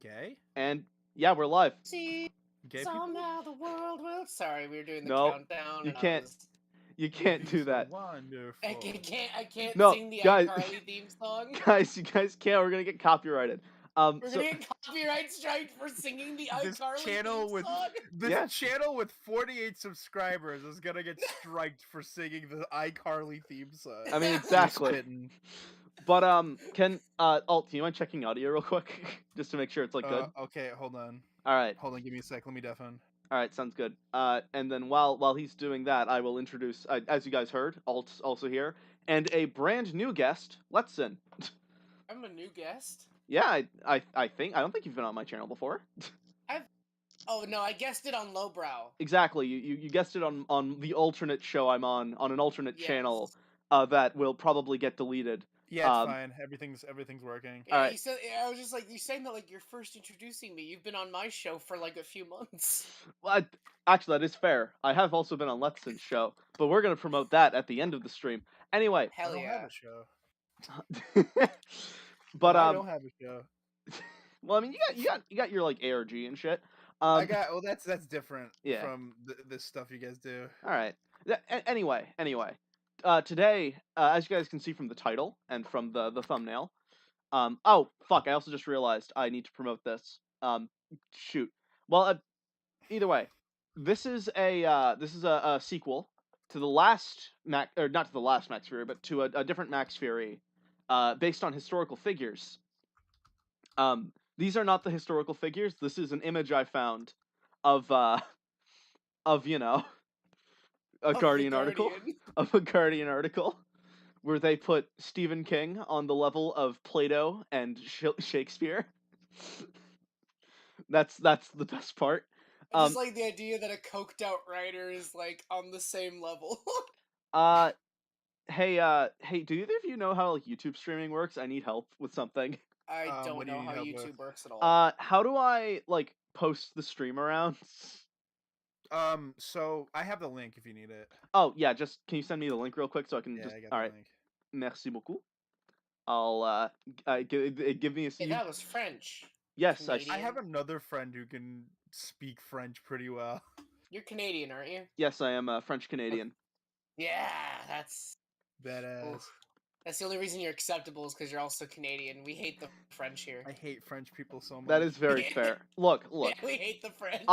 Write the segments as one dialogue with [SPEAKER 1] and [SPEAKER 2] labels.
[SPEAKER 1] Gay?
[SPEAKER 2] And yeah, we're live.
[SPEAKER 3] See,
[SPEAKER 1] Gay people?
[SPEAKER 3] somehow the world will. Sorry, we were doing the
[SPEAKER 2] No,
[SPEAKER 3] countdown,
[SPEAKER 2] you
[SPEAKER 3] and I
[SPEAKER 2] can't.
[SPEAKER 3] was.
[SPEAKER 2] You
[SPEAKER 1] You'd
[SPEAKER 2] can't
[SPEAKER 1] be
[SPEAKER 2] do
[SPEAKER 1] so
[SPEAKER 2] that.
[SPEAKER 1] wonderful.
[SPEAKER 3] I can't
[SPEAKER 2] No,
[SPEAKER 3] sing the
[SPEAKER 2] guys,
[SPEAKER 3] iCarly theme song.
[SPEAKER 2] you guys can't. We're gonna get copyrighted.
[SPEAKER 3] We're
[SPEAKER 2] So
[SPEAKER 3] gonna get copyright strike for singing the
[SPEAKER 1] This
[SPEAKER 3] iCarly theme
[SPEAKER 1] channel with
[SPEAKER 3] song.
[SPEAKER 1] this
[SPEAKER 2] Yeah.
[SPEAKER 1] channel with 48 subscribers is gonna get striked for singing the iCarly theme song.
[SPEAKER 2] I mean,
[SPEAKER 1] You're
[SPEAKER 2] exactly.
[SPEAKER 1] spitting.
[SPEAKER 2] But Alt, do you mind checking audio real quick, just to make sure it's like good?
[SPEAKER 1] Okay, hold on.
[SPEAKER 2] All right,
[SPEAKER 1] Give me a sec. Let me deafen.
[SPEAKER 2] all right, sounds good. And then while he's doing that, I will introduce, as you guys heard, Alt's also here, and a brand new guest, Letson.
[SPEAKER 3] I'm a new guest.
[SPEAKER 2] Yeah, I think I don't think you've been on my channel before.
[SPEAKER 3] Oh no, I guessed it on Lowbrow.
[SPEAKER 2] Exactly. You guessed it on the alternate show I'm on an alternate channel
[SPEAKER 3] Yes.
[SPEAKER 2] that will probably get deleted.
[SPEAKER 1] Yeah, it's fine. Everything's working.
[SPEAKER 2] All
[SPEAKER 3] Yeah,
[SPEAKER 2] right.
[SPEAKER 3] you said. I was just like, you're saying that like you're first introducing me. You've been on my show for like a few months.
[SPEAKER 2] Well, actually, that is fair. I have also been on Letson's show, but we're gonna promote that at the end of the stream. Anyway,
[SPEAKER 1] I
[SPEAKER 3] Hell
[SPEAKER 1] don't have
[SPEAKER 3] yeah.
[SPEAKER 1] a show.
[SPEAKER 2] but
[SPEAKER 1] I don't have a show.
[SPEAKER 2] well, I mean, you got your like ARG and shit.
[SPEAKER 1] I got that's different
[SPEAKER 2] Yeah.
[SPEAKER 1] from this stuff you guys do.
[SPEAKER 2] All right. Anyway, today, as you guys can see from the title and from the thumbnail, oh fuck! I also just realized I need to promote this. Shoot. Well, either way, this is a sequel to the last Mac, or not to the last Max Fury, but to a different Max Fury, based on historical figures. These are not the historical figures. This is an image I found of you know a
[SPEAKER 3] Of the
[SPEAKER 2] Guardian article
[SPEAKER 3] Guardian.
[SPEAKER 2] of a Guardian article where they put Stephen King on the level of Plato and Shakespeare. That's the best part.
[SPEAKER 3] I just like the idea that a coked out writer is like on the same level.
[SPEAKER 2] Hey, do either of you know how like YouTube streaming works? I need help with something.
[SPEAKER 3] I don't
[SPEAKER 1] What do
[SPEAKER 3] know
[SPEAKER 1] you need
[SPEAKER 3] how
[SPEAKER 1] help
[SPEAKER 3] YouTube
[SPEAKER 1] with?
[SPEAKER 3] works at all.
[SPEAKER 2] How do I like post the stream around?
[SPEAKER 1] So I have the link if you need it.
[SPEAKER 2] Oh yeah, just can you send me the link real quick so I can
[SPEAKER 1] Yeah,
[SPEAKER 2] just.
[SPEAKER 1] I got
[SPEAKER 2] All
[SPEAKER 1] the
[SPEAKER 2] right,
[SPEAKER 1] link.
[SPEAKER 2] merci beaucoup. I'll give me a.
[SPEAKER 3] Hey, that was French.
[SPEAKER 2] Yes,
[SPEAKER 1] I
[SPEAKER 3] Canadian.
[SPEAKER 1] have another friend who can speak French pretty well.
[SPEAKER 3] You're Canadian, aren't you?
[SPEAKER 2] Yes, I am French Canadian.
[SPEAKER 3] Yeah, that's
[SPEAKER 1] Badass.
[SPEAKER 3] oof. That's the only reason you're acceptable is because you're also Canadian. We hate the French here.
[SPEAKER 1] I hate French people so much.
[SPEAKER 2] That is very fair. Look.
[SPEAKER 3] Yeah, we hate the French.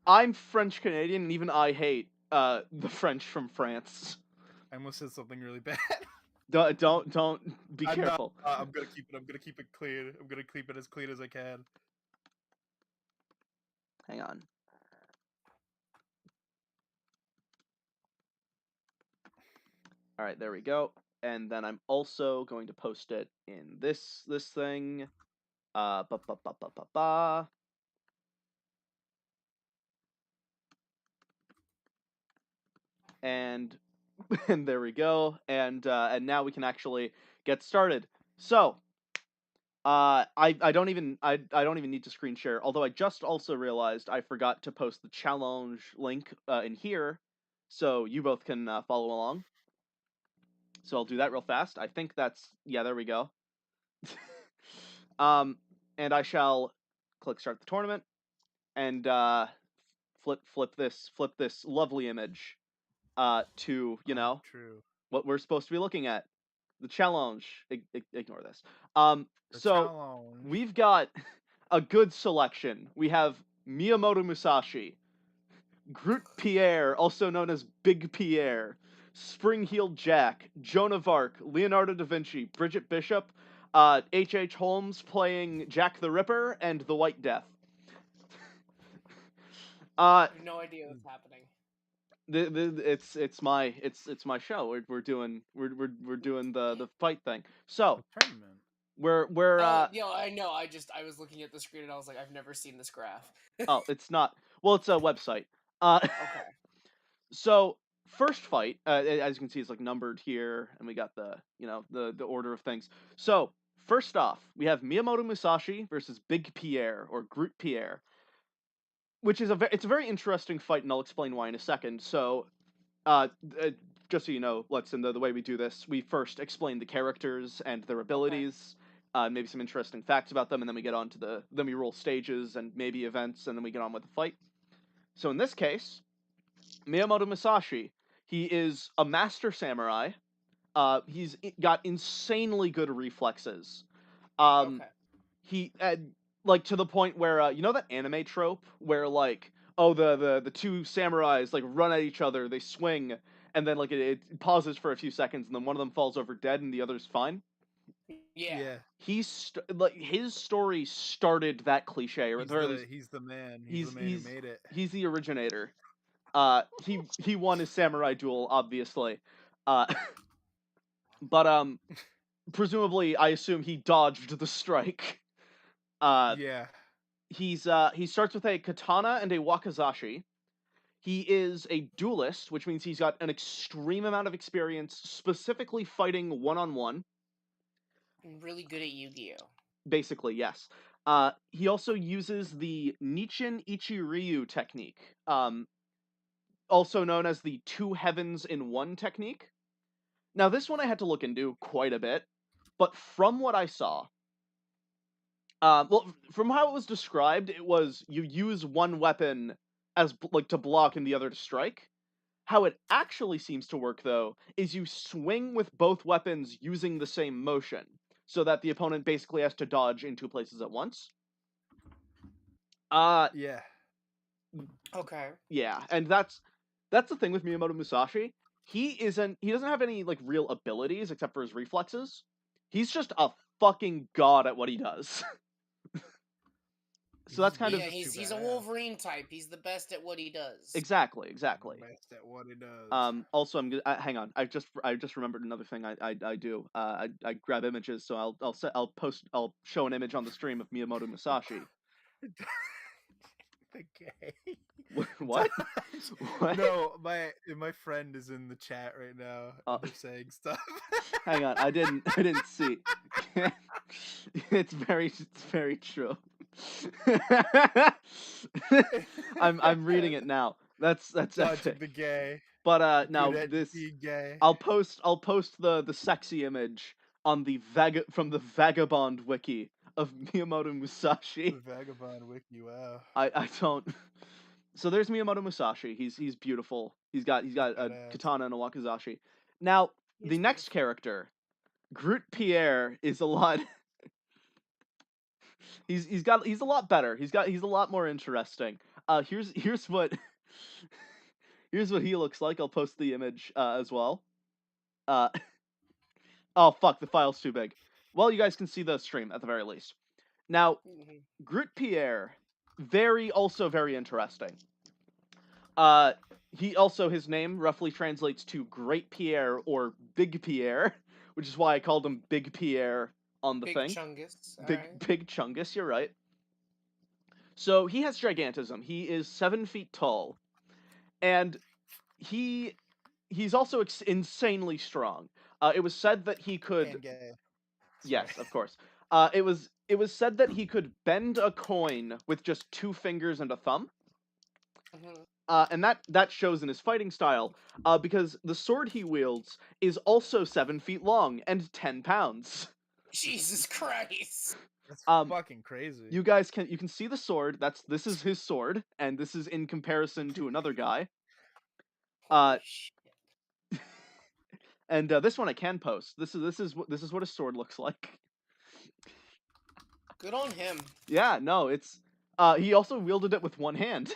[SPEAKER 2] I'm French Canadian, and even I hate the French from France.
[SPEAKER 1] I almost said something really bad.
[SPEAKER 2] Don't be
[SPEAKER 1] I'm
[SPEAKER 2] careful.
[SPEAKER 1] Not, I'm gonna keep it clean. I'm gonna keep it as clean as I can.
[SPEAKER 2] Hang on. All right, there we go. And then I'm also going to post it in this thing. Ba ba ba ba ba ba. And and there we go. And now we can actually get started. So, I don't even need to screen share. Although I just also realized I forgot to post the challenge link in here, so you both can follow along. So I'll do that real fast. I think that's yeah. There we go. And I shall click start the tournament and flip this lovely image to
[SPEAKER 1] True.
[SPEAKER 2] what we're supposed to be looking at. The challenge. Ignore this.
[SPEAKER 1] The
[SPEAKER 2] So
[SPEAKER 1] challenge.
[SPEAKER 2] we've got a good selection. We have Miyamoto Musashi, Groot Pierre, also known as Big Pierre, Spring-Heeled Jack, Joan of Arc, Leonardo da Vinci, Bridget Bishop, H.H. Holmes playing Jack the Ripper, and the White Death.
[SPEAKER 3] I have no idea what's happening.
[SPEAKER 2] It's my show. We're doing the fight thing. So
[SPEAKER 1] Tournament.
[SPEAKER 2] we're
[SPEAKER 3] I know. I was looking at the screen and I was like, I've never seen this graph.
[SPEAKER 2] oh, it's not. Well, it's a website.
[SPEAKER 3] Okay.
[SPEAKER 2] So first fight, as you can see, it's like numbered here, and we got the the order of things. So first off, we have Miyamoto Musashi versus Big Pierre or Groot Pierre, which is it's a very interesting fight, and I'll explain why in a second. So, just so you know, the way we do this, we first explain the characters and their abilities, maybe some interesting facts about them, and then we get on to then we roll stages and maybe events, and then we get on with the fight. So in this case, Miyamoto Musashi, he is a master samurai. He's got insanely good reflexes. Um,
[SPEAKER 3] Okay.
[SPEAKER 2] he like to the point where you know that anime trope where like, oh, the two samurais like run at each other, they swing, and then like it pauses for a few seconds, and then one of them falls over dead and the other's fine.
[SPEAKER 3] Yeah.
[SPEAKER 1] Yeah.
[SPEAKER 2] Like his story started that cliche, or at
[SPEAKER 1] He's
[SPEAKER 2] the very least,
[SPEAKER 1] the man. He's the
[SPEAKER 2] he's
[SPEAKER 1] man who
[SPEAKER 2] he's
[SPEAKER 1] made it.
[SPEAKER 2] he's the originator. He won his samurai duel, obviously. Uh, but presumably, I assume he dodged the strike. Uh,
[SPEAKER 1] Yeah.
[SPEAKER 2] he starts with a katana and a wakizashi. He is a duelist, which means he's got an extreme amount of experience specifically fighting one-on-one.
[SPEAKER 3] I'm really good at Yu-Gi-Oh.
[SPEAKER 2] Basically, yes. He also uses the Nichin Ichi-Ryu technique, also known as the two heavens in one technique. Now, this one I had to look into quite a bit, but from what I saw, well, from how it was described, it was you use one weapon as like to block and the other to strike. How it actually seems to work, though, is you swing with both weapons using the same motion, so that the opponent basically has to dodge in two places at once.
[SPEAKER 1] Yeah.
[SPEAKER 3] Okay.
[SPEAKER 2] Yeah, and that's the thing with Miyamoto Musashi. He doesn't have any like real abilities except for his reflexes. He's just a fucking god at what he does. So that's kind of
[SPEAKER 3] Yeah, he's a Wolverine type. He's the best at what he does.
[SPEAKER 2] exactly.
[SPEAKER 1] Best at what he does.
[SPEAKER 2] Also, hang on. I just remembered another thing I do. I grab images, so I'll show an image on the stream of Miyamoto Musashi.
[SPEAKER 1] The gay.
[SPEAKER 2] What? What?
[SPEAKER 1] No, my friend is in the chat right now. And they're saying stuff.
[SPEAKER 2] Hang on, I didn't see. It's very true. I'm reading it now. That's
[SPEAKER 1] Dodging
[SPEAKER 2] epic.
[SPEAKER 1] the gay.
[SPEAKER 2] But now
[SPEAKER 1] Good at
[SPEAKER 2] this
[SPEAKER 1] being gay.
[SPEAKER 2] I'll post the sexy image on the from the Vagabond wiki of Miyamoto Musashi.
[SPEAKER 1] The Vagabond wiki. Wow.
[SPEAKER 2] I don't. So there's Miyamoto Musashi. He's beautiful. He's got a
[SPEAKER 1] Badass.
[SPEAKER 2] katana and a wakizashi. Now the next character, Groot Pierre, is a lot. he's a lot better. He's a lot more interesting. Here's what here's what he looks like. I'll post the image as well. Oh fuck, the file's too big. Well, you guys can see the stream at the very least. Now, Groot Pierre, also very interesting. His name roughly translates to Great Pierre or Big Pierre, which is why I called him Big Pierre on the thing.
[SPEAKER 3] Chungus.
[SPEAKER 2] Big Chungus, you're right. So he has gigantism. He is 7 feet tall, and he's also insanely strong. It was said that he could.
[SPEAKER 1] And gay.
[SPEAKER 2] Yes, of course. It was said that he could bend a coin with just 2 fingers and a thumb. And that shows in his fighting style, because the sword he wields is also 7 feet long and 10 pounds.
[SPEAKER 3] Jesus Christ!
[SPEAKER 1] That's fucking crazy.
[SPEAKER 2] You guys can see the sword. This is his sword, and this is in comparison to another guy. And this one I can post. This is what his sword looks like.
[SPEAKER 3] Good on him.
[SPEAKER 2] Yeah, no, it's he also wielded it with one hand.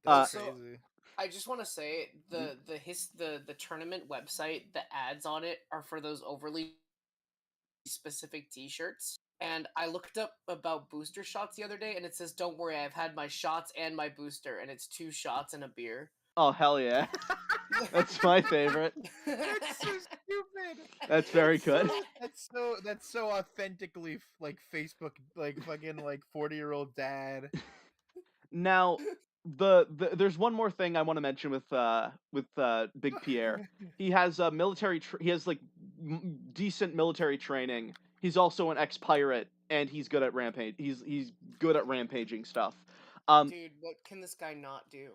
[SPEAKER 1] That's
[SPEAKER 3] So,
[SPEAKER 1] crazy.
[SPEAKER 3] I just want to say the tournament website, the ads on it are for those overly specific T-shirts. And I looked up about booster shots the other day, and it says, "Don't worry, I've had my shots and my booster," and it's 2 shots and a beer.
[SPEAKER 2] Oh hell yeah! That's my favorite.
[SPEAKER 1] That's so stupid.
[SPEAKER 2] That's very good.
[SPEAKER 1] That's so authentically like Facebook, like fucking like 40-year-old dad.
[SPEAKER 2] Now, there's one more thing I want to mention with Big Pierre. He has he has like decent military training. He's also an ex-pirate, and he's good at rampage. He's good at rampaging stuff.
[SPEAKER 3] Dude, what can this guy not do?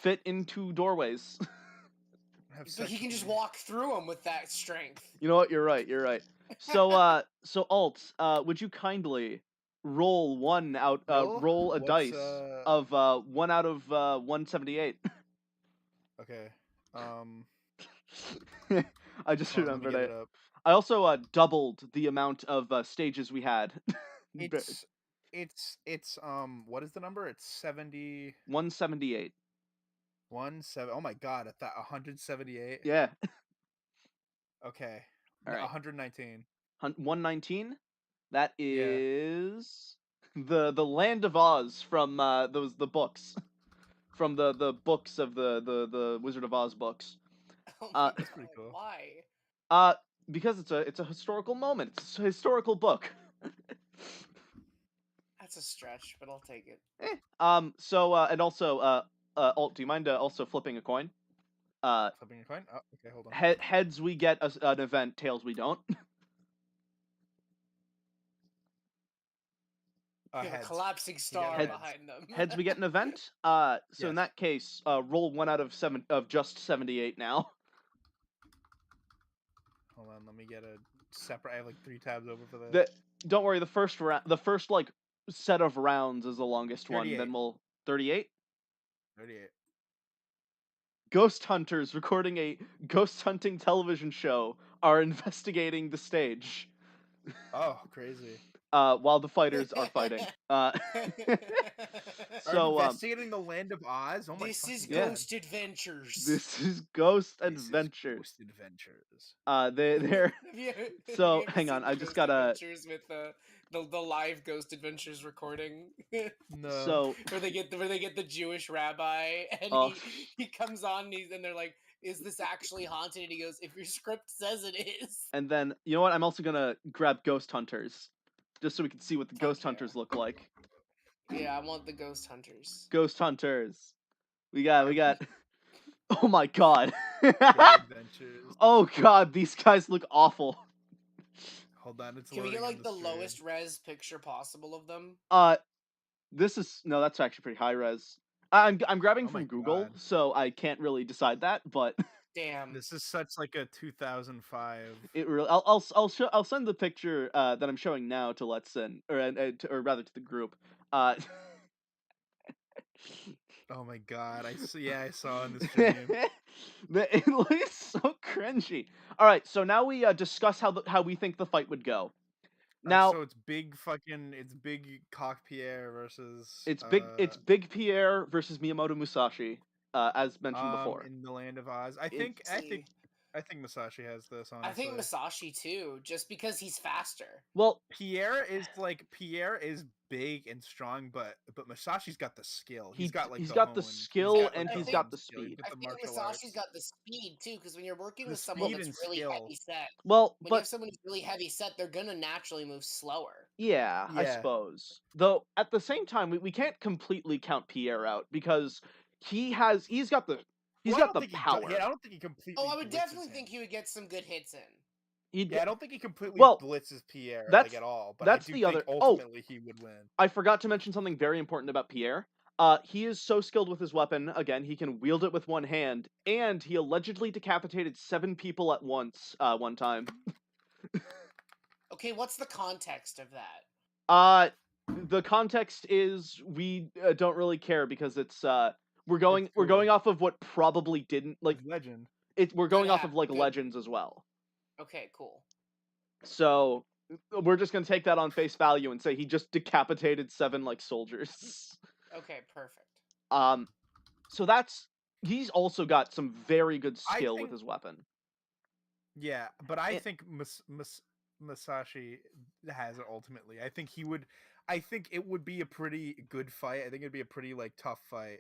[SPEAKER 2] Fit into doorways.
[SPEAKER 1] have
[SPEAKER 3] But
[SPEAKER 1] sex
[SPEAKER 3] he can
[SPEAKER 1] with
[SPEAKER 3] just
[SPEAKER 1] me.
[SPEAKER 3] walk through them with that strength.
[SPEAKER 2] You know what? You're right. You're right. So, so Alt, would you kindly roll roll a
[SPEAKER 1] What's
[SPEAKER 2] dice of 1 out of 178?
[SPEAKER 1] okay.
[SPEAKER 2] I just
[SPEAKER 1] Hold on, let me
[SPEAKER 2] remembered
[SPEAKER 1] get it
[SPEAKER 2] it.
[SPEAKER 1] up.
[SPEAKER 2] I also doubled the amount of stages we had.
[SPEAKER 1] It's what is the number? It's 70
[SPEAKER 2] 178.
[SPEAKER 1] 7. Oh my god, at that 178.
[SPEAKER 2] Yeah.
[SPEAKER 1] Okay.
[SPEAKER 2] All right.
[SPEAKER 1] 119.
[SPEAKER 2] 119. That
[SPEAKER 1] Yeah.
[SPEAKER 2] is the Land of Oz from the books. From the books of the Wizard of Oz books.
[SPEAKER 3] Oh
[SPEAKER 2] Uh
[SPEAKER 3] my
[SPEAKER 1] That's pretty
[SPEAKER 3] god,
[SPEAKER 1] cool.
[SPEAKER 3] why?
[SPEAKER 2] because it's a historical moment. It's a historical book.
[SPEAKER 3] That's a stretch, but I'll take it.
[SPEAKER 2] So and also Alt, do you mind also flipping a coin?
[SPEAKER 1] Flipping a coin? Oh, okay, hold on.
[SPEAKER 2] Heads we get an event, tails we don't.
[SPEAKER 3] We have a
[SPEAKER 1] Heads.
[SPEAKER 3] collapsing
[SPEAKER 1] got
[SPEAKER 3] star
[SPEAKER 1] heads.
[SPEAKER 3] behind them.
[SPEAKER 2] Heads we get an event. So in
[SPEAKER 1] Yes.
[SPEAKER 2] that case, roll 1 out of 7 of just 78 now.
[SPEAKER 1] Hold on, let me get a separate. I have like 3 tabs over for this.
[SPEAKER 2] Don't worry, the first like set of rounds is the longest one.
[SPEAKER 1] 38.
[SPEAKER 2] Then we'll 38.
[SPEAKER 1] 38.
[SPEAKER 2] Ghost hunters recording a ghost hunting television show are investigating the stage.
[SPEAKER 1] Oh, crazy.
[SPEAKER 2] While the fighters are fighting.
[SPEAKER 1] Are
[SPEAKER 2] So
[SPEAKER 1] investigating the land of Oz? Oh my
[SPEAKER 3] This is
[SPEAKER 1] fucking
[SPEAKER 2] Yeah.
[SPEAKER 1] god.
[SPEAKER 3] Ghost Adventures.
[SPEAKER 2] this is Ghost
[SPEAKER 1] This is
[SPEAKER 2] Adventures.
[SPEAKER 1] Ghost Adventures.
[SPEAKER 2] They're so
[SPEAKER 3] have you
[SPEAKER 2] hang
[SPEAKER 3] ever
[SPEAKER 2] on,
[SPEAKER 3] seen
[SPEAKER 2] I just
[SPEAKER 3] Ghost
[SPEAKER 2] gotta
[SPEAKER 3] Adventures with the live Ghost Adventures recording.
[SPEAKER 1] No.
[SPEAKER 2] so
[SPEAKER 3] where they get the Jewish rabbi and
[SPEAKER 2] Oh.
[SPEAKER 3] he comes on and they're like, is this actually haunted? And he goes, if your script says it is.
[SPEAKER 2] and then you know what? I'm also gonna grab Ghost Hunters, just so we can see what the
[SPEAKER 3] Fuck
[SPEAKER 2] Ghost
[SPEAKER 3] yeah.
[SPEAKER 2] Hunters look like.
[SPEAKER 3] Yeah, I want the Ghost Hunters.
[SPEAKER 2] Ghost Hunters. We got.
[SPEAKER 1] Alright.
[SPEAKER 2] Oh my god.
[SPEAKER 1] Gay adventures.
[SPEAKER 2] Oh god, these guys look awful.
[SPEAKER 1] Hold on, it's
[SPEAKER 3] Can we
[SPEAKER 1] loading
[SPEAKER 3] get
[SPEAKER 1] on
[SPEAKER 3] like
[SPEAKER 1] the
[SPEAKER 3] the
[SPEAKER 1] screen.
[SPEAKER 3] lowest res picture possible of them?
[SPEAKER 2] This is no, that's actually pretty high res. I'm grabbing
[SPEAKER 1] Oh my
[SPEAKER 2] from Google,
[SPEAKER 1] god.
[SPEAKER 2] so I can't really decide that, but
[SPEAKER 3] Damn.
[SPEAKER 1] This is such like a 2005.
[SPEAKER 2] it really. I'll send the picture that I'm showing now to Let's Sin, or rather to the group.
[SPEAKER 1] Oh my god. I saw in the stream.
[SPEAKER 2] It looks so cringy. All right, so now we discuss how we think the fight would go. Now
[SPEAKER 1] So it's big Cock Pierre versus
[SPEAKER 2] it's Big Pierre versus Miyamoto Musashi, as mentioned before.
[SPEAKER 1] in the land of Oz. I
[SPEAKER 2] It-
[SPEAKER 1] think Masashi has this,
[SPEAKER 3] I think
[SPEAKER 1] honestly.
[SPEAKER 3] Masashi too, just because he's faster.
[SPEAKER 2] Well,
[SPEAKER 1] Pierre is big and strong, but Masashi's got the skill. He's got like
[SPEAKER 2] he's
[SPEAKER 1] the
[SPEAKER 2] got the
[SPEAKER 1] honed-
[SPEAKER 2] skill
[SPEAKER 1] got,
[SPEAKER 2] and
[SPEAKER 1] like,
[SPEAKER 2] he's
[SPEAKER 1] the
[SPEAKER 2] got
[SPEAKER 1] honed
[SPEAKER 2] the
[SPEAKER 1] skill. He's
[SPEAKER 2] speed.
[SPEAKER 1] got
[SPEAKER 3] I
[SPEAKER 1] the
[SPEAKER 3] think
[SPEAKER 1] martial
[SPEAKER 3] Masashi's
[SPEAKER 1] arts.
[SPEAKER 3] got the speed too, because when you're working
[SPEAKER 1] The
[SPEAKER 3] with someone
[SPEAKER 1] speed
[SPEAKER 3] that's
[SPEAKER 1] and
[SPEAKER 3] really
[SPEAKER 1] skill.
[SPEAKER 3] heavy set,
[SPEAKER 2] Well,
[SPEAKER 3] when you have
[SPEAKER 2] but
[SPEAKER 3] someone who's really heavy set, they're gonna naturally move slower.
[SPEAKER 2] yeah, I
[SPEAKER 1] Yeah.
[SPEAKER 2] suppose. Though at the same time, we can't completely count Pierre out because he's got the
[SPEAKER 1] I don't think
[SPEAKER 2] power.
[SPEAKER 1] I don't think he completely.
[SPEAKER 3] Oh, I would
[SPEAKER 1] blitzes
[SPEAKER 3] definitely
[SPEAKER 1] him.
[SPEAKER 3] think he would get some good hits in.
[SPEAKER 1] Yeah, I don't think he completely
[SPEAKER 2] Well,
[SPEAKER 1] blitzes Pierre
[SPEAKER 2] that's-
[SPEAKER 1] like at all. But
[SPEAKER 2] that's
[SPEAKER 1] I do
[SPEAKER 2] the
[SPEAKER 1] think
[SPEAKER 2] other- oh.
[SPEAKER 1] ultimately he would win.
[SPEAKER 2] I forgot to mention something very important about Pierre. He is so skilled with his weapon. Again, he can wield it with one hand, and he allegedly decapitated 7 people at once one time.
[SPEAKER 3] Okay, what's the context of that?
[SPEAKER 2] The context is we don't really care because it's we're going
[SPEAKER 1] cool.
[SPEAKER 2] off of what probably didn't like
[SPEAKER 1] Legend.
[SPEAKER 2] we're going off
[SPEAKER 3] hap-
[SPEAKER 2] of like
[SPEAKER 3] good-
[SPEAKER 2] legends as well.
[SPEAKER 3] Okay, cool.
[SPEAKER 2] So we're just gonna take that on face value and say he just decapitated 7 like soldiers.
[SPEAKER 3] Okay, perfect.
[SPEAKER 2] So he's also got some very good skill with his weapon.
[SPEAKER 1] Yeah, but I think Masashi has it ultimately. I think it would be a pretty good fight. I think it'd be a pretty like tough fight.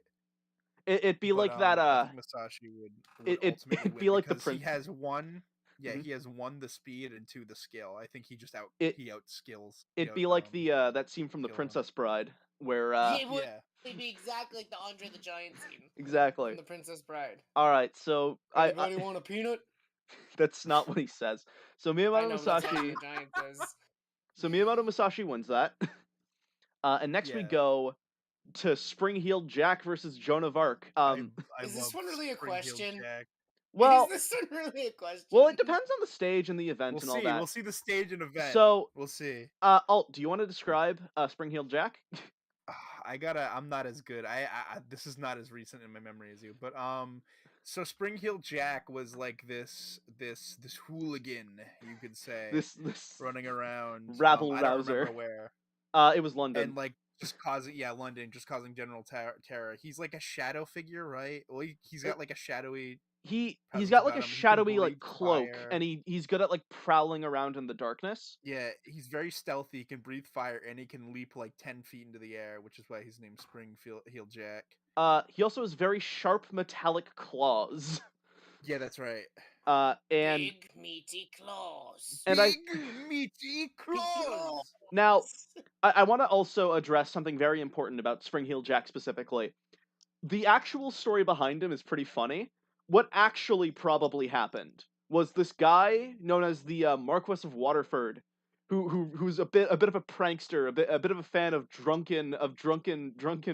[SPEAKER 2] It'd be like that.
[SPEAKER 1] I think Masashi would ultimately
[SPEAKER 2] it'd
[SPEAKER 1] win
[SPEAKER 2] be like the
[SPEAKER 1] because
[SPEAKER 2] prince.
[SPEAKER 1] he has one. Yeah,
[SPEAKER 2] Mhm.
[SPEAKER 1] he has 1 the speed and 2 the skill. I think he just outskills.
[SPEAKER 2] It'd be like the that scene from The Princess Bride where
[SPEAKER 3] It would be exactly like the Andre the Giant scene.
[SPEAKER 2] exactly
[SPEAKER 3] From The Princess Bride.
[SPEAKER 2] All right, so
[SPEAKER 3] Anybody want a peanut?
[SPEAKER 2] That's not what he says. So
[SPEAKER 3] I
[SPEAKER 2] Miyamoto
[SPEAKER 3] know, but that's what
[SPEAKER 2] Musashi.
[SPEAKER 3] Andre the Giant says.
[SPEAKER 2] So Miyamoto Musashi wins that. And next we
[SPEAKER 1] Yeah.
[SPEAKER 2] go to Spring Heeled Jack versus Joan of Arc.
[SPEAKER 1] I
[SPEAKER 3] Is this
[SPEAKER 1] love
[SPEAKER 3] one really a
[SPEAKER 1] Spring-Heeled
[SPEAKER 3] question?
[SPEAKER 1] Jack.
[SPEAKER 2] Well,
[SPEAKER 3] is this one really a question?
[SPEAKER 2] well, it depends on the stage and the event
[SPEAKER 1] We'll
[SPEAKER 2] and all
[SPEAKER 1] see.
[SPEAKER 2] that.
[SPEAKER 1] We'll see the stage and event.
[SPEAKER 2] So,
[SPEAKER 1] We'll see.
[SPEAKER 2] Alt, do you want to describe Spring-Heeled Jack?
[SPEAKER 1] I'm not as good. This is not as recent in my memory as you. But so Spring Heel Jack was like this hooligan, you could say,
[SPEAKER 2] this
[SPEAKER 1] running around.
[SPEAKER 2] rabble
[SPEAKER 1] I don't
[SPEAKER 2] rouser.
[SPEAKER 1] remember where.
[SPEAKER 2] It was London.
[SPEAKER 1] And like just causing London, just causing general terror. He's like a shadow figure, right? Well, he's got like a shadowy
[SPEAKER 2] He's
[SPEAKER 1] presence
[SPEAKER 2] got like
[SPEAKER 1] about
[SPEAKER 2] a
[SPEAKER 1] him. He can
[SPEAKER 2] shadowy like
[SPEAKER 1] breathe
[SPEAKER 2] cloak,
[SPEAKER 1] fire.
[SPEAKER 2] and he's good at like prowling around in the darkness.
[SPEAKER 1] Yeah, he's very stealthy. He can breathe fire, and he can leap like 10 feet into the air, which is why he's named Heel Jack.
[SPEAKER 2] He also has very sharp metallic claws.
[SPEAKER 1] Yeah, that's right.
[SPEAKER 2] And
[SPEAKER 3] big meaty claws.
[SPEAKER 2] and
[SPEAKER 1] Big meaty claws.
[SPEAKER 2] now I want to also address something very important about Spring-Heeled Jack specifically. The actual story behind him is pretty funny. What actually probably happened was this guy known as the Marquis of Waterford, who's a bit of a prankster, a bit of a fan of drunken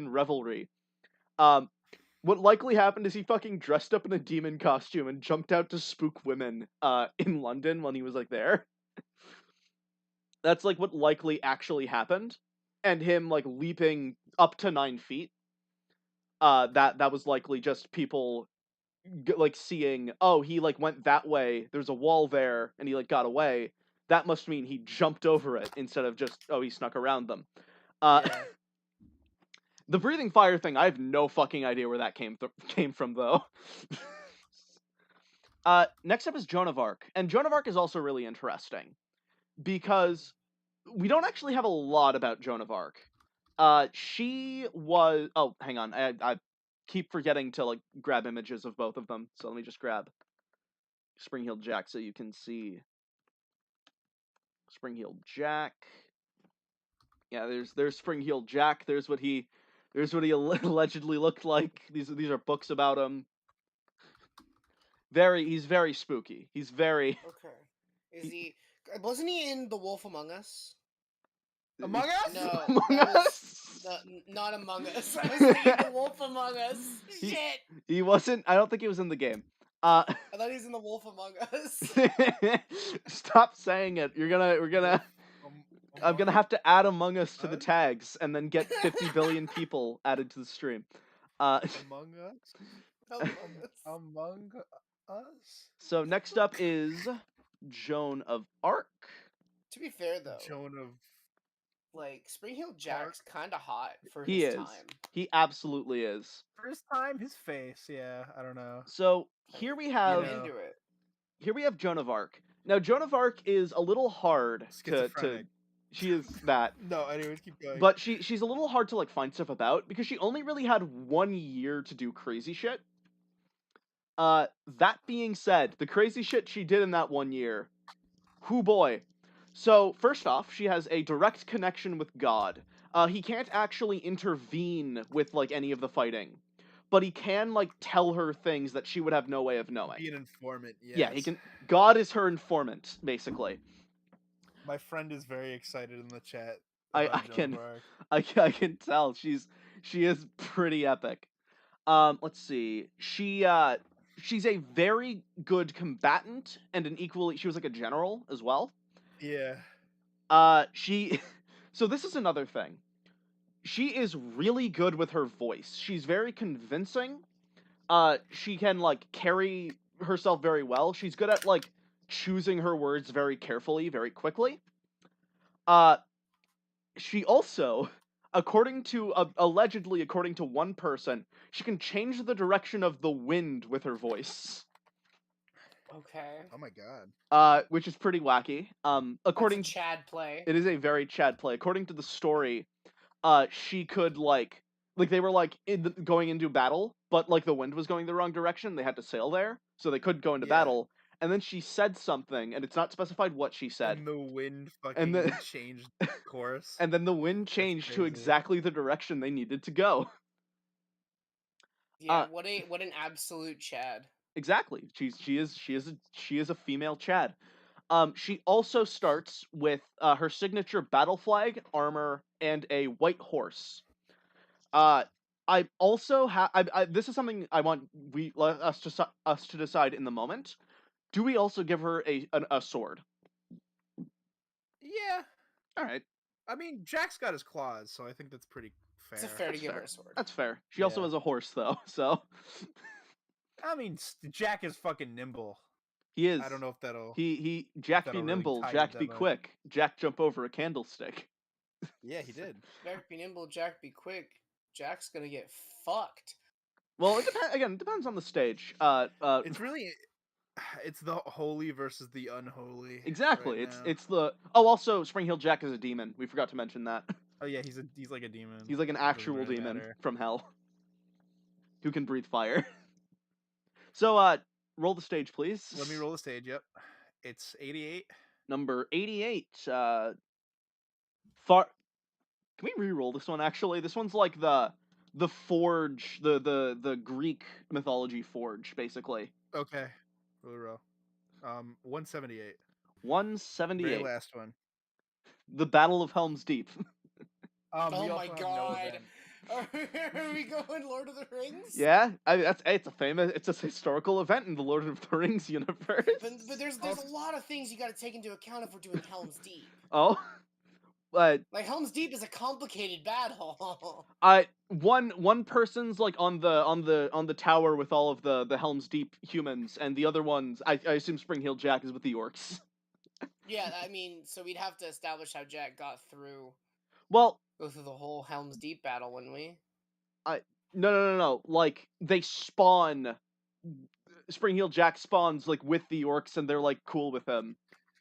[SPEAKER 2] revelry. What likely happened is he fucking dressed up in a demon costume and jumped out to spook women in London when he was like there. That's like what likely actually happened, and him like leaping up to 9 feet. That was likely just people like seeing, oh, he like went that way, there's a wall there, and he like got away. That must mean he jumped over it instead of just, oh, he snuck around them.
[SPEAKER 1] Yeah.
[SPEAKER 2] The breathing fire thing, I have no fucking idea where that came from though. Next up is Joan of Arc, and Joan of Arc is also really interesting because we don't actually have a lot about Joan of Arc. She was, oh, hang on, I keep forgetting to like grab images of both of them, so let me just grab Spring-Heeled Jack so you can see Spring-Heeled Jack. Yeah, there's Spring-Heeled Jack. There's what he allegedly looked like. These are books about him. He's very spooky. He's very
[SPEAKER 3] Okay. Is he? Wasn't he in The Wolf Among Us?
[SPEAKER 1] Among Us?
[SPEAKER 3] No,
[SPEAKER 2] Among
[SPEAKER 3] that
[SPEAKER 2] Us?
[SPEAKER 3] was not Among Us. I was thinking The Wolf Among Us. Shit!
[SPEAKER 2] He wasn't. I don't think he was in the game.
[SPEAKER 3] I thought he was in The Wolf Among Us.
[SPEAKER 2] Stop saying it. We're gonna. I'm gonna have to add Among Us to the tags and then get 50 billion people added to the stream.
[SPEAKER 1] Among Us. Among Us.
[SPEAKER 2] So next up is Joan of Arc.
[SPEAKER 3] To be fair, though,
[SPEAKER 1] Joan of
[SPEAKER 3] like Spring-Heeled Jack's kind of hot for
[SPEAKER 2] He
[SPEAKER 3] his
[SPEAKER 2] is.
[SPEAKER 3] time.
[SPEAKER 2] He absolutely is.
[SPEAKER 1] first time, his face. Yeah, I don't know.
[SPEAKER 2] So here we have
[SPEAKER 3] I'm into it.
[SPEAKER 2] here we have Joan of Arc. Now Joan of Arc is a little hard to
[SPEAKER 1] Schizophrenic.
[SPEAKER 2] she is that.
[SPEAKER 1] No, anyways, keep going.
[SPEAKER 2] But she's a little hard to like find stuff about because she only really had 1 year to do crazy shit. That being said, the crazy shit she did in that 1 year, whoo boy. So first off, she has a direct connection with God. He can't actually intervene with like any of the fighting, but he can like tell her things that she would have no way of knowing.
[SPEAKER 1] Be an informant. Yes.
[SPEAKER 2] Yeah, he can. God is her informant, basically.
[SPEAKER 1] My friend is very excited in the chat.
[SPEAKER 2] I
[SPEAKER 1] about Joan
[SPEAKER 2] can-
[SPEAKER 1] of Arc.
[SPEAKER 2] I can tell she is pretty epic. Let's see. She's a very good combatant and she was like a general as well.
[SPEAKER 1] Yeah.
[SPEAKER 2] So this is another thing. She is really good with her voice. She's very convincing. She can like carry herself very well. She's good at like choosing her words very carefully, very quickly. She also, allegedly according to one person, she can change the direction of the wind with her voice.
[SPEAKER 3] Okay.
[SPEAKER 1] Oh my god.
[SPEAKER 2] Which is pretty wacky.
[SPEAKER 3] According to Chad play.
[SPEAKER 2] It is a very Chad play. According to the story, she could like they were like going into battle, but like the wind was going the wrong direction. They had to sail there, so they couldn't go into battle. And then she said something, and it's not specified what she said.
[SPEAKER 1] And the wind fucking changed course.
[SPEAKER 2] And then the wind changed to exactly the direction they needed to go.
[SPEAKER 3] Yeah, what an absolute Chad.
[SPEAKER 2] Exactly. She is a female Chad. She also starts with her signature battle flag, armor, and a white horse. I also have. This is something I want us to decide in the moment. Do we also give her a sword?
[SPEAKER 1] Yeah.
[SPEAKER 2] All right,
[SPEAKER 1] I mean, Jack's got his claws, so I think that's pretty fair.
[SPEAKER 3] It's fair to
[SPEAKER 2] that's
[SPEAKER 3] give her
[SPEAKER 2] fair.
[SPEAKER 3] a sword.
[SPEAKER 2] That's fair. She also
[SPEAKER 1] Yeah.
[SPEAKER 2] has a horse though, so
[SPEAKER 1] I mean, Jack is fucking nimble.
[SPEAKER 2] he is.
[SPEAKER 1] I don't know if that'll
[SPEAKER 2] Jack be
[SPEAKER 1] really
[SPEAKER 2] nimble,
[SPEAKER 1] tie
[SPEAKER 2] Jack
[SPEAKER 1] into
[SPEAKER 2] be
[SPEAKER 1] my...
[SPEAKER 2] quick, Jack jump over a candlestick.
[SPEAKER 1] Yeah, he did.
[SPEAKER 3] Jack be nimble, Jack be quick. Jack's gonna get fucked.
[SPEAKER 2] Well, it depends. Again, it depends on the stage.
[SPEAKER 1] It's really, it's the holy versus the unholy right
[SPEAKER 2] Exactly.
[SPEAKER 1] now.
[SPEAKER 2] It's the. Oh, also, Spring Heel Jack is a demon. We forgot to mention that.
[SPEAKER 1] Oh yeah, he's like a demon.
[SPEAKER 2] He's like an
[SPEAKER 1] Doesn't
[SPEAKER 2] actual
[SPEAKER 1] really
[SPEAKER 2] demon
[SPEAKER 1] matter.
[SPEAKER 2] from hell who can breathe fire. So, roll the stage, please.
[SPEAKER 1] Let me roll the stage. Yep, it's 88.
[SPEAKER 2] Number 88. Far. Can we re-roll this one? Actually, this one's like the forge, the Greek mythology forge, basically.
[SPEAKER 1] Okay, really roll. 178. Very
[SPEAKER 2] 178.
[SPEAKER 1] last one.
[SPEAKER 2] The Battle of Helm's Deep.
[SPEAKER 3] Oh
[SPEAKER 1] We
[SPEAKER 3] my
[SPEAKER 1] also have no
[SPEAKER 3] god.
[SPEAKER 1] event.
[SPEAKER 3] Are we going Lord of the Rings?
[SPEAKER 2] Yeah, it's a famous, it's a historical event in the Lord of the Rings universe.
[SPEAKER 3] But there's a lot of things you got to take into account if we're doing Helm's Deep.
[SPEAKER 2] Oh, but
[SPEAKER 3] Like Helm's Deep is a complicated battle.
[SPEAKER 2] one person's like on the tower with all of the Helm's Deep humans, and the other one's I assume Spring Heel Jack is with the orcs.
[SPEAKER 3] Yeah, I mean, so we'd have to establish how Jack got through,
[SPEAKER 2] Well,
[SPEAKER 3] go through the whole Helm's Deep battle, wouldn't we?
[SPEAKER 2] no. Like they spawn. Spring Heel Jack spawns like with the orcs, and they're like cool with him.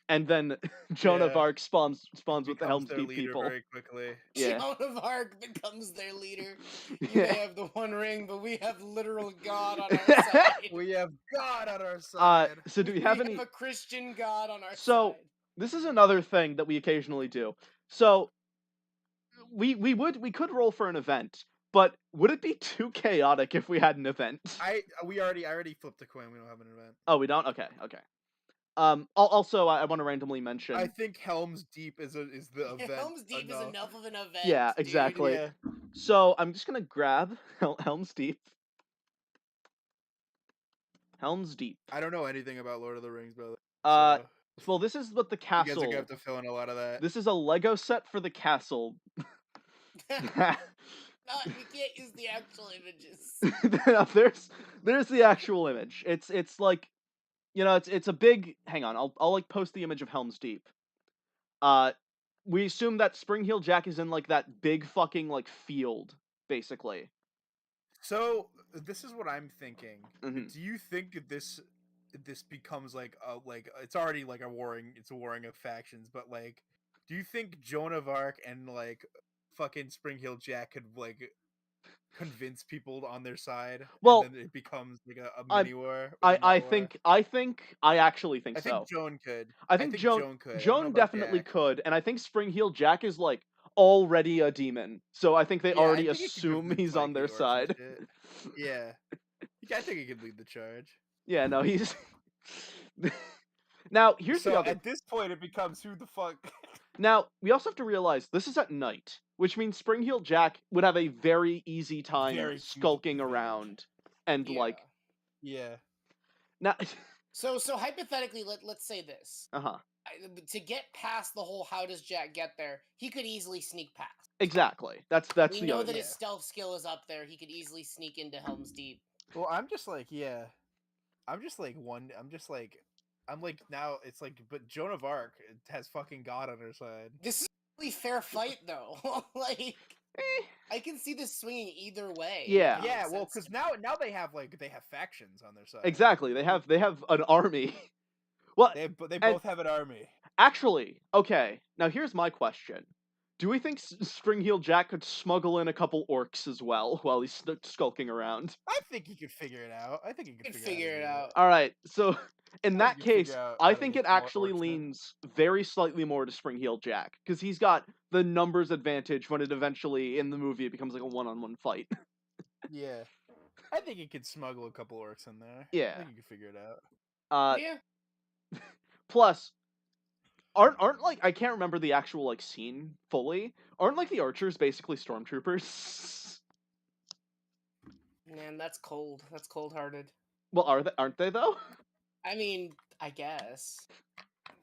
[SPEAKER 2] And then Joan of
[SPEAKER 1] Yeah.
[SPEAKER 2] Arc spawns with the
[SPEAKER 1] Becomes
[SPEAKER 2] Helm's
[SPEAKER 1] their
[SPEAKER 2] Deep
[SPEAKER 1] leader
[SPEAKER 2] people.
[SPEAKER 1] very quickly.
[SPEAKER 2] Yeah.
[SPEAKER 3] Joan of Arc becomes their leader. You
[SPEAKER 2] Yeah.
[SPEAKER 3] may have the One Ring, but we have literal God on our side.
[SPEAKER 1] We have God on our side.
[SPEAKER 2] So do we have any?
[SPEAKER 3] a Christian God on our
[SPEAKER 2] So
[SPEAKER 3] side.
[SPEAKER 2] this is another thing that we occasionally do. So we could roll for an event, but would it be too chaotic if we had an event?
[SPEAKER 1] I already flipped a coin. We don't have an event.
[SPEAKER 2] Oh, we don't. Okay. Also, I want to randomly mention.
[SPEAKER 1] I think Helm's Deep is the event.
[SPEAKER 3] Helm's Deep is enough of an event.
[SPEAKER 2] Yeah,
[SPEAKER 3] dude.
[SPEAKER 2] exactly.
[SPEAKER 1] Yeah.
[SPEAKER 2] So I'm just gonna grab Helm's Deep. Helm's Deep.
[SPEAKER 1] I don't know anything about Lord of the Rings, brother. So
[SPEAKER 2] Well, this is what the
[SPEAKER 1] you guys are
[SPEAKER 2] castle.
[SPEAKER 1] gonna have to fill in a lot of that.
[SPEAKER 2] This is a Lego set for the castle.
[SPEAKER 3] We can't use the actual images.
[SPEAKER 2] There's the actual image. It's like, it's a big. Hang on, I'll like post the image of Helm's Deep. We assume that Spring Heel Jack is in like that big fucking like field, basically.
[SPEAKER 1] So this is what I'm thinking.
[SPEAKER 2] Mhm.
[SPEAKER 1] Do you think that this becomes like it's already like a warring of factions, but like, do you think Joan of Arc and like fucking Spring Heel Jack could like convince people on their side?
[SPEAKER 2] Well,
[SPEAKER 1] and then it becomes like a
[SPEAKER 2] I-
[SPEAKER 1] mini war.
[SPEAKER 2] I actually think
[SPEAKER 1] I
[SPEAKER 2] so.
[SPEAKER 1] think Joan could.
[SPEAKER 2] I think
[SPEAKER 1] Joan could. I don't know
[SPEAKER 2] Joan
[SPEAKER 1] about
[SPEAKER 2] definitely
[SPEAKER 1] Jack.
[SPEAKER 2] could, and I think Spring Heel Jack is like already a demon, so I think they
[SPEAKER 1] Yeah, I
[SPEAKER 2] already
[SPEAKER 1] think he could
[SPEAKER 2] assume
[SPEAKER 1] convince,
[SPEAKER 2] he's
[SPEAKER 1] like,
[SPEAKER 2] on
[SPEAKER 1] the
[SPEAKER 2] their
[SPEAKER 1] orcs and
[SPEAKER 2] side.
[SPEAKER 1] shit. Yeah, I think he could lead the charge.
[SPEAKER 2] Yeah, no, he's. Now here's the
[SPEAKER 1] So
[SPEAKER 2] other.
[SPEAKER 1] at this point, it becomes who the fuck.
[SPEAKER 2] Now we also have to realize this is at night, which means Spring Heel Jack would have a very easy time
[SPEAKER 1] Very huge
[SPEAKER 2] skulking
[SPEAKER 1] advantage.
[SPEAKER 2] around, and
[SPEAKER 3] Yeah.
[SPEAKER 2] like
[SPEAKER 1] Yeah.
[SPEAKER 2] now.
[SPEAKER 3] So hypothetically, let's say this.
[SPEAKER 2] Uh-huh.
[SPEAKER 3] To get past the whole how does Jack get there, he could easily sneak past.
[SPEAKER 2] Exactly. That's
[SPEAKER 3] We
[SPEAKER 2] the
[SPEAKER 3] know
[SPEAKER 2] other.
[SPEAKER 3] that his
[SPEAKER 1] Yeah.
[SPEAKER 3] stealth skill is up there. He could easily sneak into Helm's Deep.
[SPEAKER 1] Well, I'm just like, yeah. I'm just like now it's like, but Joan of Arc has fucking God on her side.
[SPEAKER 3] This is a really fair fight, though. Like,
[SPEAKER 2] Eh,
[SPEAKER 3] I can see this swinging either way.
[SPEAKER 2] Yeah.
[SPEAKER 3] It
[SPEAKER 1] Yeah,
[SPEAKER 3] makes
[SPEAKER 1] well,
[SPEAKER 3] sense
[SPEAKER 1] because
[SPEAKER 3] to me.
[SPEAKER 1] now they have factions on their side.
[SPEAKER 2] exactly. They have an army. Well,
[SPEAKER 1] They
[SPEAKER 2] and-
[SPEAKER 1] both have an army.
[SPEAKER 2] actually, okay. Now here's my question: do we think Spring Heel Jack could smuggle in a couple orcs as well while he's skulking around?
[SPEAKER 1] I think he could figure it out. I think he
[SPEAKER 3] Could
[SPEAKER 1] could
[SPEAKER 3] figure it out.
[SPEAKER 2] All right. So in
[SPEAKER 1] I
[SPEAKER 2] that
[SPEAKER 1] think you could
[SPEAKER 2] case,
[SPEAKER 1] figure out
[SPEAKER 2] I
[SPEAKER 1] how to
[SPEAKER 2] think
[SPEAKER 1] get
[SPEAKER 2] it
[SPEAKER 1] some more
[SPEAKER 2] actually
[SPEAKER 1] orcs in.
[SPEAKER 2] leans very slightly more to Spring Heel Jack because he's got the numbers advantage when it eventually in the movie it becomes like a one-on-one fight.
[SPEAKER 1] Yeah. I think he could smuggle a couple orcs in there.
[SPEAKER 2] Yeah.
[SPEAKER 1] I think you could figure it out.
[SPEAKER 3] Yeah.
[SPEAKER 2] Plus, aren't like I can't remember the actual like scene fully. Aren't like the archers basically stormtroopers?
[SPEAKER 3] Man, that's cold. That's cold-hearted.
[SPEAKER 2] Well, aren't they though?
[SPEAKER 3] I mean, I guess.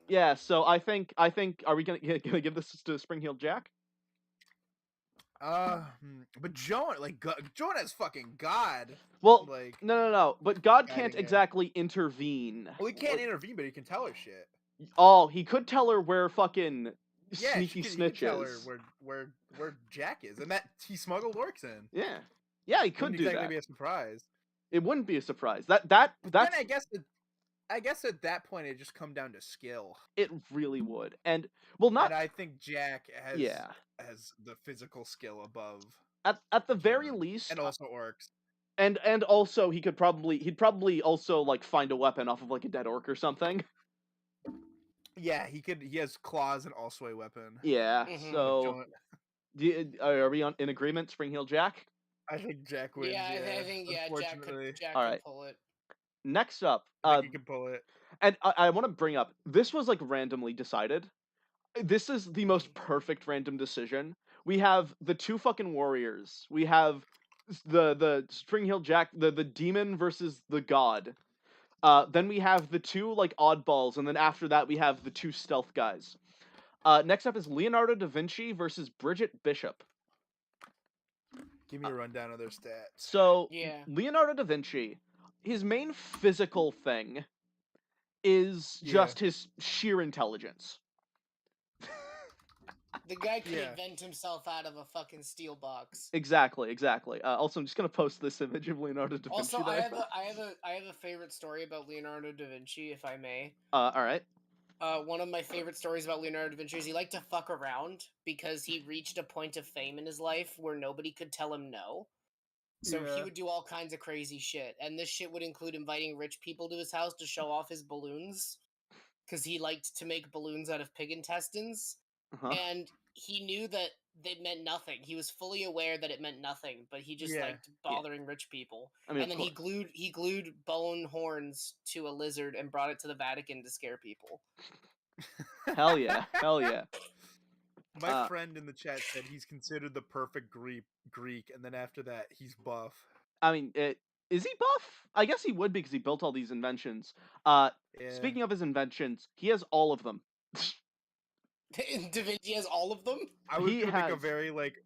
[SPEAKER 2] Yeah. So I think are we gonna give this to Spring-Heeled Jack?
[SPEAKER 1] But Jonah's fucking God.
[SPEAKER 2] Well,
[SPEAKER 1] Like,
[SPEAKER 2] no. But God can't
[SPEAKER 1] guiding her.
[SPEAKER 2] exactly intervene.
[SPEAKER 1] Well, he can't intervene, but he can tell her shit.
[SPEAKER 2] Oh, he could tell her where fucking
[SPEAKER 1] Yeah,
[SPEAKER 2] Sneaky
[SPEAKER 1] he
[SPEAKER 2] Snitch
[SPEAKER 1] could tell her
[SPEAKER 2] is.
[SPEAKER 1] where Jack is, and that he smuggled orcs in.
[SPEAKER 2] Yeah. Yeah, he could
[SPEAKER 1] Wouldn't
[SPEAKER 2] do
[SPEAKER 1] exactly
[SPEAKER 2] that.
[SPEAKER 1] be a surprise.
[SPEAKER 2] It wouldn't be a surprise.
[SPEAKER 1] But
[SPEAKER 2] That's
[SPEAKER 1] then I guess at that point it just come down to skill.
[SPEAKER 2] it really would. And well, not
[SPEAKER 1] And I think Jack
[SPEAKER 2] yeah.
[SPEAKER 1] has the physical skill above
[SPEAKER 2] At the very
[SPEAKER 1] Jonah.
[SPEAKER 2] least,
[SPEAKER 1] And also orcs.
[SPEAKER 2] and also he'd probably also like find a weapon off of like a dead orc or something.
[SPEAKER 1] Yeah, he has claws and also a weapon.
[SPEAKER 2] Yeah.
[SPEAKER 3] Mhm.
[SPEAKER 2] So are we in agreement, Spring-Heeled Jack?
[SPEAKER 1] I think Jack wins.
[SPEAKER 3] Yeah,
[SPEAKER 1] Yeah,
[SPEAKER 3] I think
[SPEAKER 1] unfortunately,
[SPEAKER 3] Jack
[SPEAKER 2] All
[SPEAKER 3] could
[SPEAKER 2] right.
[SPEAKER 3] pull it.
[SPEAKER 2] Next up,
[SPEAKER 1] I think he can pull it.
[SPEAKER 2] and I want to bring up this was like randomly decided. This is the most perfect random decision. We have the two fucking warriors. We have the Spring-Heeled Jack, the demon versus the god. Then we have the two like oddballs, and then after that we have the two stealth guys. Next up is Leonardo da Vinci versus Bridget Bishop.
[SPEAKER 1] Give me a rundown of their stats.
[SPEAKER 2] So
[SPEAKER 3] Yeah.
[SPEAKER 2] Leonardo da Vinci, his main physical thing is
[SPEAKER 1] Yeah.
[SPEAKER 2] just his sheer intelligence.
[SPEAKER 3] The guy could
[SPEAKER 1] Yeah.
[SPEAKER 3] invent himself out of a fucking steel box.
[SPEAKER 2] Exactly. Also, I'm just gonna post this image of Leonardo da Vinci.
[SPEAKER 3] Also,
[SPEAKER 2] there.
[SPEAKER 3] I have a favorite story about Leonardo da Vinci, if I may.
[SPEAKER 2] All right.
[SPEAKER 3] One of my favorite stories about Leonardo da Vinci is he liked to fuck around because he reached a point of fame in his life where nobody could tell him no. So he
[SPEAKER 1] Yeah.
[SPEAKER 3] would do all kinds of crazy shit, and this shit would include inviting rich people to his house to show off his balloons, because he liked to make balloons out of pig intestines.
[SPEAKER 2] Uh-huh.
[SPEAKER 3] And he knew that they meant nothing. He was fully aware that it meant nothing, but he just
[SPEAKER 1] Yeah.
[SPEAKER 3] liked bothering rich people.
[SPEAKER 2] I mean,
[SPEAKER 3] And then he glued bone horns to a lizard and brought it to the Vatican to scare people.
[SPEAKER 2] Hell yeah, hell yeah.
[SPEAKER 1] My friend in the chat said he's considered the perfect Greek, and then after that he's buff.
[SPEAKER 2] I mean, is he buff? I guess he would be because he built all these inventions.
[SPEAKER 1] Yeah.
[SPEAKER 2] Speaking of his inventions, he has all of them.
[SPEAKER 3] Da Vinci has all of them?
[SPEAKER 1] I was
[SPEAKER 2] He
[SPEAKER 1] gonna make a
[SPEAKER 2] has-
[SPEAKER 1] very like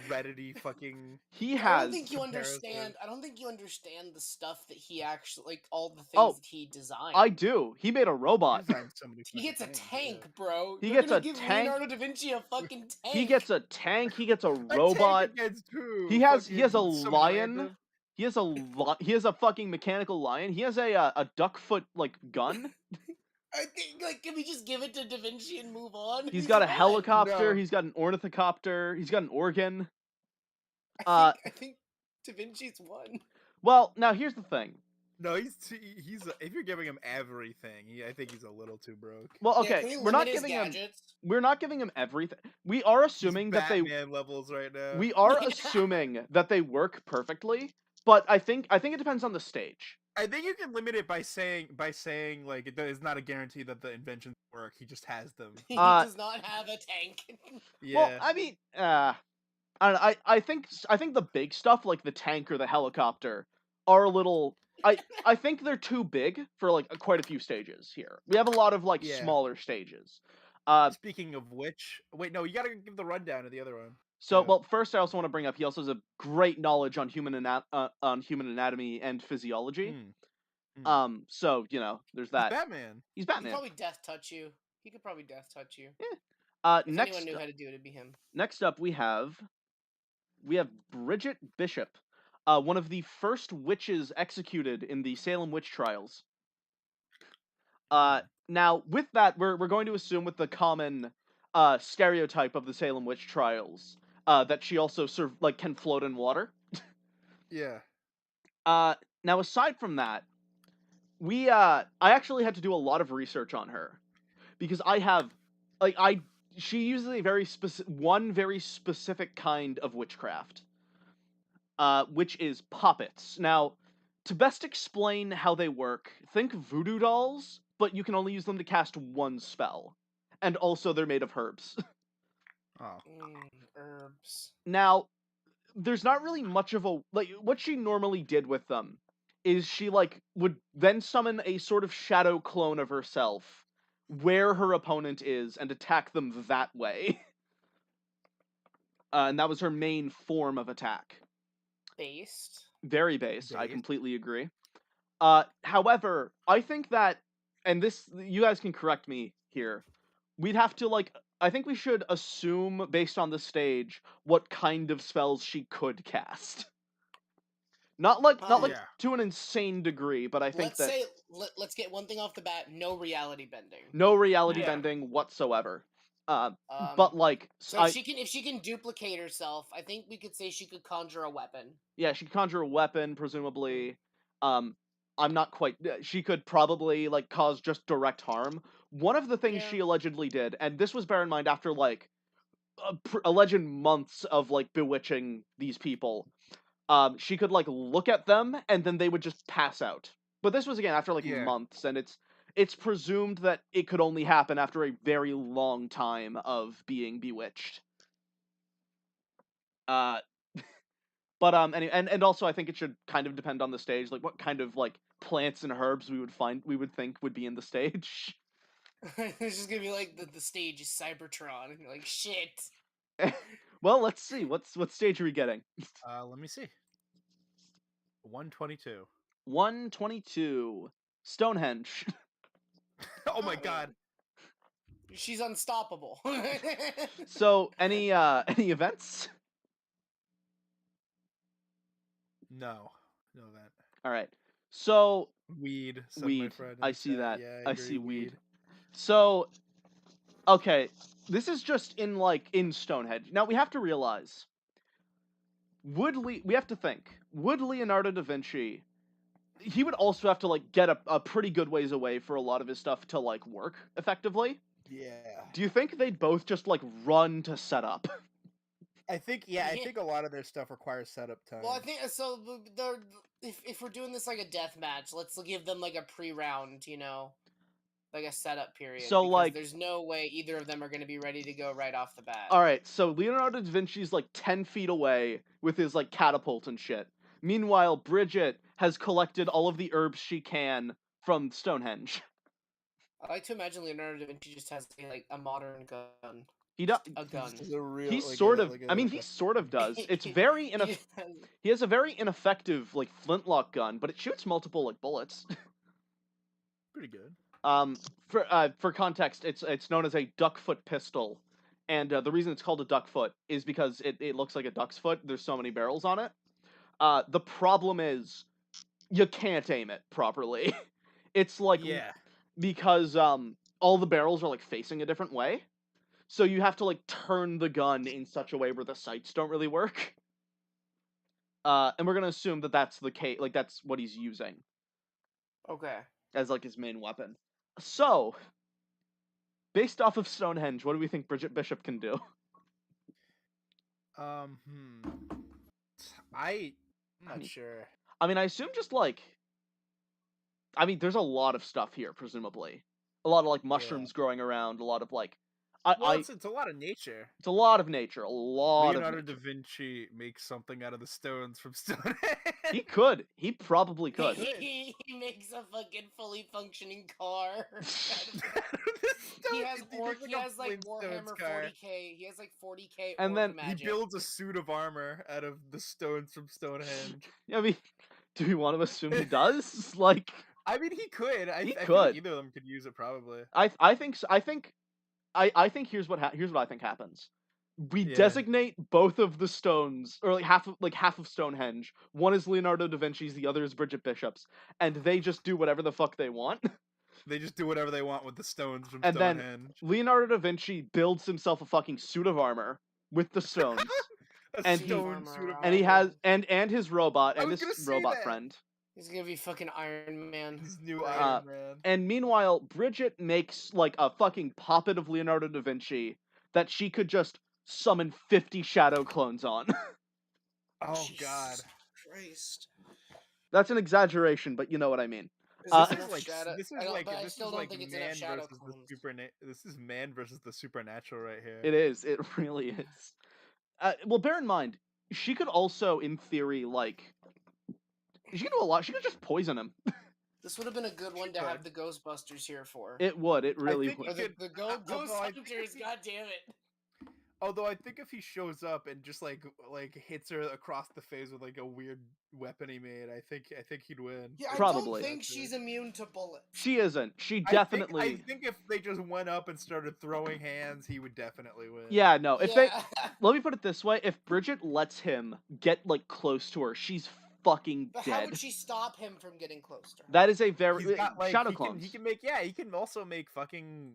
[SPEAKER 1] Reddity fucking.
[SPEAKER 2] He
[SPEAKER 3] I
[SPEAKER 2] has.
[SPEAKER 3] don't think you
[SPEAKER 1] comparison.
[SPEAKER 3] understand. I don't think you understand the stuff that he actually, like, all the things
[SPEAKER 2] Oh,
[SPEAKER 3] that he designed.
[SPEAKER 2] I do. He made a robot.
[SPEAKER 1] Designed so many
[SPEAKER 3] He
[SPEAKER 1] fucking
[SPEAKER 3] gets a
[SPEAKER 1] things,
[SPEAKER 3] tank,
[SPEAKER 1] yeah.
[SPEAKER 3] bro.
[SPEAKER 2] He
[SPEAKER 3] You're
[SPEAKER 2] gets
[SPEAKER 3] gonna
[SPEAKER 2] a
[SPEAKER 3] give
[SPEAKER 2] tank.
[SPEAKER 3] Leonardo da Vinci a fucking tank.
[SPEAKER 2] He gets a tank. He gets a
[SPEAKER 1] A
[SPEAKER 2] robot.
[SPEAKER 1] tank against who?
[SPEAKER 2] He has a
[SPEAKER 1] Some
[SPEAKER 2] lion.
[SPEAKER 1] random-
[SPEAKER 2] He has a fucking mechanical lion. He has a duck foot like gun.
[SPEAKER 3] I think, like, can we just give it to Da Vinci and move on?
[SPEAKER 2] He's got a
[SPEAKER 3] won.
[SPEAKER 2] helicopter.
[SPEAKER 1] No.
[SPEAKER 2] He's got an ornithocopter. He's got an organ.
[SPEAKER 3] I think Da Vinci's won.
[SPEAKER 2] Well, now here's the thing.
[SPEAKER 1] No, he's if you're giving him everything, I think he's a little too broke.
[SPEAKER 2] Well,
[SPEAKER 3] Yeah,
[SPEAKER 2] okay,
[SPEAKER 3] can we
[SPEAKER 2] we're not
[SPEAKER 3] limit his
[SPEAKER 2] giving him.
[SPEAKER 3] gadgets?
[SPEAKER 2] We're not giving him everything. We are assuming
[SPEAKER 1] He's
[SPEAKER 2] that they.
[SPEAKER 1] Batman levels right now.
[SPEAKER 2] We are
[SPEAKER 3] Yeah.
[SPEAKER 2] assuming that they work perfectly, but I think it depends on the stage.
[SPEAKER 1] I think you can limit it by saying like it's not a guarantee that the inventions work. He just has them.
[SPEAKER 3] He does not have a tank.
[SPEAKER 1] Yeah.
[SPEAKER 2] Well, I mean, I don't know, I think the big stuff like the tank or the helicopter are a little. I think they're too big for like quite a few stages here. We have a lot of like
[SPEAKER 1] Yeah.
[SPEAKER 2] smaller stages.
[SPEAKER 1] Speaking of which, wait, no, you gotta give the rundown of the other one.
[SPEAKER 2] So,
[SPEAKER 1] Yeah.
[SPEAKER 2] well, first I also want to bring up he also has a great knowledge on human anatomy and physiology. So you know, there's that.
[SPEAKER 1] He's Batman.
[SPEAKER 2] He's
[SPEAKER 3] He
[SPEAKER 2] Batman.
[SPEAKER 3] could probably death touch you. He could probably death touch you.
[SPEAKER 2] Yeah.
[SPEAKER 3] If
[SPEAKER 2] Next,
[SPEAKER 3] anyone knew how to do it, it'd be him.
[SPEAKER 2] next up we have Bridget Bishop, one of the first witches executed in the Salem witch trials. Now with that, we're going to assume with the common stereotype of the Salem witch trials that she also can float in water.
[SPEAKER 1] Yeah.
[SPEAKER 2] Now aside from that, I actually had to do a lot of research on her because she uses a very specific kind of witchcraft, which is puppets. Now, to best explain how they work, think voodoo dolls, but you can only use them to cast one spell, and also they're made of herbs.
[SPEAKER 1] Oh.
[SPEAKER 3] Herbs.
[SPEAKER 2] Now, there's not really much of a like what she normally did with them is she like would then summon a sort of shadow clone of herself where her opponent is and attack them that way. And that was her main form of attack.
[SPEAKER 3] Based.
[SPEAKER 2] Very based. I
[SPEAKER 1] Based.
[SPEAKER 2] completely agree. However, I think that, and this, you guys can correct me here. We'd have to like, I think we should assume based on the stage what kind of spells she could cast. Not like
[SPEAKER 1] Yeah.
[SPEAKER 2] to an insane degree, but I think
[SPEAKER 3] Let's
[SPEAKER 2] that
[SPEAKER 3] say let's get one thing off the bat: no reality bending.
[SPEAKER 2] no reality
[SPEAKER 1] Yeah.
[SPEAKER 2] bending whatsoever. But like,
[SPEAKER 3] So if she can duplicate herself, I think we could say she could conjure a weapon.
[SPEAKER 2] yeah, she could conjure a weapon, presumably. I'm not quite. She could probably like cause just direct harm. One of the things
[SPEAKER 3] Yeah.
[SPEAKER 2] she allegedly did, and this was bear in mind after like alleged months of like bewitching these people. She could like look at them and then they would just pass out. But this was again after like
[SPEAKER 1] Yeah.
[SPEAKER 2] months, and it's presumed that it could only happen after a very long time of being bewitched. But and also I think it should kind of depend on the stage, like what kind of like plants and herbs we would think would be in the stage.
[SPEAKER 3] It's just gonna be like the stage is Cybertron, and you're like, shit.
[SPEAKER 2] Well, let's see. What stage are we getting?
[SPEAKER 1] Let me see. 122.
[SPEAKER 2] 122. Stonehenge.
[SPEAKER 1] Oh my
[SPEAKER 3] I mean,
[SPEAKER 1] god.
[SPEAKER 3] she's unstoppable.
[SPEAKER 2] So any events?
[SPEAKER 1] No. No event.
[SPEAKER 2] All right. So
[SPEAKER 1] Weed. Said
[SPEAKER 2] weed.
[SPEAKER 1] My friend in
[SPEAKER 2] I
[SPEAKER 1] the
[SPEAKER 2] see
[SPEAKER 1] chat.
[SPEAKER 2] that.
[SPEAKER 1] Yeah,
[SPEAKER 2] I
[SPEAKER 1] agree,
[SPEAKER 2] see weed. So okay, this is just in Stonehenge. Now we have to realize we have to think. Would Leonardo da Vinci, he would also have to like get a pretty good ways away for a lot of his stuff to like work effectively.
[SPEAKER 1] Yeah.
[SPEAKER 2] Do you think they'd both just like run to set up?
[SPEAKER 1] I think I think a lot of their stuff requires setup time.
[SPEAKER 3] Well, I think so. If we're doing this like a death match, let's give them like a pre-round, like a setup period.
[SPEAKER 2] So,
[SPEAKER 3] because
[SPEAKER 2] like-
[SPEAKER 3] there's no way either of them are going to be ready to go right off the bat.
[SPEAKER 2] All right, so Leonardo da Vinci's like 10 feet away with his like catapult and shit. Meanwhile, Bridget has collected all of the herbs she can from Stonehenge.
[SPEAKER 3] I like to imagine Leonardo da Vinci just has like a modern gun.
[SPEAKER 2] He does.
[SPEAKER 3] A gun.
[SPEAKER 1] Just a real,
[SPEAKER 2] He
[SPEAKER 1] like
[SPEAKER 2] sort
[SPEAKER 1] a-
[SPEAKER 2] of.
[SPEAKER 1] like
[SPEAKER 2] I
[SPEAKER 1] a-
[SPEAKER 2] mean, he sort of does. It's very He has a very ineffective like flintlock gun, but it shoots multiple like bullets.
[SPEAKER 1] pretty good.
[SPEAKER 2] For context, it's known as a duckfoot pistol, and the reason it's called a duckfoot is because it looks like a duck's foot. There's so many barrels on it. The problem is you can't aim it properly. It's like
[SPEAKER 1] Yeah.
[SPEAKER 2] because all the barrels are like facing a different way, so you have to like turn the gun in such a way where the sights don't really work. And we're gonna assume that that's the case, like that's what he's using
[SPEAKER 3] Okay.
[SPEAKER 2] as like his main weapon. So, based off of Stonehenge, what do we think Bridget Bishop can do?
[SPEAKER 1] I'm not sure.
[SPEAKER 2] I mean, I assume just like, I mean, there's a lot of stuff here, presumably. A lot of like mushrooms growing around, a lot of like,
[SPEAKER 1] It's a lot of nature.
[SPEAKER 2] it's a lot of nature, a lot
[SPEAKER 1] Leonardo
[SPEAKER 2] of
[SPEAKER 1] da
[SPEAKER 2] nature.
[SPEAKER 1] Vinci makes something out of the stones from Stonehenge.
[SPEAKER 2] He could, he probably could.
[SPEAKER 3] He makes a fucking fully functioning car. He has like Warhammer 40k. He has like 40k.
[SPEAKER 2] And
[SPEAKER 3] orc
[SPEAKER 2] then he
[SPEAKER 3] magic.
[SPEAKER 1] He builds a suit of armor out of the stones from Stonehenge.
[SPEAKER 2] I mean, do we want to assume he does? Like,
[SPEAKER 1] I mean, he could. I feel
[SPEAKER 2] could.
[SPEAKER 1] like either of them could use it, probably.
[SPEAKER 2] I think here's what I think happens. We
[SPEAKER 1] Yeah.
[SPEAKER 2] designate both of the stones, or like half of Stonehenge. One is Leonardo da Vinci's, the other is Bridget Bishop's, and they just do whatever the fuck they want.
[SPEAKER 1] They just do whatever they want with the stones from
[SPEAKER 2] And then
[SPEAKER 1] Stonehenge.
[SPEAKER 2] Leonardo da Vinci builds himself a fucking suit of armor with the stones,
[SPEAKER 1] A
[SPEAKER 2] and
[SPEAKER 1] stone
[SPEAKER 3] he-
[SPEAKER 1] suit of
[SPEAKER 2] and he
[SPEAKER 1] armor.
[SPEAKER 2] has and his robot
[SPEAKER 1] I
[SPEAKER 2] and
[SPEAKER 1] was gonna
[SPEAKER 2] his
[SPEAKER 1] say
[SPEAKER 2] robot
[SPEAKER 1] that.
[SPEAKER 2] friend.
[SPEAKER 3] He's gonna be fucking Iron Man.
[SPEAKER 1] His new Iron Man.
[SPEAKER 2] And meanwhile, Bridget makes like a fucking puppet of Leonardo da Vinci that she could just summon 50 shadow clones on.
[SPEAKER 1] Oh
[SPEAKER 3] Jesus
[SPEAKER 1] god.
[SPEAKER 3] Christ.
[SPEAKER 2] That's an exaggeration, but you know what I mean.
[SPEAKER 3] Is
[SPEAKER 2] Uh,
[SPEAKER 3] this
[SPEAKER 1] This
[SPEAKER 3] enough
[SPEAKER 1] is
[SPEAKER 3] shadow?
[SPEAKER 1] this is
[SPEAKER 3] I don't-
[SPEAKER 1] like
[SPEAKER 3] but I
[SPEAKER 1] this
[SPEAKER 3] still
[SPEAKER 1] is
[SPEAKER 3] don't
[SPEAKER 1] like
[SPEAKER 3] think it's
[SPEAKER 1] man
[SPEAKER 3] enough shadow
[SPEAKER 1] versus the
[SPEAKER 3] clones.
[SPEAKER 1] This is man versus the supernatural right here.
[SPEAKER 2] It is. It really is. Well, bear in mind, she could also, in theory, like, she could do a lot. She could just poison him.
[SPEAKER 3] This would have been a good one to
[SPEAKER 1] could.
[SPEAKER 3] have the Ghostbusters here for.
[SPEAKER 2] It would. It really
[SPEAKER 1] think
[SPEAKER 2] would.
[SPEAKER 3] Or
[SPEAKER 1] could-
[SPEAKER 3] the Ghost
[SPEAKER 1] although I think
[SPEAKER 3] Hunters,
[SPEAKER 1] if he-
[SPEAKER 3] god damn it.
[SPEAKER 1] Although I think if he shows up and just like hits her across the face with like a weird weapon he made, I think he'd win.
[SPEAKER 3] Yeah, I
[SPEAKER 2] Probably.
[SPEAKER 3] don't think she's immune to bullets.
[SPEAKER 2] She isn't. She
[SPEAKER 1] I
[SPEAKER 2] definitely.
[SPEAKER 1] think if they just went up and started throwing hands, he would definitely win.
[SPEAKER 2] Yeah, no. If they,
[SPEAKER 3] Yeah.
[SPEAKER 2] let me put it this way: if Bridget lets him get like close to her, she's fucking
[SPEAKER 3] But how
[SPEAKER 2] dead.
[SPEAKER 3] would she stop him from getting close to her?
[SPEAKER 2] That is a very
[SPEAKER 1] He's got like
[SPEAKER 2] shadow
[SPEAKER 1] he
[SPEAKER 2] clones.
[SPEAKER 1] can make he can also make fucking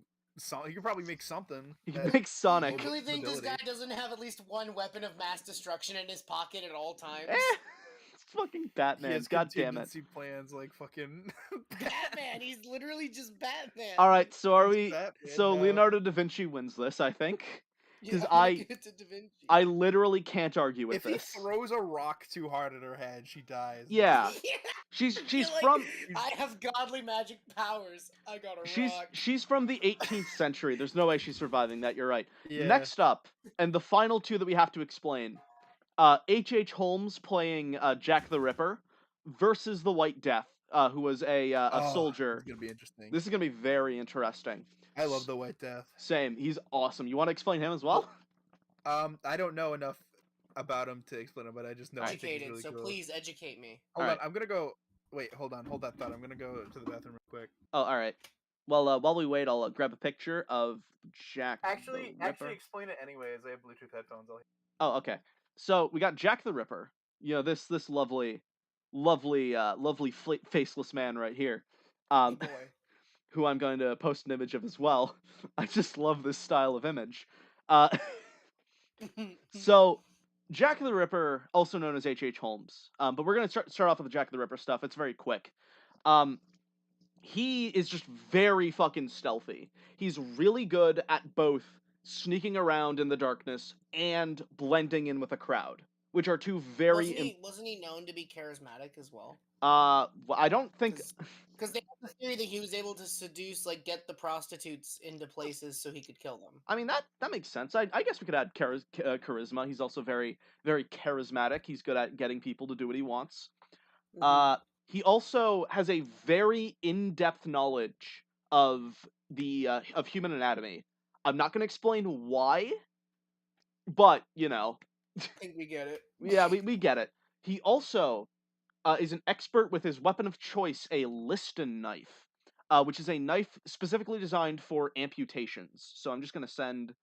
[SPEAKER 1] he could probably make something.
[SPEAKER 2] He can
[SPEAKER 1] that-
[SPEAKER 2] make Sonic.
[SPEAKER 3] You really think this guy
[SPEAKER 1] ability.
[SPEAKER 3] doesn't have at least one weapon of mass destruction in his pocket at all times?
[SPEAKER 2] It's fucking
[SPEAKER 1] He
[SPEAKER 2] Batman.
[SPEAKER 1] has
[SPEAKER 2] God damn it.
[SPEAKER 1] contingency plans like fucking
[SPEAKER 3] Batman, he's literally just Batman.
[SPEAKER 2] All right, so are we?
[SPEAKER 1] Batman
[SPEAKER 2] So
[SPEAKER 1] now.
[SPEAKER 2] Leonardo da Vinci wins this, I think.
[SPEAKER 3] Yeah,
[SPEAKER 2] 'cause
[SPEAKER 3] I'm gonna
[SPEAKER 2] I-
[SPEAKER 3] give it to Da Vinci.
[SPEAKER 2] I literally can't argue with
[SPEAKER 1] If he
[SPEAKER 2] this.
[SPEAKER 1] throws a rock too hard at her head, she dies.
[SPEAKER 2] Yeah.
[SPEAKER 3] Yeah,
[SPEAKER 2] She's
[SPEAKER 3] you're like,
[SPEAKER 2] from
[SPEAKER 3] I have godly magic powers. I got a
[SPEAKER 2] she's
[SPEAKER 3] rock.
[SPEAKER 2] she's from the 18th century. There's no way she's surviving that. You're right.
[SPEAKER 1] Yeah.
[SPEAKER 2] Next up, and the final two that we have to explain, H.H. Holmes playing Jack the Ripper versus the White Death, who was a soldier.
[SPEAKER 1] It's gonna be interesting.
[SPEAKER 2] This is gonna be very interesting.
[SPEAKER 1] I love the White Death.
[SPEAKER 2] Same. He's awesome. You want to explain him as well?
[SPEAKER 1] I don't know enough about him to explain him, but I just know I think he's
[SPEAKER 3] Educated,
[SPEAKER 1] really
[SPEAKER 3] so
[SPEAKER 1] cool.
[SPEAKER 3] please educate me.
[SPEAKER 1] Hold
[SPEAKER 2] Alright.
[SPEAKER 1] on, I'm gonna go. Wait, hold on, hold that thought. I'm gonna go to the bathroom real quick.
[SPEAKER 2] Oh, all right. Well, while we wait, I'll grab a picture of Jack the Ripper.
[SPEAKER 1] explain it anyways. I have Bluetooth headphones.
[SPEAKER 2] Oh, okay. So we got Jack the Ripper. You know, this lovely faceless man right here.
[SPEAKER 3] Hey boy.
[SPEAKER 2] Who I'm going to post an image of as well. I just love this style of image. So Jack the Ripper, also known as H.H. Holmes. But we're gonna start off with the Jack the Ripper stuff. It's very quick. He is just very fucking stealthy. He's really good at both sneaking around in the darkness and blending in with a crowd, which are two very
[SPEAKER 3] wasn't he known to be charismatic as well?
[SPEAKER 2] I don't think
[SPEAKER 3] Because they have the theory that he was able to seduce, like, get the prostitutes into places so he could kill them.
[SPEAKER 2] I mean that makes sense. I guess we could add charisma. He's also very very charismatic. He's good at getting people to do what he wants.
[SPEAKER 3] Mhm.
[SPEAKER 2] He also has a very in-depth knowledge of the of human anatomy. I'm not going to explain why, but you know,
[SPEAKER 3] I think we get it.
[SPEAKER 2] yeah, we get it. He also is an expert with his weapon of choice, a Liston knife, which is a knife specifically designed for amputations. So I'm just going to send,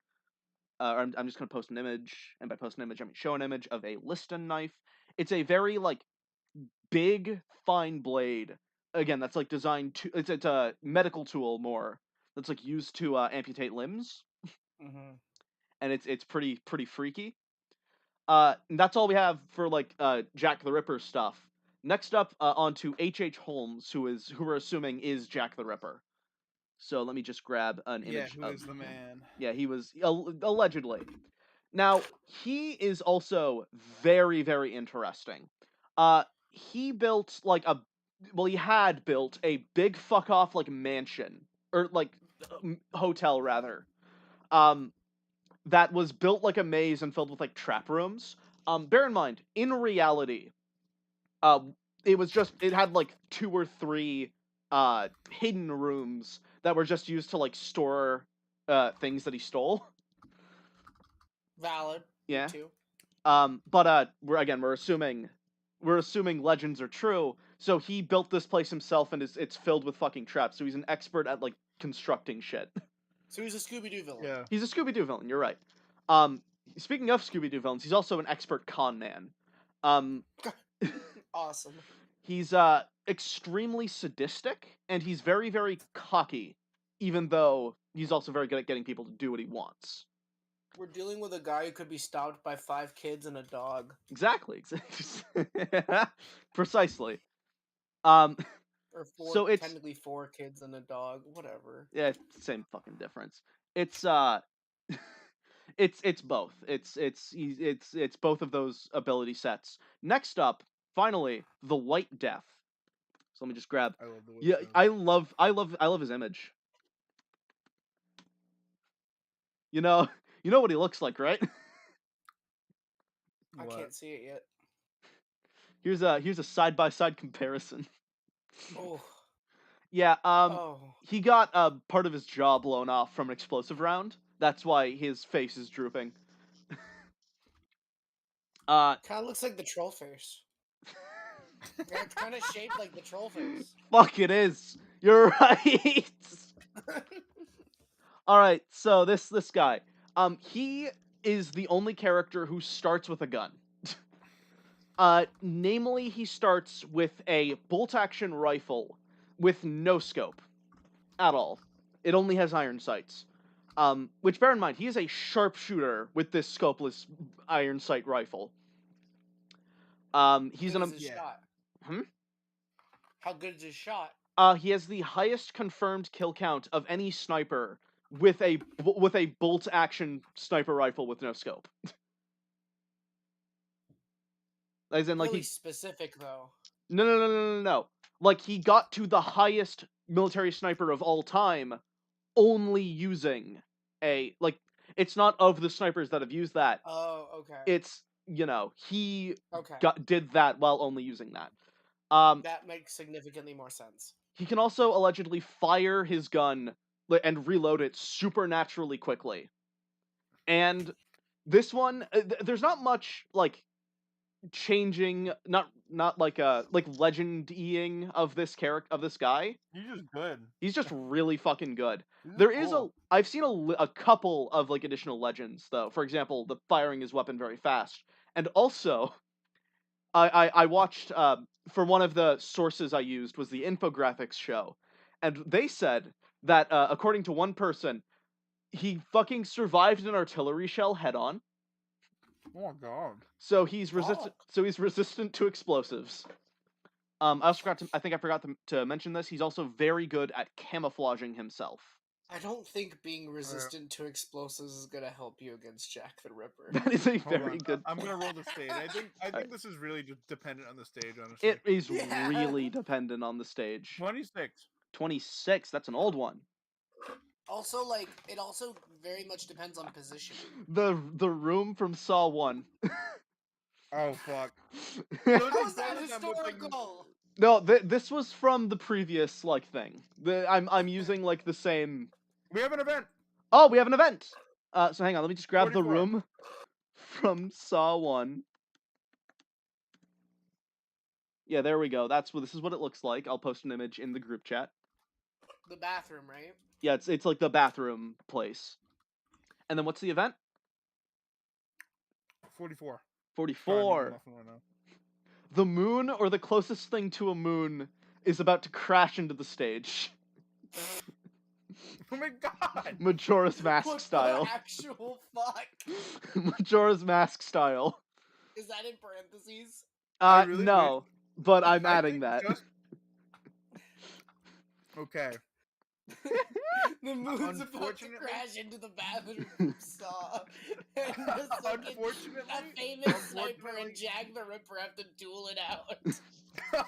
[SPEAKER 2] I'm just going to post an image, and by post an image, I mean show an image of a Liston knife. It's a very like big, fine blade. Again, that's like designed to. It's a medical tool more. That's like used to amputate limbs,
[SPEAKER 3] Mm-hmm.
[SPEAKER 2] and it's pretty freaky. That's all we have for like Jack the Ripper stuff. Next up, onto H.H. Holmes, who we're assuming is Jack the Ripper. So let me just grab an
[SPEAKER 1] Yeah,
[SPEAKER 2] image
[SPEAKER 1] who
[SPEAKER 2] of
[SPEAKER 1] is the
[SPEAKER 2] him.
[SPEAKER 1] man?
[SPEAKER 2] Yeah, he was allegedly. Now he is also very very interesting. He built like he had built a big fuck off like mansion or like hotel rather. That was built like a maze and filled with like trap rooms. Bear in mind, in reality, it had like 2 or 3 hidden rooms that were just used to like store things that he stole.
[SPEAKER 3] Valid.
[SPEAKER 2] Yeah.
[SPEAKER 3] Me too.
[SPEAKER 2] But we're assuming legends are true. So he built this place himself, and it's filled with fucking traps. So he's an expert at like constructing shit.
[SPEAKER 3] So he's a Scooby-Doo villain.
[SPEAKER 1] Yeah.
[SPEAKER 2] He's a Scooby-Doo villain. You're right. Speaking of Scooby-Doo villains, he's also an expert con man.
[SPEAKER 3] Awesome.
[SPEAKER 2] He's extremely sadistic, and he's very very cocky, even though he's also very good at getting people to do what he wants.
[SPEAKER 3] We're dealing with a guy who could be stopped by 5 kids and a dog.
[SPEAKER 2] Exactly. Precisely.
[SPEAKER 3] Or 4,
[SPEAKER 2] So it's-
[SPEAKER 3] technically 4 kids and a dog. Whatever.
[SPEAKER 2] Yeah, same fucking difference. It's it's both. It's both of those ability sets. Next up, finally, the White Death. So let me just grab.
[SPEAKER 1] I love the White
[SPEAKER 2] Yeah,
[SPEAKER 1] Death.
[SPEAKER 2] I love his image. You know what he looks like, right?
[SPEAKER 3] I
[SPEAKER 1] What?
[SPEAKER 3] can't see it yet.
[SPEAKER 2] Here's a side-by-side comparison.
[SPEAKER 3] Oh.
[SPEAKER 2] Yeah,
[SPEAKER 3] Oh.
[SPEAKER 2] he got part of his jaw blown off from an explosive round. That's why his face is drooping.
[SPEAKER 3] Kind of looks like the troll face. Yeah, it's kind of shaped like the troll face.
[SPEAKER 2] Fuck, it is. You're right. All right, so this guy, he is the only character who starts with a gun. Namely, he starts with a bolt-action rifle with no scope at all. It only has iron sights. Which, bear in mind, he is a sharpshooter with this scopeless iron sight rifle. He's
[SPEAKER 3] How
[SPEAKER 2] an
[SPEAKER 3] good is his shot?
[SPEAKER 2] Hmm?
[SPEAKER 3] How good is his shot?
[SPEAKER 2] He has the highest confirmed kill count of any sniper with a bolt action sniper rifle with no scope. As in, like,
[SPEAKER 3] Really specific though.
[SPEAKER 2] No. Like, he got to the highest military sniper of all time only using it's not of the snipers that have used that.
[SPEAKER 3] Oh, okay.
[SPEAKER 2] It's, he
[SPEAKER 3] Okay.
[SPEAKER 2] did that while only using that.
[SPEAKER 3] That makes significantly more sense.
[SPEAKER 2] He can also allegedly fire his gun and reload it supernaturally quickly. And this one, there's not much changing, not like legend-ing of this guy.
[SPEAKER 1] He's just good.
[SPEAKER 2] He's just really fucking good.
[SPEAKER 1] He's
[SPEAKER 2] There is
[SPEAKER 1] cool.
[SPEAKER 2] I've seen a couple of additional legends though. For example, the firing his weapon very fast, and also I watched for one of the sources I used was the infographics show, and they said that according to one person, he fucking survived an artillery shell head on.
[SPEAKER 1] Oh my god.
[SPEAKER 2] So he's resistant. So he's resistant to explosives. I think I forgot to mention this. He's also very good at camouflaging himself.
[SPEAKER 3] I don't think being resistant to explosives is gonna help you against Jack the Ripper.
[SPEAKER 2] That is a
[SPEAKER 1] Hold
[SPEAKER 2] very
[SPEAKER 1] on.
[SPEAKER 2] good.
[SPEAKER 1] I'm gonna roll the stage. I think this is really just dependent on the stage, honestly.
[SPEAKER 2] It is
[SPEAKER 3] Yeah.
[SPEAKER 2] really dependent on the stage.
[SPEAKER 1] 26.
[SPEAKER 2] 26. That's an old one.
[SPEAKER 3] Also, it also very much depends on positioning.
[SPEAKER 2] The room from Saw 1.
[SPEAKER 1] Oh fuck.
[SPEAKER 3] How is that historical?
[SPEAKER 2] No, this was from the previous thing. I'm using the same.
[SPEAKER 1] We have an event.
[SPEAKER 2] Oh, we have an event. So hang on, let me just grab
[SPEAKER 1] 44.
[SPEAKER 2] the room from Saw 1. Yeah, there we go. This is what it looks like. I'll post an image in the group chat.
[SPEAKER 3] The bathroom, right?
[SPEAKER 2] Yeah, it's like the bathroom place. And then what's the event?
[SPEAKER 1] 44.
[SPEAKER 2] 44. The moon, or the closest thing to a moon, is about to crash into the stage.
[SPEAKER 1] Oh my god!
[SPEAKER 2] Majora's Mask
[SPEAKER 3] What
[SPEAKER 2] style.
[SPEAKER 3] the actual fuck?
[SPEAKER 2] Majora's Mask style.
[SPEAKER 3] Is that in parentheses?
[SPEAKER 1] Really
[SPEAKER 2] No, but I'm
[SPEAKER 1] I
[SPEAKER 2] adding
[SPEAKER 1] think
[SPEAKER 2] that.
[SPEAKER 1] Okay.
[SPEAKER 3] The moon's about to crash into the bathroom from Saw. And
[SPEAKER 1] Unfortunately,
[SPEAKER 3] a famous sniper and Jack the Ripper have to duel it out.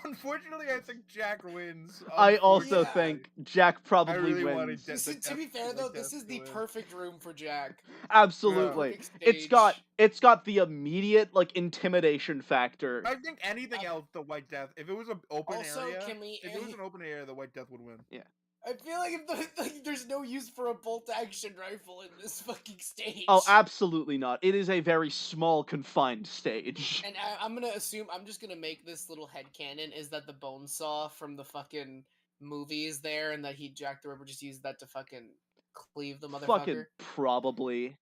[SPEAKER 1] Unfortunately, I think Jack wins.
[SPEAKER 2] I also think Jack probably
[SPEAKER 1] I really wanted
[SPEAKER 2] wins.
[SPEAKER 3] To be fair though, this is the perfect room for Jack.
[SPEAKER 2] Absolutely. It's got the immediate intimidation factor.
[SPEAKER 1] I think anything else, the White Death. If it was an open area, if it was
[SPEAKER 3] an
[SPEAKER 1] open area, the White Death would win.
[SPEAKER 2] Yeah.
[SPEAKER 3] I feel like there's no use for a bolt-action rifle in this fucking stage.
[SPEAKER 2] Oh, absolutely not. It is a very small, confined stage.
[SPEAKER 3] And I'm gonna assume, I'm just gonna make this little headcanon, is that the bone saw from the fucking movie is there, and that Jack the Ripper just used that to fucking cleave the motherfucker?
[SPEAKER 2] Fucking probably.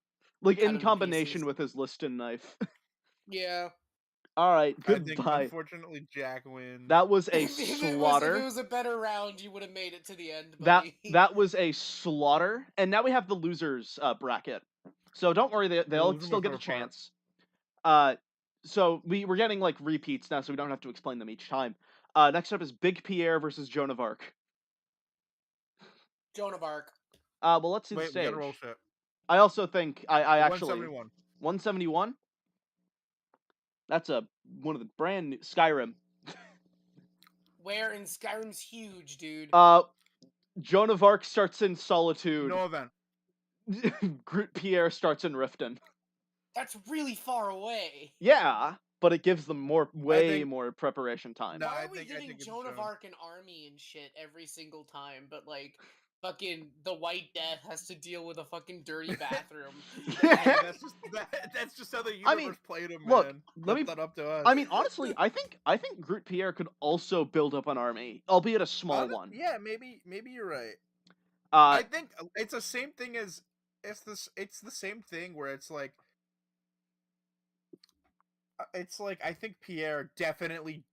[SPEAKER 2] In combination with his Liston knife.
[SPEAKER 3] Yeah.
[SPEAKER 2] Alright,
[SPEAKER 1] I think,
[SPEAKER 2] goodbye.
[SPEAKER 1] unfortunately, Jack wins.
[SPEAKER 2] That was a
[SPEAKER 3] slaughter. If it was a better round, you would have made it to the end,
[SPEAKER 2] buddy. That was a slaughter. And now we have the losers bracket. So don't worry, they'll still get a chance. So we're getting repeats now, so we don't have to explain them each time. Next up is Big Pierre versus Joan of Arc.
[SPEAKER 3] Joan of Arc.
[SPEAKER 2] Well, let's see the stage.
[SPEAKER 1] We gotta roll shit.
[SPEAKER 2] I also think I actually
[SPEAKER 1] 171.
[SPEAKER 2] 171. That's one of the brand new Skyrim.
[SPEAKER 3] Where in Skyrim's huge, dude.
[SPEAKER 2] Joan of Arc starts in Solitude.
[SPEAKER 1] No event.
[SPEAKER 2] Groot Pierre starts in Riften.
[SPEAKER 3] That's really far away.
[SPEAKER 2] Yeah, but it gives them way
[SPEAKER 1] think-
[SPEAKER 2] more preparation time.
[SPEAKER 1] No,
[SPEAKER 3] Why
[SPEAKER 1] I
[SPEAKER 3] are we
[SPEAKER 1] think
[SPEAKER 3] giving
[SPEAKER 1] it's
[SPEAKER 3] Joan of
[SPEAKER 1] Joan.
[SPEAKER 3] Arc an army and shit every single time, but like fucking the White Death has to deal with a fucking dirty bathroom?
[SPEAKER 1] Hey, that's just how the
[SPEAKER 2] I
[SPEAKER 1] universe
[SPEAKER 2] mean,
[SPEAKER 1] played him,
[SPEAKER 2] look,
[SPEAKER 1] man.
[SPEAKER 2] let me.
[SPEAKER 1] Left that up to us.
[SPEAKER 2] I mean, honestly, I think Groot Pierre could also build up an army, albeit a small one.
[SPEAKER 1] Yeah, maybe you're right.
[SPEAKER 2] Uh,
[SPEAKER 1] I think it's the same thing as it's the same thing where it's like I think Pierre definitely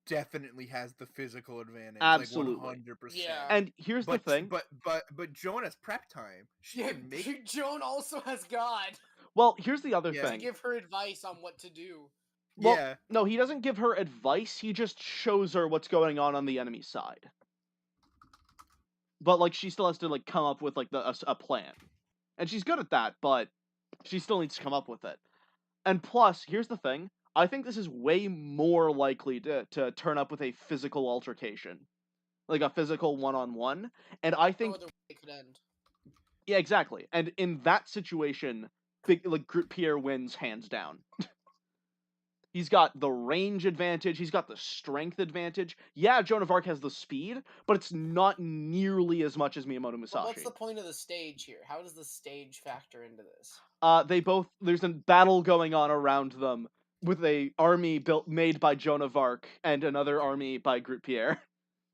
[SPEAKER 1] has the physical advantage,
[SPEAKER 2] Absolutely.
[SPEAKER 1] like 100%.
[SPEAKER 3] Yeah.
[SPEAKER 2] and here's the thing.
[SPEAKER 1] But Joan has prep time. She
[SPEAKER 3] Yeah,
[SPEAKER 1] can make
[SPEAKER 3] Joan also has God
[SPEAKER 2] Well, here's the other
[SPEAKER 1] Yeah.
[SPEAKER 3] to
[SPEAKER 2] thing.
[SPEAKER 3] give her advice on what to do.
[SPEAKER 2] Well,
[SPEAKER 1] yeah.
[SPEAKER 2] no, he doesn't give her advice. He just shows her what's going on the enemy side. But like, she still has to like come up with like a plan, and she's good at that. But she still needs to come up with it. And plus, here's the thing. I think this is way more likely to turn up with a physical altercation, like a physical one-on-one. And I
[SPEAKER 3] No
[SPEAKER 2] think,
[SPEAKER 3] other way it could end.
[SPEAKER 2] yeah, exactly. And in that situation, Groot Pierre wins hands down. He's got the range advantage. He's got the strength advantage. Yeah, Joan of Arc has the speed, but it's not nearly as much as Miyamoto Musashi.
[SPEAKER 3] But what's the point of the stage here? How does the stage factor into this?
[SPEAKER 2] There's a battle going on around them with a army made by Joan of Arc and another army by Groot Pierre.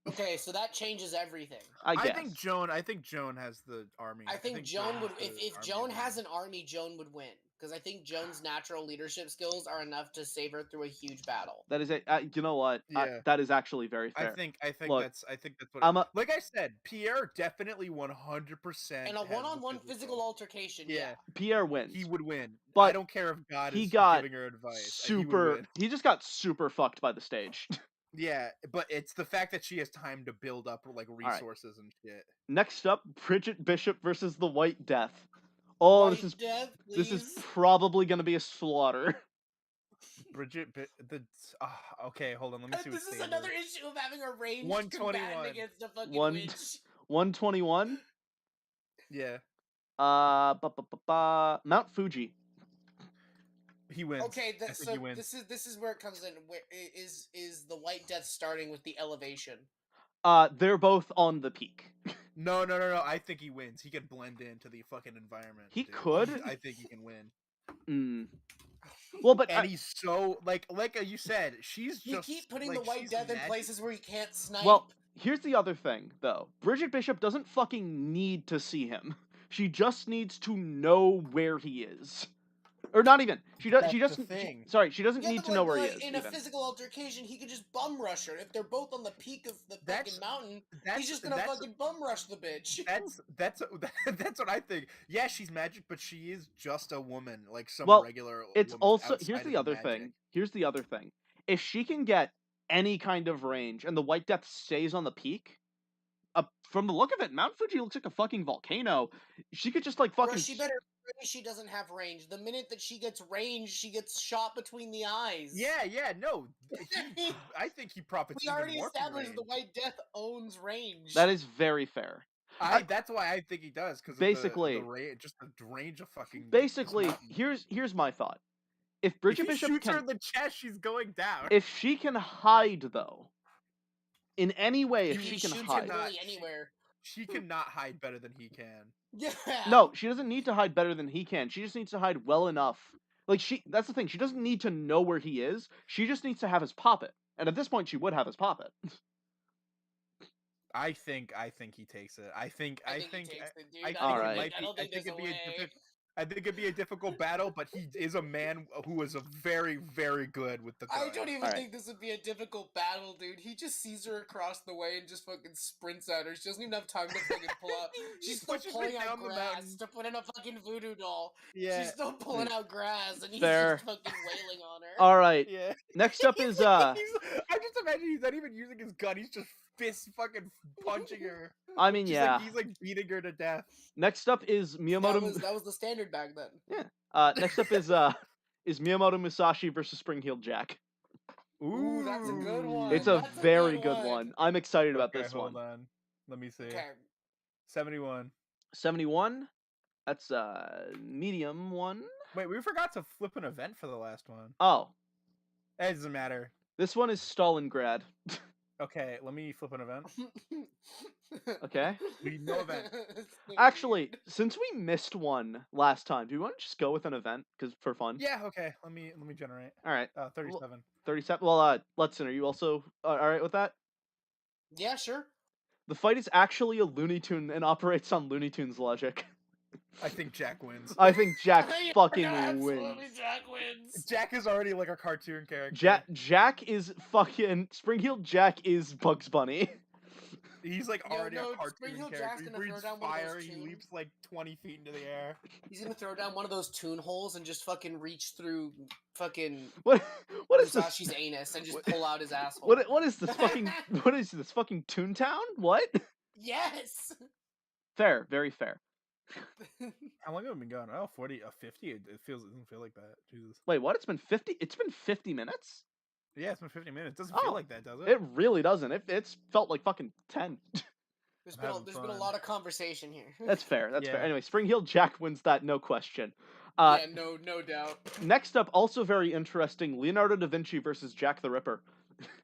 [SPEAKER 3] Okay, so that changes everything.
[SPEAKER 2] I guess.
[SPEAKER 1] I think Joan has the army.
[SPEAKER 3] I think Joan would,
[SPEAKER 1] has the
[SPEAKER 3] if
[SPEAKER 1] army
[SPEAKER 3] Joan has
[SPEAKER 1] advantage.
[SPEAKER 3] an army, Joan would win. Because I think Joan's natural leadership skills are enough to save her through a huge battle.
[SPEAKER 2] That is you know what?
[SPEAKER 1] Yeah.
[SPEAKER 2] That is actually very fair.
[SPEAKER 1] I think
[SPEAKER 2] Look,
[SPEAKER 1] that's what like I said, Pierre definitely 100%
[SPEAKER 3] In a
[SPEAKER 1] has the
[SPEAKER 3] one-on-one physical altercation, yeah.
[SPEAKER 2] Pierre wins.
[SPEAKER 1] He would win.
[SPEAKER 2] But
[SPEAKER 1] I don't care if God
[SPEAKER 2] he
[SPEAKER 1] is
[SPEAKER 2] got
[SPEAKER 1] giving her advice.
[SPEAKER 2] super. He just got super fucked by the stage.
[SPEAKER 1] Yeah, but it's the fact that she has time to build up like resources and shit.
[SPEAKER 2] Next up, Bridget Bishop versus the White Death. Oh,
[SPEAKER 3] White Death,
[SPEAKER 2] this is
[SPEAKER 3] please.
[SPEAKER 2] probably gonna be a slaughter.
[SPEAKER 1] Bridget, okay, hold on. Let me see.
[SPEAKER 3] This is another issue of having a ranged
[SPEAKER 1] 121
[SPEAKER 3] combatant against a fucking
[SPEAKER 2] One-
[SPEAKER 3] witch.
[SPEAKER 2] 121.
[SPEAKER 1] Yeah,
[SPEAKER 2] Mount Fuji.
[SPEAKER 1] he wins.
[SPEAKER 3] Okay,
[SPEAKER 1] I think he wins.
[SPEAKER 3] this is where it comes in. Where is the White Death starting with the elevation?
[SPEAKER 2] They're both on the peak.
[SPEAKER 1] No. I think he wins. He could blend into the fucking environment.
[SPEAKER 2] He
[SPEAKER 1] dude.
[SPEAKER 2] could?
[SPEAKER 1] I think he can win.
[SPEAKER 2] Well, but
[SPEAKER 1] And he's so like you said, she's
[SPEAKER 3] You
[SPEAKER 1] just
[SPEAKER 3] keep putting
[SPEAKER 1] like,
[SPEAKER 3] the White
[SPEAKER 1] she's
[SPEAKER 3] Death in
[SPEAKER 1] magic.
[SPEAKER 3] places where you can't snipe.
[SPEAKER 2] well, here's the other thing, though. Bridget Bishop doesn't fucking need to see him. She just needs to know where he is. Or not even. She doesn't. She doesn't
[SPEAKER 3] Yeah,
[SPEAKER 2] need
[SPEAKER 3] but
[SPEAKER 2] to know where he
[SPEAKER 3] like,
[SPEAKER 2] is.
[SPEAKER 3] in a physical altercation, he could just bum rush her. If they're both on the peak of the fucking mountain, he's just gonna fucking bum rush the bitch.
[SPEAKER 1] That's what I think. Yeah, she's magic, but she is just a woman, like some regular.
[SPEAKER 2] It's
[SPEAKER 1] woman
[SPEAKER 2] also
[SPEAKER 1] outside
[SPEAKER 2] here's
[SPEAKER 1] of
[SPEAKER 2] the other
[SPEAKER 1] magic.
[SPEAKER 2] thing. Here's the other thing. If she can get any kind of range and the White Death stays on the peak, from the look of it, Mount Fuji looks like a fucking volcano. She could just like fucking.
[SPEAKER 3] Bro, she better pray she doesn't have range. The minute that she gets range, she gets shot between the eyes.
[SPEAKER 1] Yeah, no. I think he profits
[SPEAKER 3] We
[SPEAKER 1] even
[SPEAKER 3] already
[SPEAKER 1] more from
[SPEAKER 3] established
[SPEAKER 1] range.
[SPEAKER 3] the White Death owns range.
[SPEAKER 2] That is very fair.
[SPEAKER 1] That's why I think he does, because
[SPEAKER 2] basically
[SPEAKER 1] the range of fucking.
[SPEAKER 2] Basically, here's my thought. If Bridget Bishop
[SPEAKER 1] shoots her in the chest, she's going down.
[SPEAKER 2] If she can hide, though, in any way, if she can
[SPEAKER 3] shoots
[SPEAKER 2] hide,
[SPEAKER 3] really anywhere.
[SPEAKER 1] She cannot hide better than he can.
[SPEAKER 3] Yeah.
[SPEAKER 2] No, she doesn't need to hide better than he can. She just needs to hide well enough. Like that's the thing. She doesn't need to know where he is. She just needs to have his poppet. And at this point, she would have his poppet.
[SPEAKER 1] I think he takes it. I think I think it'd be a difficult battle, but he is a man who is a very, very good with the gun.
[SPEAKER 3] I don't even think this would be a difficult battle, dude. He just sees her across the way and just fucking sprints at her. She doesn't even have time to fucking pull out. She's still pulling out grass to put in a fucking voodoo doll. Yeah. She's still pulling out grass, and he's just fucking wailing on her.
[SPEAKER 2] All right.
[SPEAKER 1] Yeah.
[SPEAKER 2] Next up is
[SPEAKER 1] I just imagine he's not even using his gun. He's just fist fucking punching her.
[SPEAKER 2] I mean,
[SPEAKER 1] he's like beating her to death.
[SPEAKER 2] Next up is Miyamoto.
[SPEAKER 3] That was the standard back then.
[SPEAKER 2] Yeah. Next up is Miyamoto Musashi versus Spring-Heeled Jack.
[SPEAKER 3] Ooh, that's a good one.
[SPEAKER 2] It's a very good one. I'm excited about this one.
[SPEAKER 1] Hold on. Let me see.
[SPEAKER 3] Okay.
[SPEAKER 1] 71.
[SPEAKER 2] 71. That's medium one.
[SPEAKER 1] Wait, we forgot to flip an event for the last one.
[SPEAKER 2] Oh,
[SPEAKER 1] It doesn't matter.
[SPEAKER 2] this one is Stalingrad.
[SPEAKER 1] Okay, let me flip an event.
[SPEAKER 2] Okay.
[SPEAKER 1] We no event.
[SPEAKER 2] Actually, since we missed one last time, do you want to just go with an event for fun?
[SPEAKER 1] Yeah. Okay. Let me generate.
[SPEAKER 2] All right.
[SPEAKER 1] 37.
[SPEAKER 2] 37. Well, Letson, are you also all right with that?
[SPEAKER 3] Yeah, sure.
[SPEAKER 2] The fight is actually a Looney Tune and operates on Looney Tunes logic.
[SPEAKER 1] I think Jack wins.
[SPEAKER 2] I think Jack
[SPEAKER 3] Yeah,
[SPEAKER 2] fucking
[SPEAKER 3] no, absolutely
[SPEAKER 2] wins.
[SPEAKER 3] Jack wins.
[SPEAKER 1] Jack is already like a cartoon character.
[SPEAKER 2] Jack is fucking Spring-Heeled Jack is Bugs Bunny.
[SPEAKER 1] He's like
[SPEAKER 3] Yo,
[SPEAKER 1] already
[SPEAKER 3] no,
[SPEAKER 1] a cartoon
[SPEAKER 3] Spring-Heeled
[SPEAKER 1] character.
[SPEAKER 3] Jack's
[SPEAKER 1] He
[SPEAKER 3] gonna throw
[SPEAKER 1] breathes
[SPEAKER 3] down one of those
[SPEAKER 1] fire. He
[SPEAKER 3] tunes.
[SPEAKER 1] leaps like 20 feet into the air.
[SPEAKER 3] He's gonna throw down one of those tune holes and just fucking reach through fucking
[SPEAKER 2] What is this?
[SPEAKER 3] Musashi's anus and just pull out his asshole.
[SPEAKER 2] What is this fucking Toontown? What?
[SPEAKER 3] Yes.
[SPEAKER 2] Fair, very fair.
[SPEAKER 1] How long have we been going? Oh, 40, 50. It doesn't feel like that. Jesus.
[SPEAKER 2] Wait, what? It's been 50. It's been 50 minutes.
[SPEAKER 1] Yeah, it's been 50 minutes. It doesn't
[SPEAKER 2] Oh,
[SPEAKER 1] feel like that, does it?
[SPEAKER 2] It really doesn't. It's felt like fucking 10.
[SPEAKER 3] There's
[SPEAKER 1] I'm
[SPEAKER 3] been
[SPEAKER 1] having
[SPEAKER 3] a
[SPEAKER 1] fun.
[SPEAKER 3] lot of conversation here.
[SPEAKER 2] That's fair. That's fair.
[SPEAKER 1] Yeah.
[SPEAKER 2] Anyway, Spring-Heeled Jack wins that, no question.
[SPEAKER 3] Yeah, no doubt.
[SPEAKER 2] Next up, also very interesting, Leonardo da Vinci versus Jack the Ripper.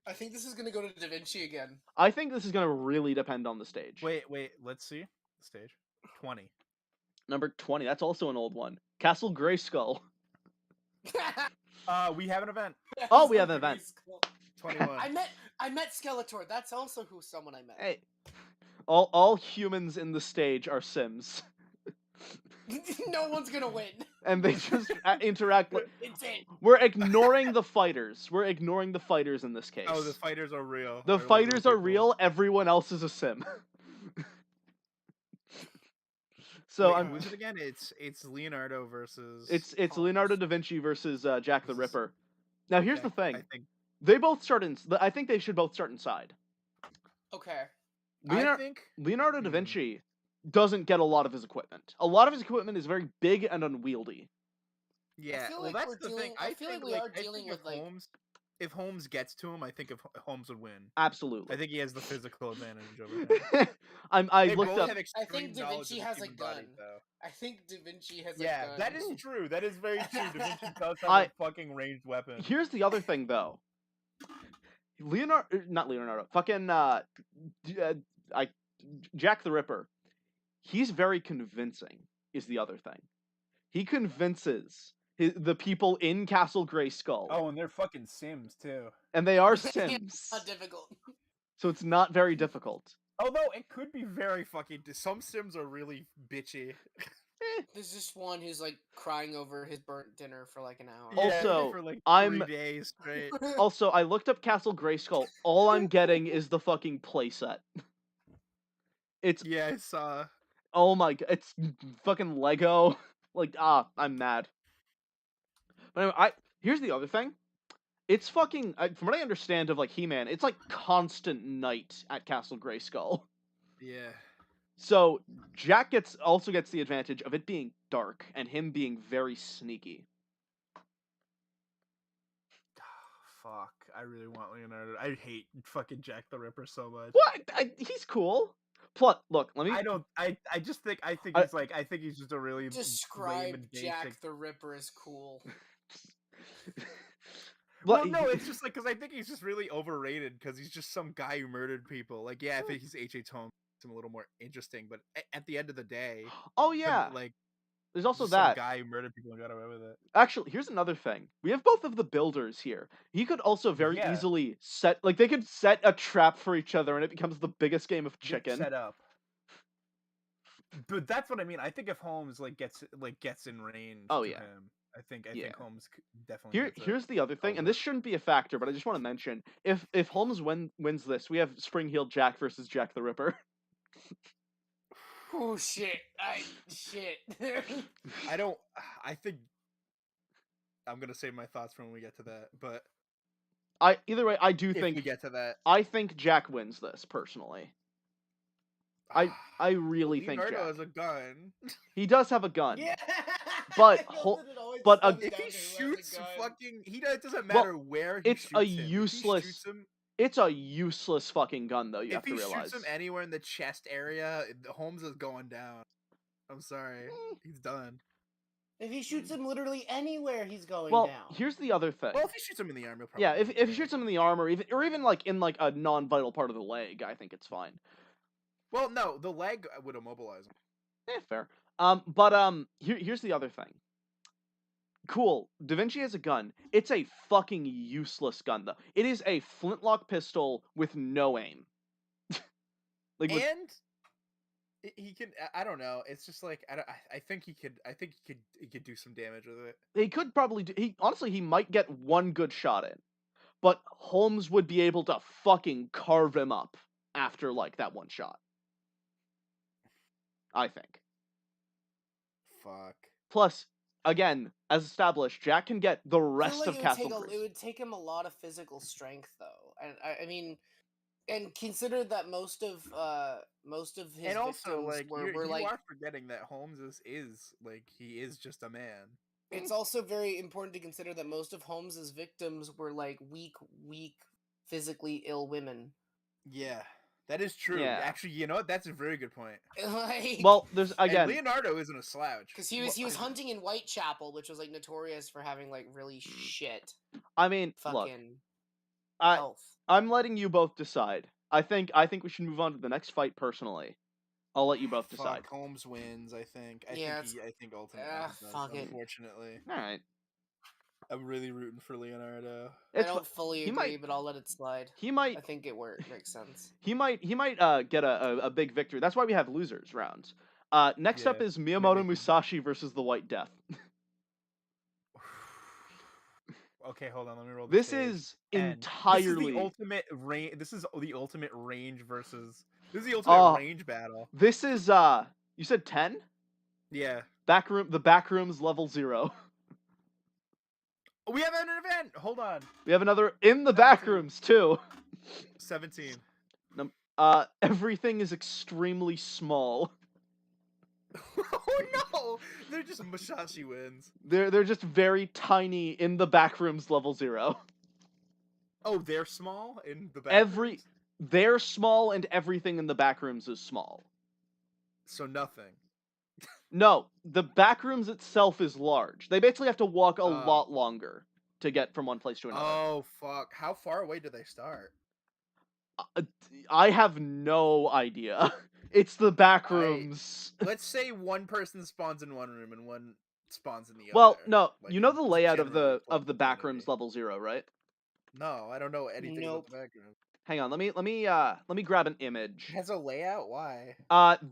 [SPEAKER 3] I think this is gonna go to Da Vinci again.
[SPEAKER 2] I think this is going to really depend on the stage.
[SPEAKER 1] Wait. Let's see. The stage. 20.
[SPEAKER 2] Number 20. That's also an old one. Castle Grayskull.
[SPEAKER 1] We have an event.
[SPEAKER 2] Oh, we have an event.
[SPEAKER 1] 21.
[SPEAKER 3] I met Skeletor. That's also someone I met.
[SPEAKER 2] Hey, all humans in the stage are Sims,
[SPEAKER 3] No one's gonna win.
[SPEAKER 2] and they just interact.
[SPEAKER 3] It's it.
[SPEAKER 2] We're ignoring the fighters. We're ignoring the fighters in this case.
[SPEAKER 1] Oh, the fighters are real.
[SPEAKER 2] The
[SPEAKER 1] They're like
[SPEAKER 2] fighters are
[SPEAKER 1] people.
[SPEAKER 2] real. Everyone else is a Sim. So
[SPEAKER 1] Wait, who's it again? It's Leonardo versus.
[SPEAKER 2] It's Leonardo da Vinci versus Jack the Ripper. Now here's
[SPEAKER 1] Okay,
[SPEAKER 2] the thing.
[SPEAKER 1] I think.
[SPEAKER 2] They both start in. I think they should both start inside.
[SPEAKER 3] Okay.
[SPEAKER 1] I think
[SPEAKER 2] Leonardo da Vinci doesn't get a lot of his equipment. A lot of his equipment is very big and unwieldy.
[SPEAKER 1] Yeah,
[SPEAKER 3] feel
[SPEAKER 1] well,
[SPEAKER 3] like
[SPEAKER 1] that's
[SPEAKER 3] we're
[SPEAKER 1] the thing.
[SPEAKER 3] dealing- I
[SPEAKER 1] I
[SPEAKER 3] feel
[SPEAKER 1] think
[SPEAKER 3] like we are
[SPEAKER 1] I
[SPEAKER 3] dealing
[SPEAKER 1] think
[SPEAKER 3] with, like-
[SPEAKER 1] if Holmes gets to him, I think if Holmes would win.
[SPEAKER 2] Absolutely.
[SPEAKER 1] I think he has the physical advantage over him.
[SPEAKER 2] I
[SPEAKER 1] They
[SPEAKER 2] looked
[SPEAKER 1] both
[SPEAKER 2] up.
[SPEAKER 1] have
[SPEAKER 3] I
[SPEAKER 1] extreme
[SPEAKER 3] think Da
[SPEAKER 1] knowledge
[SPEAKER 3] Vinci
[SPEAKER 1] of the
[SPEAKER 3] has a
[SPEAKER 1] human body,
[SPEAKER 3] gun.
[SPEAKER 1] though.
[SPEAKER 3] I think Da Vinci has
[SPEAKER 1] Yeah,
[SPEAKER 3] a gun.
[SPEAKER 1] that is true. That is very true. Da Vinci does have
[SPEAKER 2] I-
[SPEAKER 1] a fucking ranged weapon.
[SPEAKER 2] Here's the other thing, though. Not Leonardo. Fucking Jack the Ripper. He's very convincing. Is the other thing. He convinces the people in Castle Grayskull,
[SPEAKER 1] Oh, and they're fucking Sims too.
[SPEAKER 2] and they are
[SPEAKER 3] It's
[SPEAKER 2] Sims,
[SPEAKER 3] not difficult.
[SPEAKER 2] so it's not very difficult.
[SPEAKER 1] Although it could be very fucking. Some Sims are really bitchy.
[SPEAKER 3] There's just one who's like crying over his burnt dinner for like an hour.
[SPEAKER 2] Also,
[SPEAKER 1] for like
[SPEAKER 2] I'm-
[SPEAKER 1] 3 days straight.
[SPEAKER 2] Also, I looked up Castle Grayskull. All I'm getting is the fucking playset. It's
[SPEAKER 1] Yeah, I saw.
[SPEAKER 2] oh my god, it's fucking Lego. Like I'm mad. But anyway, here's the other thing. It's fucking from what I understand of like He-Man, it's like constant night at Castle Grayskull.
[SPEAKER 1] Yeah.
[SPEAKER 2] So Jack also gets the advantage of it being dark and him being very sneaky.
[SPEAKER 1] Fuck. I really want Leonardo. I hate fucking Jack the Ripper so much.
[SPEAKER 2] What? He's cool. Plus, look, let me.
[SPEAKER 1] I don't. I just think. I think
[SPEAKER 2] I-
[SPEAKER 1] he's like. I think he's just a really lame
[SPEAKER 3] Describe
[SPEAKER 1] and
[SPEAKER 3] Jack
[SPEAKER 1] basic.
[SPEAKER 3] the Ripper as cool.
[SPEAKER 1] Well,
[SPEAKER 2] What-
[SPEAKER 1] no, it's just like because I think he's just really overrated because he's just some guy who murdered people. Like, yeah, I think he's H.H. Holmes. Makes him a little more interesting, but at the end of the day,
[SPEAKER 2] Oh yeah.
[SPEAKER 1] like
[SPEAKER 2] There's also
[SPEAKER 1] just some
[SPEAKER 2] that.
[SPEAKER 1] guy who murdered people and got away with it.
[SPEAKER 2] Actually, here's another thing. We have both of the builders here. He could also very
[SPEAKER 1] Yeah.
[SPEAKER 2] easily they could set a trap for each other and it becomes the biggest game of
[SPEAKER 1] Get
[SPEAKER 2] chicken.
[SPEAKER 1] set up. But that's what I mean. I think if Holmes gets in range
[SPEAKER 2] Oh,
[SPEAKER 1] to
[SPEAKER 2] yeah.
[SPEAKER 1] him, I think
[SPEAKER 2] Yeah.
[SPEAKER 1] Holmes definitely. gets it.
[SPEAKER 2] Here's the other thing, and this shouldn't be a factor, but I just want to mention if Holmes wins this, we have Spring-Heeled Jack versus Jack the Ripper.
[SPEAKER 3] Oh shit! Shit.
[SPEAKER 1] I don't. I think I'm gonna save my thoughts for when we get to that. But
[SPEAKER 2] Either way, I do
[SPEAKER 1] if we
[SPEAKER 2] think
[SPEAKER 1] get to that,
[SPEAKER 2] I think Jack wins this personally. I really think
[SPEAKER 1] Leonardo
[SPEAKER 2] Jack.
[SPEAKER 1] has a gun.
[SPEAKER 2] He does have a gun.
[SPEAKER 3] Yeah.
[SPEAKER 2] But
[SPEAKER 3] I love
[SPEAKER 2] Hol-
[SPEAKER 3] that it always
[SPEAKER 2] but
[SPEAKER 3] comes
[SPEAKER 1] If
[SPEAKER 3] down
[SPEAKER 1] he
[SPEAKER 3] to who has a
[SPEAKER 1] shoots
[SPEAKER 3] gun.
[SPEAKER 1] fucking, it doesn't matter where he
[SPEAKER 2] it's
[SPEAKER 1] shoots
[SPEAKER 2] a
[SPEAKER 1] him. If he
[SPEAKER 2] useless-
[SPEAKER 1] shoots him,
[SPEAKER 2] It's a useless fucking gun, though. You have
[SPEAKER 1] if
[SPEAKER 2] to
[SPEAKER 1] he
[SPEAKER 2] realize.
[SPEAKER 1] shoots him anywhere in the chest area, Holmes is going down. I'm sorry, he's done.
[SPEAKER 3] If he shoots him literally anywhere, he's going
[SPEAKER 2] Well,
[SPEAKER 3] down.
[SPEAKER 2] here's the other thing.
[SPEAKER 1] Well, if he shoots him in the arm, he'll probably.
[SPEAKER 2] Yeah, if he shoots him in the arm or even like in like a non-vital part of the leg, I think it's fine.
[SPEAKER 1] Well, no, the leg would immobilize him.
[SPEAKER 2] Fair. Here's the other thing. Cool, Da Vinci has a gun. It's a fucking useless gun though. It is a flintlock pistol with no aim. Like with,
[SPEAKER 1] And he can. I don't know. It's just like I think he could. I think he could do some damage with it.
[SPEAKER 2] he could probably do. He might get one good shot in, but Holmes would be able to fucking carve him up after like that one shot. I think.
[SPEAKER 1] Fuck.
[SPEAKER 2] Plus, again, as established, Jack can get the
[SPEAKER 3] I feel
[SPEAKER 2] rest
[SPEAKER 3] like
[SPEAKER 2] of Castle
[SPEAKER 3] it would take him a lot of physical strength, though, and I mean, and consider that most of his
[SPEAKER 1] And also,
[SPEAKER 3] victims
[SPEAKER 1] like
[SPEAKER 3] were
[SPEAKER 1] you
[SPEAKER 3] like.
[SPEAKER 1] are forgetting that Holmes is like he is just a man.
[SPEAKER 3] It's also very important to consider that most of Holmes's victims were like weak, physically ill women.
[SPEAKER 1] Yeah, that is true.
[SPEAKER 2] Yeah.
[SPEAKER 1] Actually, you know what? That's a very good point.
[SPEAKER 3] Like,
[SPEAKER 2] Well, there's
[SPEAKER 1] And
[SPEAKER 2] again.
[SPEAKER 1] Leonardo isn't a slouch.
[SPEAKER 3] because he was hunting in Whitechapel, which was like notorious for having like really shit
[SPEAKER 2] I mean, look,
[SPEAKER 3] fucking
[SPEAKER 2] I
[SPEAKER 3] health.
[SPEAKER 2] I'm letting you both decide. I think we should move on to the next fight. Personally, I'll let you both decide.
[SPEAKER 1] Fuck, Holmes wins. I think. I
[SPEAKER 3] Yeah,
[SPEAKER 1] think ultimately he does.
[SPEAKER 3] fuck it.
[SPEAKER 1] Unfortunately,
[SPEAKER 2] All right.
[SPEAKER 1] I'm really rooting for Leonardo.
[SPEAKER 3] I don't fully
[SPEAKER 2] he
[SPEAKER 3] agree,
[SPEAKER 2] might-
[SPEAKER 3] but I'll let it slide.
[SPEAKER 2] He might.
[SPEAKER 3] I think it makes sense.
[SPEAKER 2] He might get a big victory. That's why we have losers rounds. Next up
[SPEAKER 1] Yeah,
[SPEAKER 2] is Miyamoto
[SPEAKER 1] make him-
[SPEAKER 2] Musashi versus the White Death.
[SPEAKER 1] Okay, hold on. Let me roll. The
[SPEAKER 2] This
[SPEAKER 1] stage.
[SPEAKER 2] is
[SPEAKER 1] 10.
[SPEAKER 2] entirely.
[SPEAKER 1] This is the ultimate range. This is the ultimate range versus. This is the ultimate range battle.
[SPEAKER 2] This is You said 10?
[SPEAKER 1] Yeah.
[SPEAKER 2] The back room's level 0.
[SPEAKER 1] We have an event. Hold on.
[SPEAKER 2] We have another in the back
[SPEAKER 1] 17.
[SPEAKER 2] rooms too.
[SPEAKER 1] 17.
[SPEAKER 2] Everything is extremely small.
[SPEAKER 1] Oh no! They're just Musashi wins.
[SPEAKER 2] They're just very tiny in the back rooms level 0.
[SPEAKER 1] Oh, they're small in the back rooms?
[SPEAKER 2] They're small and everything in the back rooms is small.
[SPEAKER 1] So nothing.
[SPEAKER 2] No, the back rooms itself is large. They basically have to walk a lot longer to get from one place to another.
[SPEAKER 1] Oh fuck! How far away do they start?
[SPEAKER 2] I have no idea. It's the back rooms.
[SPEAKER 1] Let's say one person spawns in one room and one spawns in the other.
[SPEAKER 2] Well, no,
[SPEAKER 1] like,
[SPEAKER 2] you know the
[SPEAKER 1] just
[SPEAKER 2] layout of
[SPEAKER 1] generally
[SPEAKER 2] the back
[SPEAKER 1] vicinity.
[SPEAKER 2] rooms level 0, right?
[SPEAKER 1] No, I don't know anything
[SPEAKER 3] Nope.
[SPEAKER 1] about the back room.
[SPEAKER 2] Hang on, let me grab an image.
[SPEAKER 1] It has a layout. Why?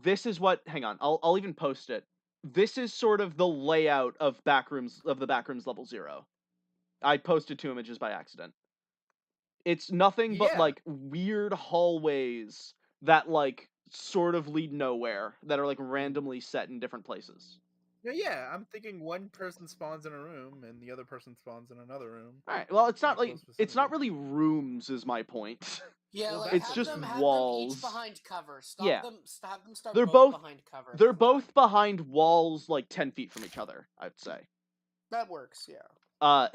[SPEAKER 2] This is what. Hang on, I'll even post it. This is sort of the layout of the back rooms level 0. I posted 2 images by accident. It's nothing but like weird hallways that like sort of lead nowhere that are like randomly set in different places.
[SPEAKER 1] Yeah, I'm thinking one person spawns in a room and the other person spawns in another room.
[SPEAKER 2] All right. Well, it's not
[SPEAKER 1] Like,
[SPEAKER 2] like
[SPEAKER 1] close
[SPEAKER 2] it's not
[SPEAKER 1] vicinity.
[SPEAKER 2] really rooms, is my point.
[SPEAKER 3] Yeah,
[SPEAKER 1] Well,
[SPEAKER 3] like
[SPEAKER 1] that's
[SPEAKER 2] it's
[SPEAKER 3] have
[SPEAKER 2] just
[SPEAKER 3] them,
[SPEAKER 2] walls.
[SPEAKER 3] Have them each behind cover.
[SPEAKER 2] Yeah.
[SPEAKER 3] Have them start
[SPEAKER 2] They're
[SPEAKER 3] both
[SPEAKER 2] both-
[SPEAKER 3] behind cover.
[SPEAKER 2] They're
[SPEAKER 3] for fun.
[SPEAKER 2] both behind walls like 10 feet from each other, I'd say.
[SPEAKER 3] That works, yeah.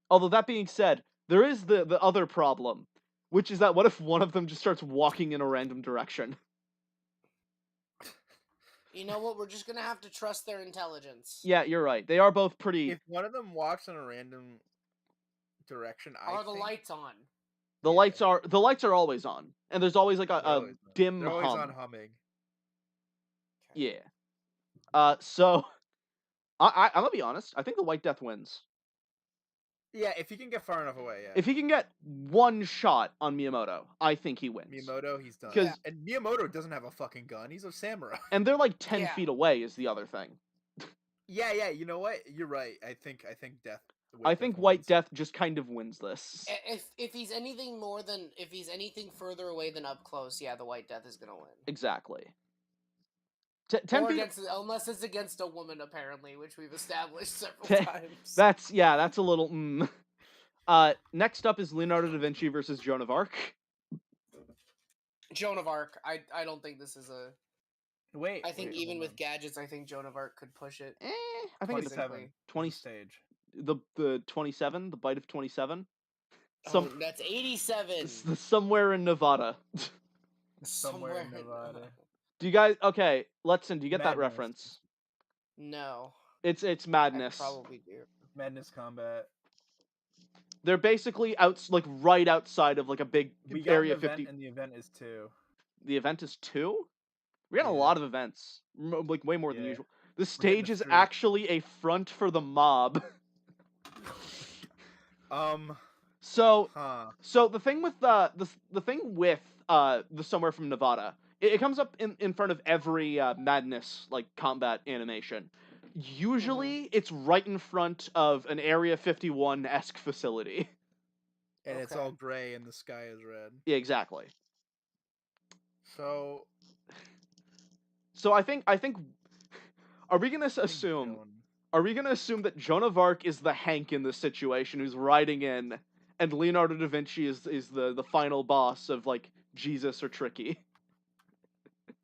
[SPEAKER 2] Although that being said, there is the other problem, which is that what if one of them just starts walking in a random direction?
[SPEAKER 3] You know what? We're just gonna have to trust their intelligence.
[SPEAKER 2] Yeah, you're right. They are both pretty.
[SPEAKER 1] If one of them walks in a random direction,
[SPEAKER 3] Are the lights on?
[SPEAKER 2] The lights are always on, and there's always like a dim
[SPEAKER 1] They're always
[SPEAKER 2] hum.
[SPEAKER 1] on humming.
[SPEAKER 2] Yeah. So I'm gonna be honest. I think the White Death wins.
[SPEAKER 1] Yeah, if he can get far enough away, yeah.
[SPEAKER 2] If he can get one shot on Miyamoto, I think he wins.
[SPEAKER 1] Miyamoto, he's done.
[SPEAKER 2] 'Cause-
[SPEAKER 1] And Miyamoto doesn't have a fucking gun. He's a samurai.
[SPEAKER 2] And they're like 10
[SPEAKER 3] Yeah.
[SPEAKER 2] feet away is the other thing.
[SPEAKER 1] Yeah. You know what? You're right. I think Death.
[SPEAKER 2] I think White Death just kind of wins this.
[SPEAKER 3] If he's anything further away than up close, yeah, the White Death is gonna win.
[SPEAKER 2] Exactly. 10
[SPEAKER 3] Or
[SPEAKER 2] feet.
[SPEAKER 3] unless it's against a woman, apparently, which we've established several times.
[SPEAKER 2] That's a little. Next up is Leonardo da Vinci versus Joan of Arc.
[SPEAKER 3] Joan of Arc. I don't think this is a.
[SPEAKER 1] Wait.
[SPEAKER 3] I think
[SPEAKER 1] wait,
[SPEAKER 3] even
[SPEAKER 1] hold
[SPEAKER 3] with
[SPEAKER 1] on.
[SPEAKER 3] gadgets, I think Joan of Arc could push it.
[SPEAKER 2] I think it's
[SPEAKER 1] 27.
[SPEAKER 2] 20
[SPEAKER 1] stage.
[SPEAKER 2] the 27, the bite of 27.
[SPEAKER 3] That's 87.
[SPEAKER 2] It's somewhere in Nevada.
[SPEAKER 3] Somewhere in
[SPEAKER 1] Nevada.
[SPEAKER 2] Do you guys? Okay, Letson, do you get that
[SPEAKER 1] Madness.
[SPEAKER 2] reference?
[SPEAKER 3] No.
[SPEAKER 2] It's
[SPEAKER 3] I
[SPEAKER 2] madness.
[SPEAKER 3] probably do.
[SPEAKER 1] Madness Combat.
[SPEAKER 2] They're basically right outside of like a big
[SPEAKER 1] We got
[SPEAKER 2] Area
[SPEAKER 1] an event,
[SPEAKER 2] 50.
[SPEAKER 1] and the event is 2.
[SPEAKER 2] The event is 2. We got a
[SPEAKER 1] Yeah.
[SPEAKER 2] lot of events, like way more than
[SPEAKER 1] Yeah.
[SPEAKER 2] usual. The
[SPEAKER 1] getting
[SPEAKER 2] stage
[SPEAKER 1] to
[SPEAKER 2] is
[SPEAKER 1] 3.
[SPEAKER 2] actually a front for the mob. So
[SPEAKER 1] Huh.
[SPEAKER 2] So the thing with the thing with the Somewhere from Nevada, it comes up in front of every Madness like combat animation. Usually, it's right in front of an Area 51-esque facility.
[SPEAKER 1] And it's
[SPEAKER 3] Okay.
[SPEAKER 1] all gray, and the sky is red.
[SPEAKER 2] Yeah, exactly.
[SPEAKER 1] So
[SPEAKER 2] So I think are we gonna
[SPEAKER 1] I think
[SPEAKER 2] assume
[SPEAKER 1] Joan.
[SPEAKER 2] are we gonna assume that Joan of Arc is the Hank in this situation who's riding in, and Leonardo da Vinci is the final boss of like Jesus or Tricky?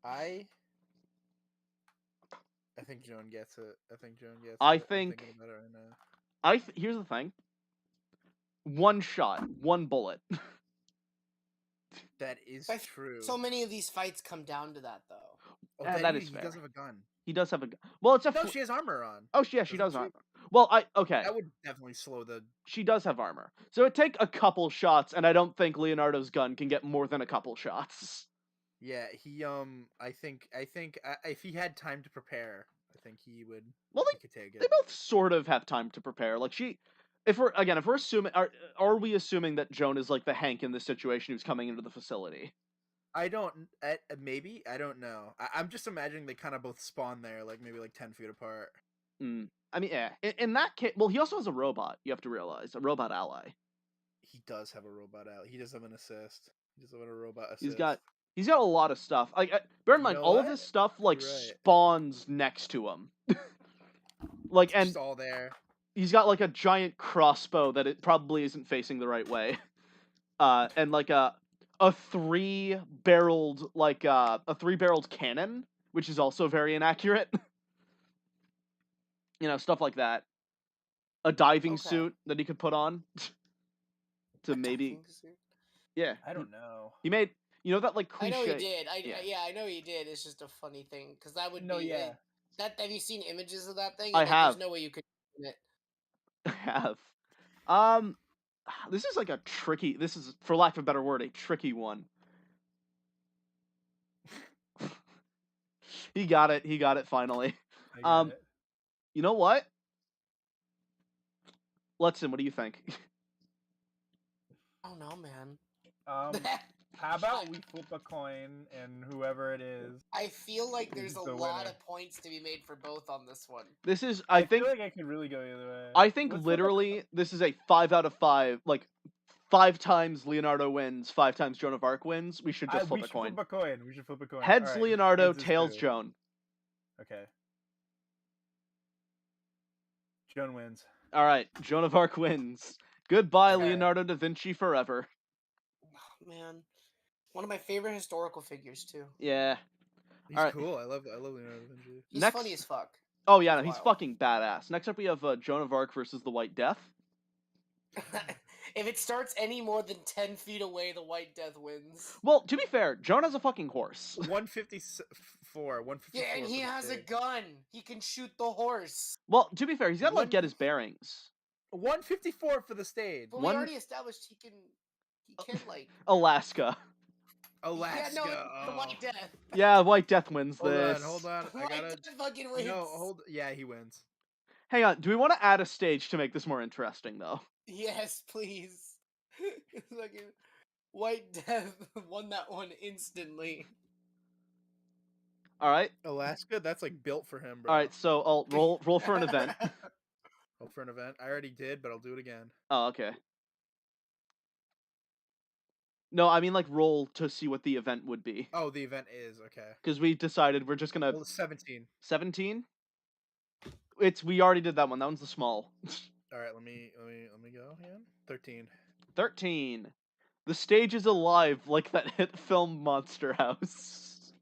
[SPEAKER 1] I think Joan gets it. I think Joan gets
[SPEAKER 2] I
[SPEAKER 1] it. I'm
[SPEAKER 2] think
[SPEAKER 1] thinking about it right now.
[SPEAKER 2] Here's the thing. One shot, one bullet.
[SPEAKER 1] That is
[SPEAKER 3] I f-
[SPEAKER 1] true.
[SPEAKER 3] So many of these fights come down to that, though.
[SPEAKER 1] Oh,
[SPEAKER 2] That is
[SPEAKER 1] he
[SPEAKER 2] fair.
[SPEAKER 1] does have a gun.
[SPEAKER 2] He does have a gun. Well, it's a
[SPEAKER 1] No, she has armor on.
[SPEAKER 2] Oh, yeah, she
[SPEAKER 1] Doesn't
[SPEAKER 2] does
[SPEAKER 1] she?
[SPEAKER 2] armor. Well, okay.
[SPEAKER 1] That would definitely slow the.
[SPEAKER 2] She does have armor. So it'd take a couple shots, and I don't think Leonardo's gun can get more than a couple shots.
[SPEAKER 1] Yeah, he I think if he had time to prepare, I think he would.
[SPEAKER 2] Well,
[SPEAKER 1] he could take
[SPEAKER 2] they
[SPEAKER 1] it.
[SPEAKER 2] both sort of have time to prepare. Like if we're assuming, are we assuming that Joan is like the Hank in this situation who's coming into the facility?
[SPEAKER 1] I don't. Maybe I don't know. I'm just imagining they kind of both spawn there, like maybe like 10 feet apart.
[SPEAKER 2] I mean, yeah. In that case, well, he also has a robot. You have to realize a robot ally.
[SPEAKER 1] He does have a robot out. He does have an assist. He does have a robot assist.
[SPEAKER 2] He's got a lot of stuff. Like, bear in
[SPEAKER 1] You
[SPEAKER 2] mind,
[SPEAKER 1] know
[SPEAKER 2] all of
[SPEAKER 1] what?
[SPEAKER 2] his stuff like
[SPEAKER 1] You're right.
[SPEAKER 2] spawns next to him. Like,
[SPEAKER 1] It's
[SPEAKER 2] and
[SPEAKER 1] just all there.
[SPEAKER 2] he's got like a giant crossbow that it probably isn't facing the right way. And like a three-barreled cannon, which is also very inaccurate. Stuff like that. A diving
[SPEAKER 3] Okay.
[SPEAKER 2] suit that he could put on to
[SPEAKER 3] A
[SPEAKER 2] maybe
[SPEAKER 3] diving suit?
[SPEAKER 2] yeah.
[SPEAKER 1] I don't know.
[SPEAKER 2] He made that like
[SPEAKER 3] I
[SPEAKER 2] cliche.
[SPEAKER 3] know he did.
[SPEAKER 2] Yeah.
[SPEAKER 3] I know he did. It's just a funny thing because that would
[SPEAKER 1] No,
[SPEAKER 3] be
[SPEAKER 1] yeah.
[SPEAKER 3] that. Have you seen images of that thing?
[SPEAKER 2] I
[SPEAKER 3] Like,
[SPEAKER 2] have.
[SPEAKER 3] There's no way you could. It.
[SPEAKER 2] I have. This is like a tricky. This is, for lack of a better word, a tricky one. He got it. He got it finally.
[SPEAKER 1] I got it.
[SPEAKER 2] You know what? Letson, what do you think?
[SPEAKER 3] I don't know, man.
[SPEAKER 1] How about we flip a coin and whoever it is?
[SPEAKER 3] I feel like there's a
[SPEAKER 1] the
[SPEAKER 3] lot
[SPEAKER 1] winner.
[SPEAKER 3] of points to be made for both on this one.
[SPEAKER 2] This is,
[SPEAKER 1] I think, feel like I could really go either way.
[SPEAKER 2] I think
[SPEAKER 1] Let's
[SPEAKER 2] literally this is a 5 out of 5. Like 5 times Leonardo wins, 5 times Joan of Arc wins. We should just flip a coin.
[SPEAKER 1] We should flip a coin.
[SPEAKER 2] Heads
[SPEAKER 1] All right,
[SPEAKER 2] Leonardo,
[SPEAKER 1] heads is
[SPEAKER 2] tails
[SPEAKER 1] 2.
[SPEAKER 2] Joan.
[SPEAKER 1] Okay. Joan wins.
[SPEAKER 2] All right, Joan of Arc wins. Goodbye,
[SPEAKER 1] Okay.
[SPEAKER 2] Leonardo da Vinci forever.
[SPEAKER 3] Oh, man, one of my favorite historical figures too.
[SPEAKER 2] Yeah.
[SPEAKER 1] He's
[SPEAKER 2] All right.
[SPEAKER 1] cool. I love Leonardo da Vinci.
[SPEAKER 3] He's
[SPEAKER 2] Next-
[SPEAKER 3] funny as fuck.
[SPEAKER 2] Oh yeah, no,
[SPEAKER 3] He's
[SPEAKER 2] he's
[SPEAKER 3] wild.
[SPEAKER 2] fucking badass. Next up, we have Joan of Arc versus the White Death.
[SPEAKER 3] If it starts any more than 10 feet away, the White Death wins.
[SPEAKER 2] Well, to be fair, Joan has a fucking horse.
[SPEAKER 1] 154. 154.
[SPEAKER 3] Yeah, and he
[SPEAKER 1] for the
[SPEAKER 3] has a
[SPEAKER 1] stage.
[SPEAKER 3] gun. He can shoot the horse.
[SPEAKER 2] Well, to be fair, he's got to like
[SPEAKER 1] One-
[SPEAKER 2] get his bearings.
[SPEAKER 1] 154 for the stage.
[SPEAKER 3] But
[SPEAKER 2] One-
[SPEAKER 3] we already established he can like
[SPEAKER 2] Alaska.
[SPEAKER 1] Alaska.
[SPEAKER 3] Yeah, no, the
[SPEAKER 1] oh.
[SPEAKER 3] White Death.
[SPEAKER 2] Yeah, White Death wins
[SPEAKER 1] Hold
[SPEAKER 2] this.
[SPEAKER 1] on, hold on.
[SPEAKER 3] The
[SPEAKER 1] I
[SPEAKER 3] White
[SPEAKER 1] gotta.
[SPEAKER 3] Death fucking wins.
[SPEAKER 1] Yeah, he wins.
[SPEAKER 2] Hang on, do we want to add a stage to make this more interesting, though?
[SPEAKER 3] Yes, please. Fucking White Death won that one instantly.
[SPEAKER 2] All right.
[SPEAKER 1] Alaska, that's like built for him, bro.
[SPEAKER 2] All right. So I'll roll for an event.
[SPEAKER 1] Oh, for an event. I already did, but I'll do it again.
[SPEAKER 2] Oh, okay. No, I mean like roll to see what the event would be.
[SPEAKER 1] Oh, the event is okay.
[SPEAKER 2] Because we decided we're just gonna
[SPEAKER 1] Well, 17.
[SPEAKER 2] 17. We already did that one. That one's the small.
[SPEAKER 1] All right, let me go again. 13.
[SPEAKER 2] 13. The stage is alive like that hit film Monster House.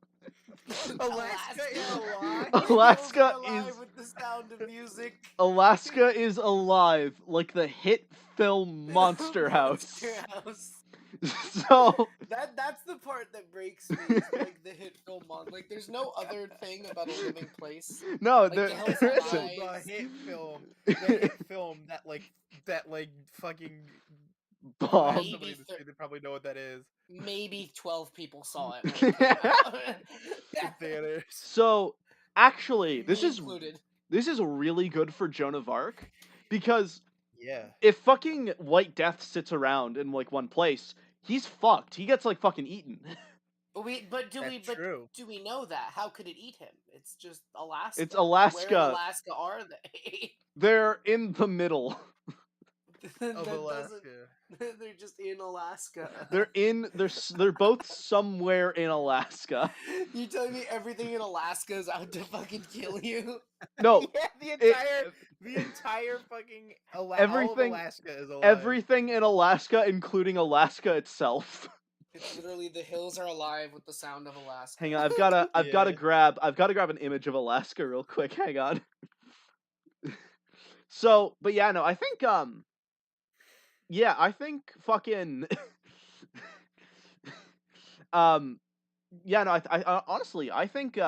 [SPEAKER 1] Alaska is alive.
[SPEAKER 2] Alaska
[SPEAKER 3] alive
[SPEAKER 2] is
[SPEAKER 3] with the sound of music.
[SPEAKER 2] Alaska is alive like the hit film Monster House.
[SPEAKER 3] Monster House.
[SPEAKER 2] So
[SPEAKER 3] That's the part that breaks me. Is like the hit film on. Like, there's no other thing about a living place.
[SPEAKER 2] no,
[SPEAKER 3] Like,
[SPEAKER 2] there,
[SPEAKER 3] the Hills
[SPEAKER 2] there
[SPEAKER 3] Have
[SPEAKER 1] No,
[SPEAKER 2] isn't.
[SPEAKER 3] Eyes.
[SPEAKER 1] the hit film that fucking if I had
[SPEAKER 2] Bombed.
[SPEAKER 1] somebody in the street, they probably know what that is.
[SPEAKER 3] Maybe 12 people saw it when it came out.
[SPEAKER 1] In theaters.
[SPEAKER 2] So actually,
[SPEAKER 3] Me included.
[SPEAKER 2] this is really good for Joan of Arc because
[SPEAKER 1] Yeah.
[SPEAKER 2] if fucking White Death sits around in like one place, he's fucked. He gets like fucking eaten.
[SPEAKER 1] That's true.
[SPEAKER 3] Do we know that? How could it eat him? It's just Alaska.
[SPEAKER 2] It's
[SPEAKER 3] Where in
[SPEAKER 2] Alaska.
[SPEAKER 3] Alaska are they?
[SPEAKER 2] They're in the middle.
[SPEAKER 1] Of Alaska.
[SPEAKER 3] They're just in Alaska.
[SPEAKER 2] They're both somewhere in Alaska.
[SPEAKER 3] You telling me everything in Alaska is out to fucking kill you?
[SPEAKER 2] No,
[SPEAKER 1] Yeah, the entire fucking all of
[SPEAKER 2] everything-
[SPEAKER 1] Alaska is alive.
[SPEAKER 2] everything in Alaska, including Alaska itself.
[SPEAKER 3] It's literally the hills are alive with the sound of Alaska.
[SPEAKER 2] Hang on, I've gotta
[SPEAKER 1] Yeah.
[SPEAKER 2] grab an image of Alaska real quick. Hang on. So, but yeah, no, I think I think fucking yeah, no, I honestly, I think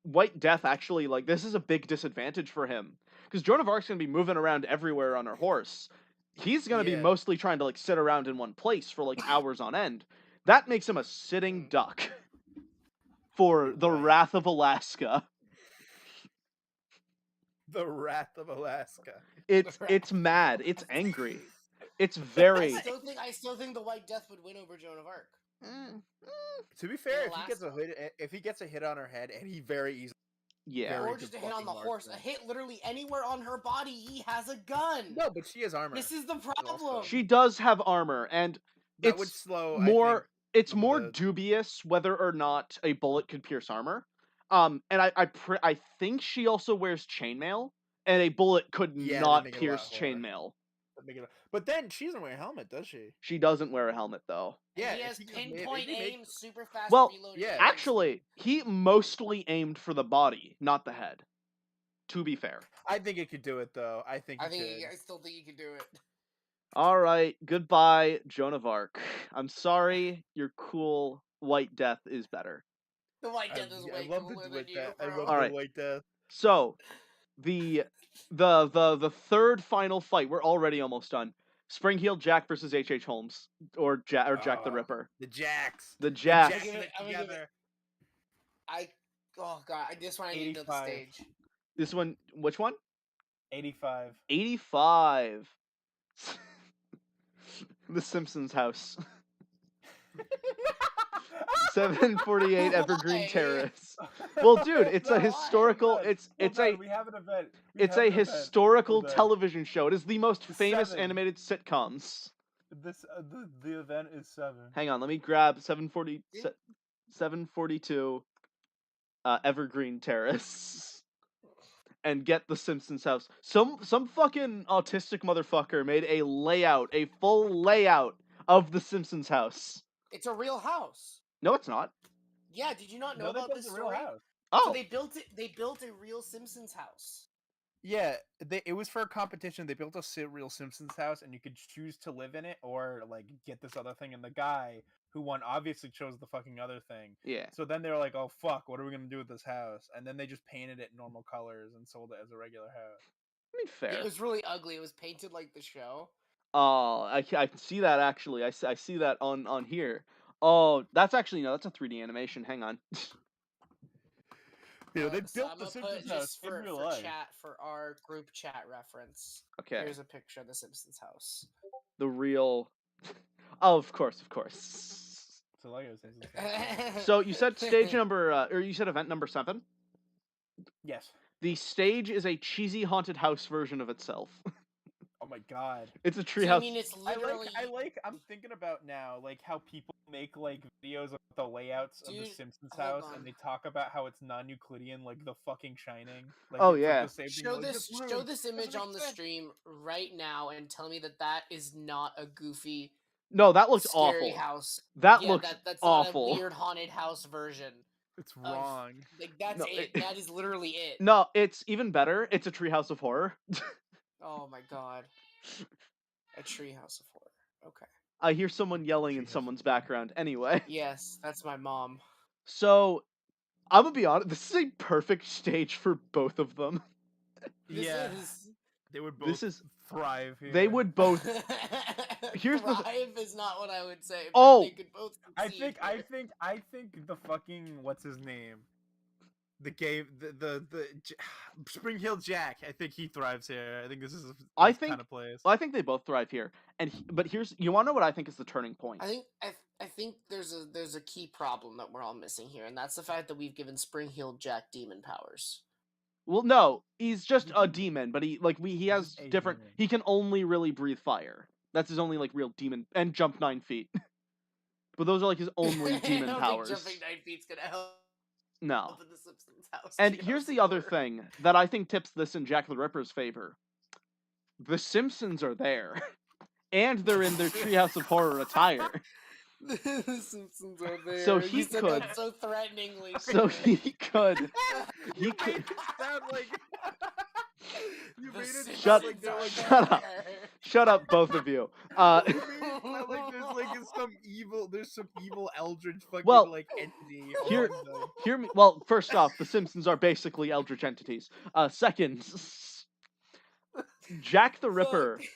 [SPEAKER 2] White Death actually, like, this is a big disadvantage for him because Joan of Arc's gonna be moving around everywhere on her horse. He's gonna be
[SPEAKER 1] Yeah.
[SPEAKER 2] mostly trying to like sit around in one place for like hours on end. That makes him a sitting duck for the
[SPEAKER 1] Right.
[SPEAKER 2] Wrath of Alaska.
[SPEAKER 1] The Wrath of Alaska.
[SPEAKER 2] It's mad. It's angry. It's very.
[SPEAKER 3] I still think the White Death would win over Joan of Arc.
[SPEAKER 1] To be fair,
[SPEAKER 3] In
[SPEAKER 1] if he gets a hit on her head, and he very easily
[SPEAKER 2] Yeah.
[SPEAKER 1] very
[SPEAKER 3] Or
[SPEAKER 1] good
[SPEAKER 3] just a hit on
[SPEAKER 1] fucking
[SPEAKER 3] the horse. A
[SPEAKER 1] marksman.
[SPEAKER 3] hit literally anywhere on her body. He has a gun.
[SPEAKER 1] No, but she has armor.
[SPEAKER 3] This is the problem.
[SPEAKER 2] She does have armor, and
[SPEAKER 1] That would
[SPEAKER 2] it's
[SPEAKER 1] slow.
[SPEAKER 2] more. It's
[SPEAKER 1] some of
[SPEAKER 2] more
[SPEAKER 1] the-
[SPEAKER 2] dubious whether or not a bullet could pierce armor. And I think she also wears chainmail, and a bullet could
[SPEAKER 1] Yeah, they
[SPEAKER 2] not
[SPEAKER 1] make it a lot
[SPEAKER 2] pierce
[SPEAKER 1] harder.
[SPEAKER 2] chainmail.
[SPEAKER 1] But then she doesn't wear a helmet, does she?
[SPEAKER 2] She doesn't wear a helmet though.
[SPEAKER 3] And
[SPEAKER 1] Yeah,
[SPEAKER 3] he
[SPEAKER 1] if
[SPEAKER 3] has
[SPEAKER 1] he just made-
[SPEAKER 3] pinpoint
[SPEAKER 1] if he made-
[SPEAKER 3] aim, super fast
[SPEAKER 2] Well,
[SPEAKER 3] reloading.
[SPEAKER 1] yeah.
[SPEAKER 2] Actually, he mostly aimed for the body, not the head. To be fair.
[SPEAKER 1] I think it could do it though. I
[SPEAKER 3] still think he can do it.
[SPEAKER 2] All right, goodbye, Joan of Arc. I'm sorry, your cool White Death is better.
[SPEAKER 3] The White Death is way cooler than you,
[SPEAKER 1] I
[SPEAKER 3] bro.
[SPEAKER 1] love
[SPEAKER 2] Alright.
[SPEAKER 1] the White Death.
[SPEAKER 2] So, the third final fight, we're already almost done. Spring-Heeled Jack versus H.H. Holmes, or Jack the Ripper.
[SPEAKER 1] The Jacks.
[SPEAKER 2] The Jacks.
[SPEAKER 1] Jacks
[SPEAKER 3] I'm gonna give it-
[SPEAKER 1] together.
[SPEAKER 3] Oh god, this one I need to know the
[SPEAKER 1] 85.
[SPEAKER 3] stage.
[SPEAKER 2] This one, which one?
[SPEAKER 1] 85.
[SPEAKER 2] 85. The Simpsons house. 748 Evergreen
[SPEAKER 3] Why?
[SPEAKER 2] Terrace. Well, dude, it's a
[SPEAKER 1] No,
[SPEAKER 2] historical.
[SPEAKER 1] hold on.
[SPEAKER 2] It's
[SPEAKER 1] Hold
[SPEAKER 2] a
[SPEAKER 1] on, we have an event.
[SPEAKER 2] it's a historical
[SPEAKER 1] Hold on.
[SPEAKER 2] television show. It is the most famous
[SPEAKER 1] 7.
[SPEAKER 2] animated sitcoms.
[SPEAKER 1] The event is 7.
[SPEAKER 2] Hang on, let me grab 742 Evergreen Terrace and get the Simpsons house. Some fucking autistic motherfucker made a full layout of the Simpsons house.
[SPEAKER 3] It's a real house.
[SPEAKER 2] No, it's not.
[SPEAKER 3] Yeah, did you not know
[SPEAKER 1] No, they
[SPEAKER 3] about
[SPEAKER 1] built
[SPEAKER 3] this
[SPEAKER 1] a real
[SPEAKER 3] story?
[SPEAKER 1] house.
[SPEAKER 2] Oh,
[SPEAKER 3] So they built it. They built a real Simpsons house.
[SPEAKER 1] Yeah, it was for a competition. They built a real Simpsons house, and you could choose to live in it or like get this other thing. And the guy who won obviously chose the fucking other thing.
[SPEAKER 2] yeah.
[SPEAKER 1] So then they were like, "Oh fuck, what are we gonna do with this house?" And then they just painted it normal colors and sold it as a regular house.
[SPEAKER 2] I mean, fair.
[SPEAKER 3] It was really ugly. It was painted like the show.
[SPEAKER 2] Oh, I can see that actually. I see that on here. Oh, that's actually no, that's a 3D animation. Hang on.
[SPEAKER 1] They
[SPEAKER 3] So
[SPEAKER 1] built
[SPEAKER 3] I'm
[SPEAKER 1] the
[SPEAKER 3] gonna
[SPEAKER 1] Simpsons
[SPEAKER 3] put
[SPEAKER 1] house
[SPEAKER 3] just
[SPEAKER 1] in
[SPEAKER 3] for
[SPEAKER 1] real life.
[SPEAKER 3] chat for our group chat reference.
[SPEAKER 2] Okay.
[SPEAKER 3] Here's a picture of the Simpsons house.
[SPEAKER 2] The real. Oh, of course, of course.
[SPEAKER 1] So Lego Simpsons house.
[SPEAKER 2] So you said stage number, or you said event number 7.
[SPEAKER 1] Yes.
[SPEAKER 2] The stage is a cheesy haunted house version of itself.
[SPEAKER 1] Oh my god.
[SPEAKER 2] It's a
[SPEAKER 3] So,
[SPEAKER 2] treehouse.
[SPEAKER 3] I mean, it's literally.
[SPEAKER 1] I'm thinking about now, like how people make like videos of the layouts of the
[SPEAKER 3] Dude,
[SPEAKER 1] Simpsons
[SPEAKER 3] hold
[SPEAKER 1] house,
[SPEAKER 3] on.
[SPEAKER 1] and they talk about how it's non-Euclidean, like the fucking Shining. Like,
[SPEAKER 2] Oh,
[SPEAKER 1] it's,
[SPEAKER 2] yeah.
[SPEAKER 1] Like, the same thing,
[SPEAKER 3] Show
[SPEAKER 1] like,
[SPEAKER 3] this.
[SPEAKER 1] "This room
[SPEAKER 3] Show this
[SPEAKER 1] doesn't
[SPEAKER 3] image
[SPEAKER 1] make
[SPEAKER 3] on the
[SPEAKER 1] sense."
[SPEAKER 3] stream right now, and tell me that that is not a goofy,
[SPEAKER 2] No, that looks
[SPEAKER 3] scary
[SPEAKER 2] awful.
[SPEAKER 3] house.
[SPEAKER 2] That
[SPEAKER 3] Yeah,
[SPEAKER 2] looks
[SPEAKER 3] that's
[SPEAKER 2] awful.
[SPEAKER 3] not a weird haunted house version.
[SPEAKER 1] It's wrong.
[SPEAKER 3] Like that's
[SPEAKER 2] No,
[SPEAKER 3] it. That is literally it.
[SPEAKER 2] No, it's even better. It's a treehouse of horror.
[SPEAKER 3] Oh my god. A treehouse of horror. Okay.
[SPEAKER 2] I hear someone yelling in
[SPEAKER 1] Treehouse
[SPEAKER 2] someone's
[SPEAKER 1] of Horror.
[SPEAKER 2] background. Anyway,
[SPEAKER 3] Yes, that's my mom.
[SPEAKER 2] so I'm gonna be honest. This is a perfect stage for both of them.
[SPEAKER 3] This
[SPEAKER 1] Yeah,
[SPEAKER 3] is
[SPEAKER 1] they would both
[SPEAKER 2] This is
[SPEAKER 1] thrive here.
[SPEAKER 2] they would both. Here's the
[SPEAKER 3] thrive is not what I would say, but
[SPEAKER 2] Oh!
[SPEAKER 3] they could both succeed.
[SPEAKER 1] I think the fucking what's his name, the game, Spring Hill Jack. I think he thrives here. I think this is
[SPEAKER 2] I
[SPEAKER 1] this
[SPEAKER 2] think
[SPEAKER 1] kind of place.
[SPEAKER 2] I think they both thrive here. But here's you want to know what I think is the turning point.
[SPEAKER 3] I think there's a key problem that we're all missing here, and that's the fact that we've given Spring Hill Jack demon powers.
[SPEAKER 2] Well, no, he's just a demon, but he has
[SPEAKER 1] just a
[SPEAKER 2] different.
[SPEAKER 1] demon.
[SPEAKER 2] He can only really breathe fire. That's his only like real demon and jump 9 feet. But those are like his only demon
[SPEAKER 3] I don't
[SPEAKER 2] powers.
[SPEAKER 3] think jumping 9 feet's gonna help.
[SPEAKER 2] No.
[SPEAKER 3] In the Simpsons house.
[SPEAKER 2] And
[SPEAKER 3] Treehouse
[SPEAKER 2] here's
[SPEAKER 3] of
[SPEAKER 2] the other
[SPEAKER 3] Horror.
[SPEAKER 2] thing that I think tips this in Jack the Ripper's favor. The Simpsons are there, and they're in their Treehouse of Horror attire.
[SPEAKER 3] The Simpsons are there.
[SPEAKER 2] So
[SPEAKER 3] You
[SPEAKER 2] he
[SPEAKER 3] said
[SPEAKER 2] could-
[SPEAKER 3] that so threateningly.
[SPEAKER 2] So he could.
[SPEAKER 1] You
[SPEAKER 2] could-
[SPEAKER 1] made it sound like. You
[SPEAKER 3] The
[SPEAKER 1] made it
[SPEAKER 3] Simpsons
[SPEAKER 1] sound like they're
[SPEAKER 3] are
[SPEAKER 1] like.
[SPEAKER 2] Shut up.
[SPEAKER 3] there.
[SPEAKER 2] Shut up, both of you.
[SPEAKER 1] You made it sound like there's some evil eldritch fucking
[SPEAKER 2] Well,
[SPEAKER 1] like entity.
[SPEAKER 2] here-
[SPEAKER 1] among them.
[SPEAKER 2] Hear me. Well, first off, the Simpsons are basically eldritch entities. Second, Jack the Ripper.
[SPEAKER 3] Fuck.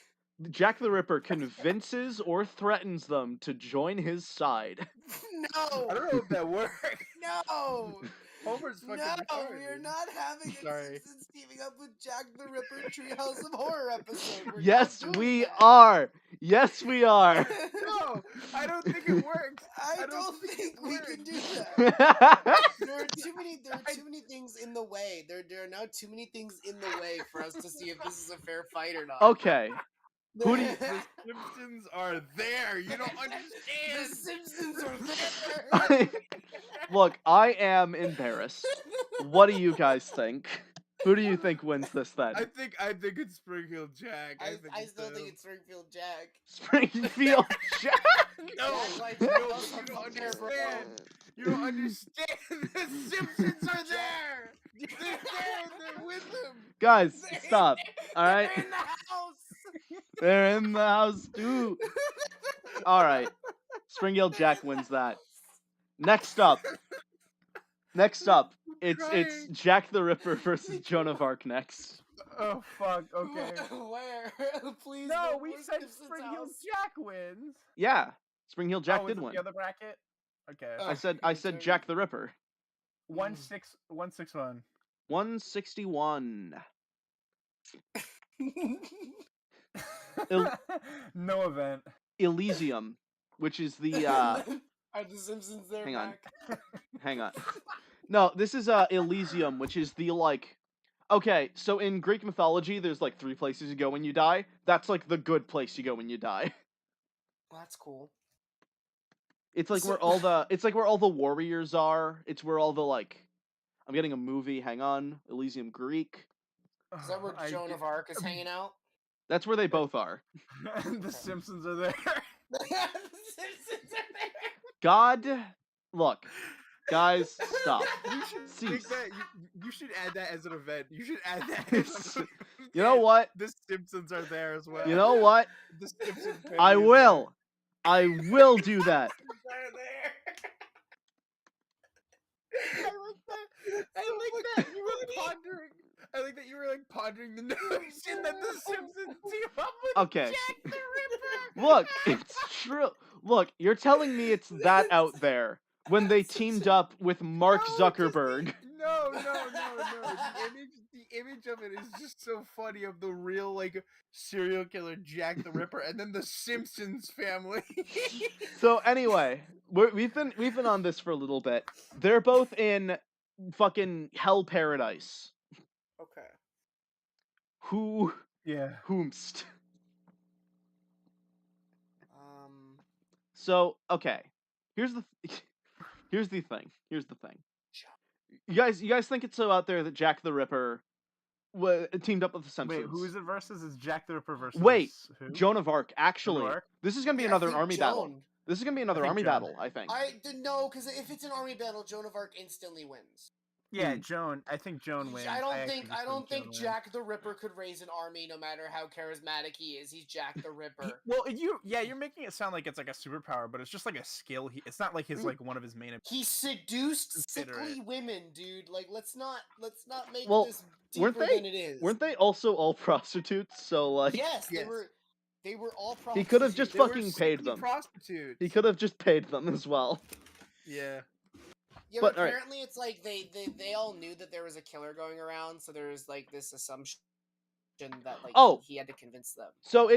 [SPEAKER 2] Jack the Ripper convinces or threatens them to join his side.
[SPEAKER 3] No.
[SPEAKER 1] I don't know if that works.
[SPEAKER 3] No.
[SPEAKER 1] Homer's fucking
[SPEAKER 3] No,
[SPEAKER 1] retarded.
[SPEAKER 3] we are not having a
[SPEAKER 1] Sorry.
[SPEAKER 3] Simpsons teaming up with Jack the Ripper Treehouse of Horror episode. We're
[SPEAKER 2] Yes,
[SPEAKER 3] not doing
[SPEAKER 2] we
[SPEAKER 3] that.
[SPEAKER 2] are. Yes, we are.
[SPEAKER 1] No, I don't think it works.
[SPEAKER 3] I
[SPEAKER 1] don't
[SPEAKER 3] don't
[SPEAKER 1] think
[SPEAKER 3] think
[SPEAKER 1] it
[SPEAKER 3] we
[SPEAKER 1] works.
[SPEAKER 3] can do that. There are too many things in the way. There are now too many things in the way for us to see if this is a fair fight or not.
[SPEAKER 2] Okay. Who do you-
[SPEAKER 1] The Simpsons are there. You don't
[SPEAKER 3] The
[SPEAKER 1] understand.
[SPEAKER 3] Simpsons are there.
[SPEAKER 2] Look, I am embarrassed. What do you guys think? Who do you think wins this then?
[SPEAKER 1] I think it's Springfield Jack.
[SPEAKER 3] I still think it's Springfield Jack.
[SPEAKER 2] Springfield Jack.
[SPEAKER 1] No,
[SPEAKER 3] Jack
[SPEAKER 1] no,
[SPEAKER 3] likes
[SPEAKER 1] you don't
[SPEAKER 3] there, bro.
[SPEAKER 1] understand. You don't understand. The Simpsons are there. They're there. They're with them.
[SPEAKER 2] Guys,
[SPEAKER 3] They're
[SPEAKER 2] stop.
[SPEAKER 3] in-
[SPEAKER 2] All right.
[SPEAKER 3] They're in the house.
[SPEAKER 2] They're in the house too. All right. Springfield Jack wins that. Next up, it's
[SPEAKER 1] crying.
[SPEAKER 2] Jack the Ripper versus Joan of Arc next.
[SPEAKER 1] Oh fuck. Okay.
[SPEAKER 3] Where? Please.
[SPEAKER 1] No,
[SPEAKER 3] no
[SPEAKER 1] we
[SPEAKER 3] more
[SPEAKER 1] said
[SPEAKER 3] Simpsons
[SPEAKER 1] Springfield
[SPEAKER 3] house.
[SPEAKER 1] Jack wins.
[SPEAKER 2] Yeah, Springfield Jack
[SPEAKER 1] oh,
[SPEAKER 2] did
[SPEAKER 1] is it
[SPEAKER 2] win.
[SPEAKER 1] the other bracket. Okay.
[SPEAKER 3] Oh.
[SPEAKER 2] I said
[SPEAKER 3] your
[SPEAKER 2] said
[SPEAKER 3] turn.
[SPEAKER 2] Jack the Ripper.
[SPEAKER 1] 161.
[SPEAKER 2] 161.
[SPEAKER 1] No event.
[SPEAKER 2] Elysium, which is the
[SPEAKER 3] Are the Simpsons there?
[SPEAKER 2] hang on.
[SPEAKER 3] Mac?
[SPEAKER 2] hang on. No, this is Elysium, which is the like. Okay, so in Greek mythology, there's like 3 places you go when you die. That's like the good place you go when you die.
[SPEAKER 3] Well, that's cool.
[SPEAKER 2] It's like
[SPEAKER 3] So-
[SPEAKER 2] where all the warriors are. It's where all the like. I'm getting a movie. Hang on, Elysium Greek.
[SPEAKER 3] Is that where Joan of Arc is hanging out?
[SPEAKER 2] That's where they both are.
[SPEAKER 1] The Simpsons are there.
[SPEAKER 3] The Simpsons are there.
[SPEAKER 2] God, look, guys, stop.
[SPEAKER 1] You should
[SPEAKER 2] Cease.
[SPEAKER 1] make that. You should add that as an event. You should add that. As an
[SPEAKER 2] You know what?
[SPEAKER 1] The Simpsons are there as well.
[SPEAKER 2] You know what?
[SPEAKER 1] The Simpsons family
[SPEAKER 2] I
[SPEAKER 1] is
[SPEAKER 2] will. I will do that.
[SPEAKER 3] They're there.
[SPEAKER 1] there. I like that. I like that you were pondering. I like that you were like pondering the notion that the Simpsons team up with
[SPEAKER 2] Okay.
[SPEAKER 1] Jack the Ripper.
[SPEAKER 2] Look, it's true. Look, you're telling me it's that out there when they teamed up with Mark
[SPEAKER 1] No,
[SPEAKER 2] Zuckerberg.
[SPEAKER 1] No. The image of it is just so funny of the real like serial killer Jack the Ripper, and then the Simpsons family.
[SPEAKER 2] So anyway, we've been on this for a little bit. They're both in fucking hell paradise.
[SPEAKER 3] Okay.
[SPEAKER 2] Who
[SPEAKER 1] Yeah.
[SPEAKER 2] whomst?
[SPEAKER 3] Um.
[SPEAKER 2] So okay, here's the thing. You guys think it's so out there that Jack the Ripper teamed up with the Simpsons?
[SPEAKER 1] Wait, who is it versus? Is Jack the Ripper versus
[SPEAKER 2] Wait,
[SPEAKER 1] who?
[SPEAKER 2] Joan of Arc. Actually,
[SPEAKER 1] Arc?
[SPEAKER 2] this is gonna be
[SPEAKER 3] Yeah, I
[SPEAKER 2] another
[SPEAKER 3] think
[SPEAKER 2] army battle.
[SPEAKER 3] Joan.
[SPEAKER 2] This is gonna be another
[SPEAKER 1] think
[SPEAKER 2] army
[SPEAKER 1] Joan.
[SPEAKER 2] battle. I think.
[SPEAKER 3] I didn't know because if it's an army battle, Joan of Arc instantly wins.
[SPEAKER 1] Yeah, Joan. I think Joan wins.
[SPEAKER 3] I
[SPEAKER 1] actually just
[SPEAKER 3] don't
[SPEAKER 1] Joan
[SPEAKER 3] think
[SPEAKER 1] wins.
[SPEAKER 3] Jack the Ripper could raise an army no matter how charismatic he is. He's Jack the Ripper.
[SPEAKER 1] Well, you're making it sound like it's like a superpower, but it's just like a skill. It's not like his like one of his main.
[SPEAKER 3] He seduced
[SPEAKER 1] Consider
[SPEAKER 3] sickly women, dude. Like let's not make
[SPEAKER 2] Well,
[SPEAKER 3] this
[SPEAKER 2] weren't
[SPEAKER 3] deeper
[SPEAKER 2] they-
[SPEAKER 3] than it is.
[SPEAKER 2] Weren't they also all prostitutes? So like,
[SPEAKER 3] Yes,
[SPEAKER 1] Yes.
[SPEAKER 3] they were all prostitutes.
[SPEAKER 2] He could have just
[SPEAKER 1] They were
[SPEAKER 2] fucking paid
[SPEAKER 1] sickly
[SPEAKER 2] them.
[SPEAKER 1] prostitutes.
[SPEAKER 2] He could have just paid them as well.
[SPEAKER 1] Yeah.
[SPEAKER 3] Yeah,
[SPEAKER 2] but,
[SPEAKER 3] but apparently it's like they all knew that there was a killer going around, so there's like this assumption that like he had to convince them.
[SPEAKER 2] So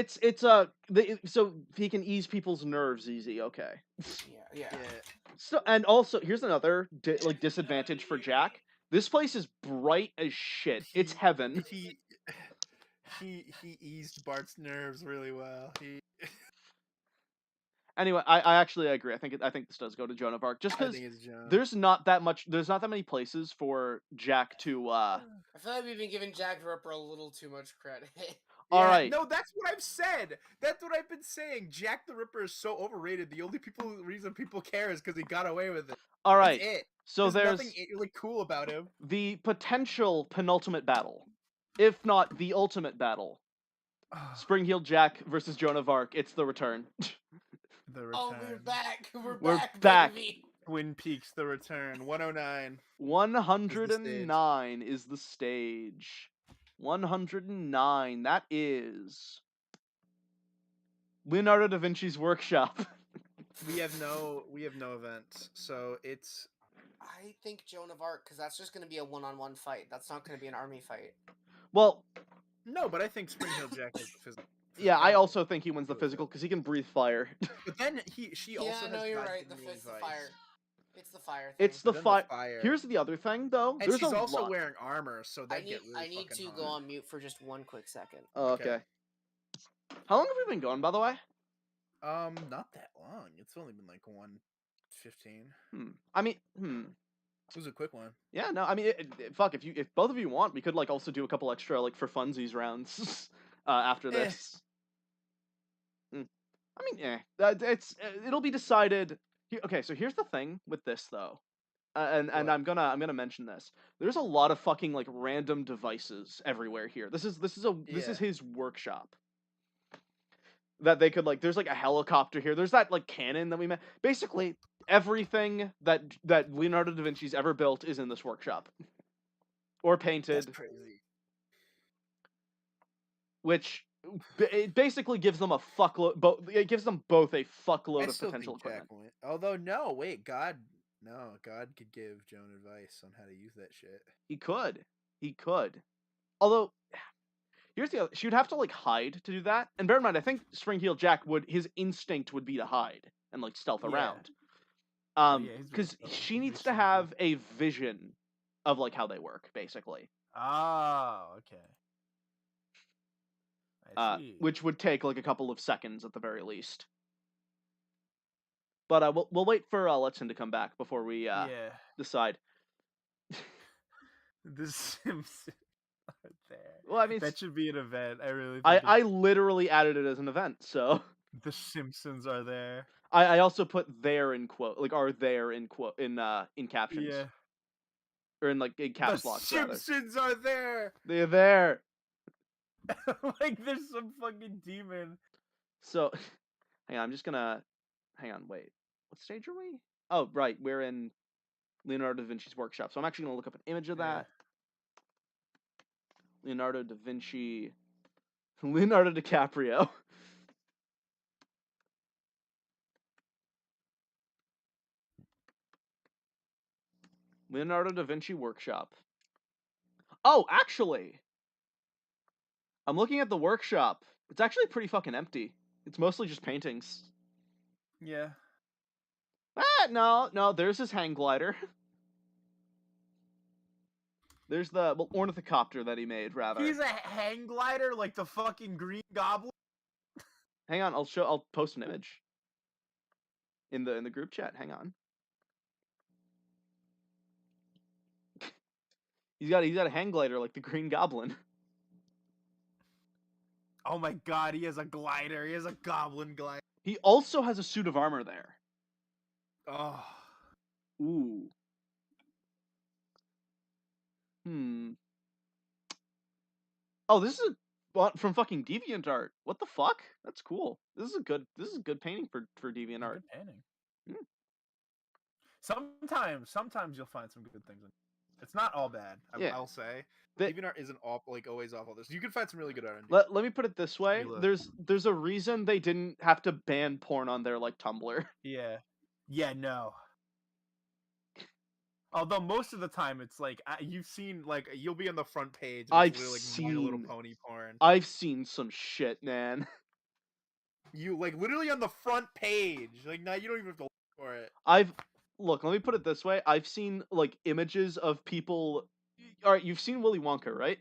[SPEAKER 2] so he can ease people's nerves easy. Okay.
[SPEAKER 3] Yeah.
[SPEAKER 2] So and also here's another disadvantage for Jack. This place is bright as shit. It's heaven.
[SPEAKER 1] He eased Bart's nerves really well.
[SPEAKER 2] Anyway, I actually agree. I think this does go to Joan of Arc, just because there's not that many places for Jack to.
[SPEAKER 3] I feel like we've been giving Jack the Ripper a little too much credit.
[SPEAKER 2] All right.
[SPEAKER 1] No, that's what I've said. That's what I've been saying. Jack the Ripper is so overrated. The only reason people care is because he got away with it.
[SPEAKER 2] All right.
[SPEAKER 1] That's it.
[SPEAKER 2] So
[SPEAKER 1] there's nothing really cool about him.
[SPEAKER 2] The potential penultimate battle, if not the ultimate battle. Spring-Heeled Jack versus Joan of Arc. It's the return.
[SPEAKER 1] The return.
[SPEAKER 3] Oh, we're back.
[SPEAKER 2] We're back.
[SPEAKER 3] Baby.
[SPEAKER 1] Twin Peaks: The Return. 109.
[SPEAKER 2] 109 is the stage. 109. That is Leonardo da Vinci's workshop.
[SPEAKER 1] We have no events, so it's.
[SPEAKER 3] I think Joan of Arc, because that's just going to be a one-on-one fight. That's not going to be an army fight.
[SPEAKER 2] Well,
[SPEAKER 1] no, but I think Spring-Heeled Jack is physical.
[SPEAKER 2] Yeah, I also think he wins the physical because he can breathe fire.
[SPEAKER 1] But then she also has.
[SPEAKER 3] Yeah, no, you're right. It's the fire. It's the fire thing.
[SPEAKER 2] It's the fire. Here's the other thing, though.
[SPEAKER 1] And she's also wearing armor, so that get really
[SPEAKER 3] I need to go on mute for just one quick second.
[SPEAKER 2] Oh, okay. How long have we been going, by the way?
[SPEAKER 1] Not that long. It's only been like 1:15.
[SPEAKER 2] I mean,
[SPEAKER 1] It was a quick one.
[SPEAKER 2] Yeah, no, I mean, fuck. If both of you want, we could like also do a couple extra like for funsies rounds after this. I mean, it'll be decided. Okay, so here's the thing with this though, and I'm gonna mention this. There's a lot of fucking like random devices everywhere here. This is his workshop. That they could like, there's like a helicopter here. There's that like cannon that we met. Basically, everything that Leonardo da Vinci's ever built is in this workshop, or painted.
[SPEAKER 1] That's crazy.
[SPEAKER 2] Which it basically gives them a fuckload. It gives them both a fuckload of potential equipment.
[SPEAKER 1] Although no, wait, God could give Joan advice on how to use that shit.
[SPEAKER 2] He could. Although, here's the other. She would have to like hide to do that. And bear in mind, I think Spring-Heeled Jack his instinct would be to hide and like stealth around. Because she needs to have a vision of like how they work, basically.
[SPEAKER 1] Oh, okay. I see.
[SPEAKER 2] Which would take like a couple of seconds at the very least. But we'll wait for Letson to come back before we decide.
[SPEAKER 1] The Simpsons are there.
[SPEAKER 2] Well, I mean,
[SPEAKER 1] that should be an event. I really.
[SPEAKER 2] I literally added it as an event, so.
[SPEAKER 1] The Simpsons are there.
[SPEAKER 2] I also put "there" in quote, like "are there" in quote in captions.
[SPEAKER 1] Yeah.
[SPEAKER 2] Or in like in caps lock.
[SPEAKER 1] The Simpsons are there.
[SPEAKER 2] They're there.
[SPEAKER 1] Like there's some fucking demon.
[SPEAKER 2] So, hang on. I'm just gonna. Hang on. Wait. What stage are we? Oh, right. We're in Leonardo da Vinci's workshop. So I'm actually gonna look up an image of that. Leonardo da Vinci. Leonardo DiCaprio. Leonardo da Vinci workshop. Oh, actually, I'm looking at the workshop. It's actually pretty fucking empty. It's mostly just paintings.
[SPEAKER 1] Yeah.
[SPEAKER 2] No. There's his hang glider. There's the ornithocopter that he made, rather.
[SPEAKER 1] He's a hang glider like the fucking Green Goblin.
[SPEAKER 2] Hang on, I'll post an image in the group chat. Hang on. He's got a hang glider like the Green Goblin.
[SPEAKER 1] Oh my god, he has a glider. He has a goblin glider.
[SPEAKER 2] He also has a suit of armor there.
[SPEAKER 1] Oh.
[SPEAKER 2] Ooh. Oh, this is from fucking DeviantArt. What the fuck? That's cool. This is a good painting for DeviantArt.
[SPEAKER 1] Good painting.
[SPEAKER 2] Hmm.
[SPEAKER 1] Sometimes you'll find some good things. It's not all bad.
[SPEAKER 2] Yeah.
[SPEAKER 1] I'll say.
[SPEAKER 2] But
[SPEAKER 1] DeviantArt isn't always awful. You can find some really good art on
[SPEAKER 2] let me put it this way.
[SPEAKER 1] look.
[SPEAKER 2] There's a reason they didn't have to ban porn on there like Tumblr.
[SPEAKER 1] Yeah, no. Although most of the time it's like you've seen like you'll be on the front page. And it's literally like My Little Pony porn.
[SPEAKER 2] I've seen some shit, man.
[SPEAKER 1] You like literally on the front page. Like now you don't even have to look for it.
[SPEAKER 2] Look. Let me put it this way. I've seen like images of people. All right, you've seen Willy Wonka, right?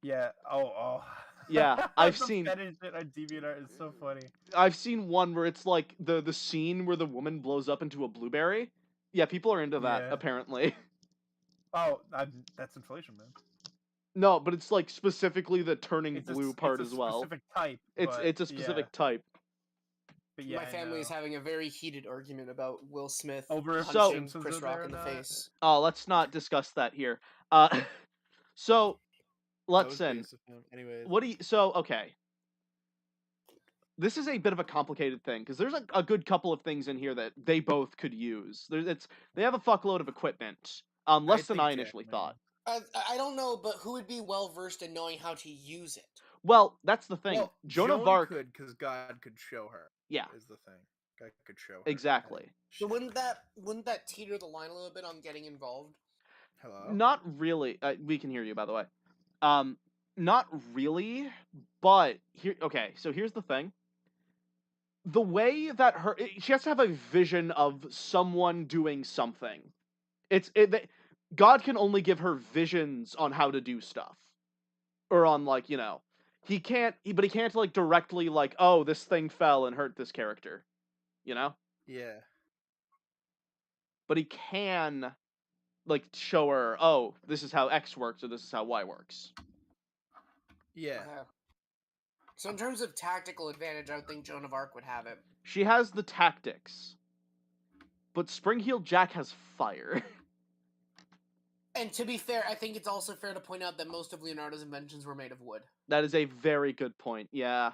[SPEAKER 1] Yeah. Oh.
[SPEAKER 2] Yeah, I've
[SPEAKER 1] the
[SPEAKER 2] seen.
[SPEAKER 1] fetish shit on DeviantArt is so funny.
[SPEAKER 2] I've seen one where it's like the scene where the woman blows up into a blueberry. Yeah, people are into that apparently.
[SPEAKER 1] Oh, that's inflation, man.
[SPEAKER 2] No, but it's like specifically the turning blue part as well.
[SPEAKER 1] Specific type.
[SPEAKER 2] It's a specific type.
[SPEAKER 1] But
[SPEAKER 3] my family is having a very heated argument about Will Smith
[SPEAKER 1] over
[SPEAKER 3] punching Chris Rock in the face.
[SPEAKER 2] Oh, let's not discuss that here. So listen.
[SPEAKER 1] Anyways.
[SPEAKER 2] Okay. This is a bit of a complicated thing because there's a good couple of things in here that they both could use. They have a fuckload of equipment. Less than I initially thought.
[SPEAKER 3] I don't know, but who would be well versed in knowing how to use it?
[SPEAKER 2] Well, that's the thing.
[SPEAKER 1] Well,
[SPEAKER 2] Joan of Arc
[SPEAKER 1] could, because God could show her.
[SPEAKER 2] Yeah,
[SPEAKER 1] is the thing. God could show her.
[SPEAKER 2] Exactly.
[SPEAKER 3] So wouldn't that teeter the line a little bit on getting involved?
[SPEAKER 2] Hello. Not really. We can hear you, by the way. Not really. But here, okay. So here's the thing. The way that she has to have a vision of someone doing something. God can only give her visions on how to do stuff, or on he can't like directly like, oh, this thing fell and hurt this character, Yeah. But he can like show her, oh, this is how X works or this is how Y works.
[SPEAKER 1] Yeah.
[SPEAKER 3] So in terms of tactical advantage, I would think Joan of Arc would have it.
[SPEAKER 2] She has the tactics, but Spring-Heeled Jack has fire.
[SPEAKER 3] And to be fair, I think it's also fair to point out that most of Leonardo's inventions were made of wood.
[SPEAKER 2] That is a very good point. Yeah.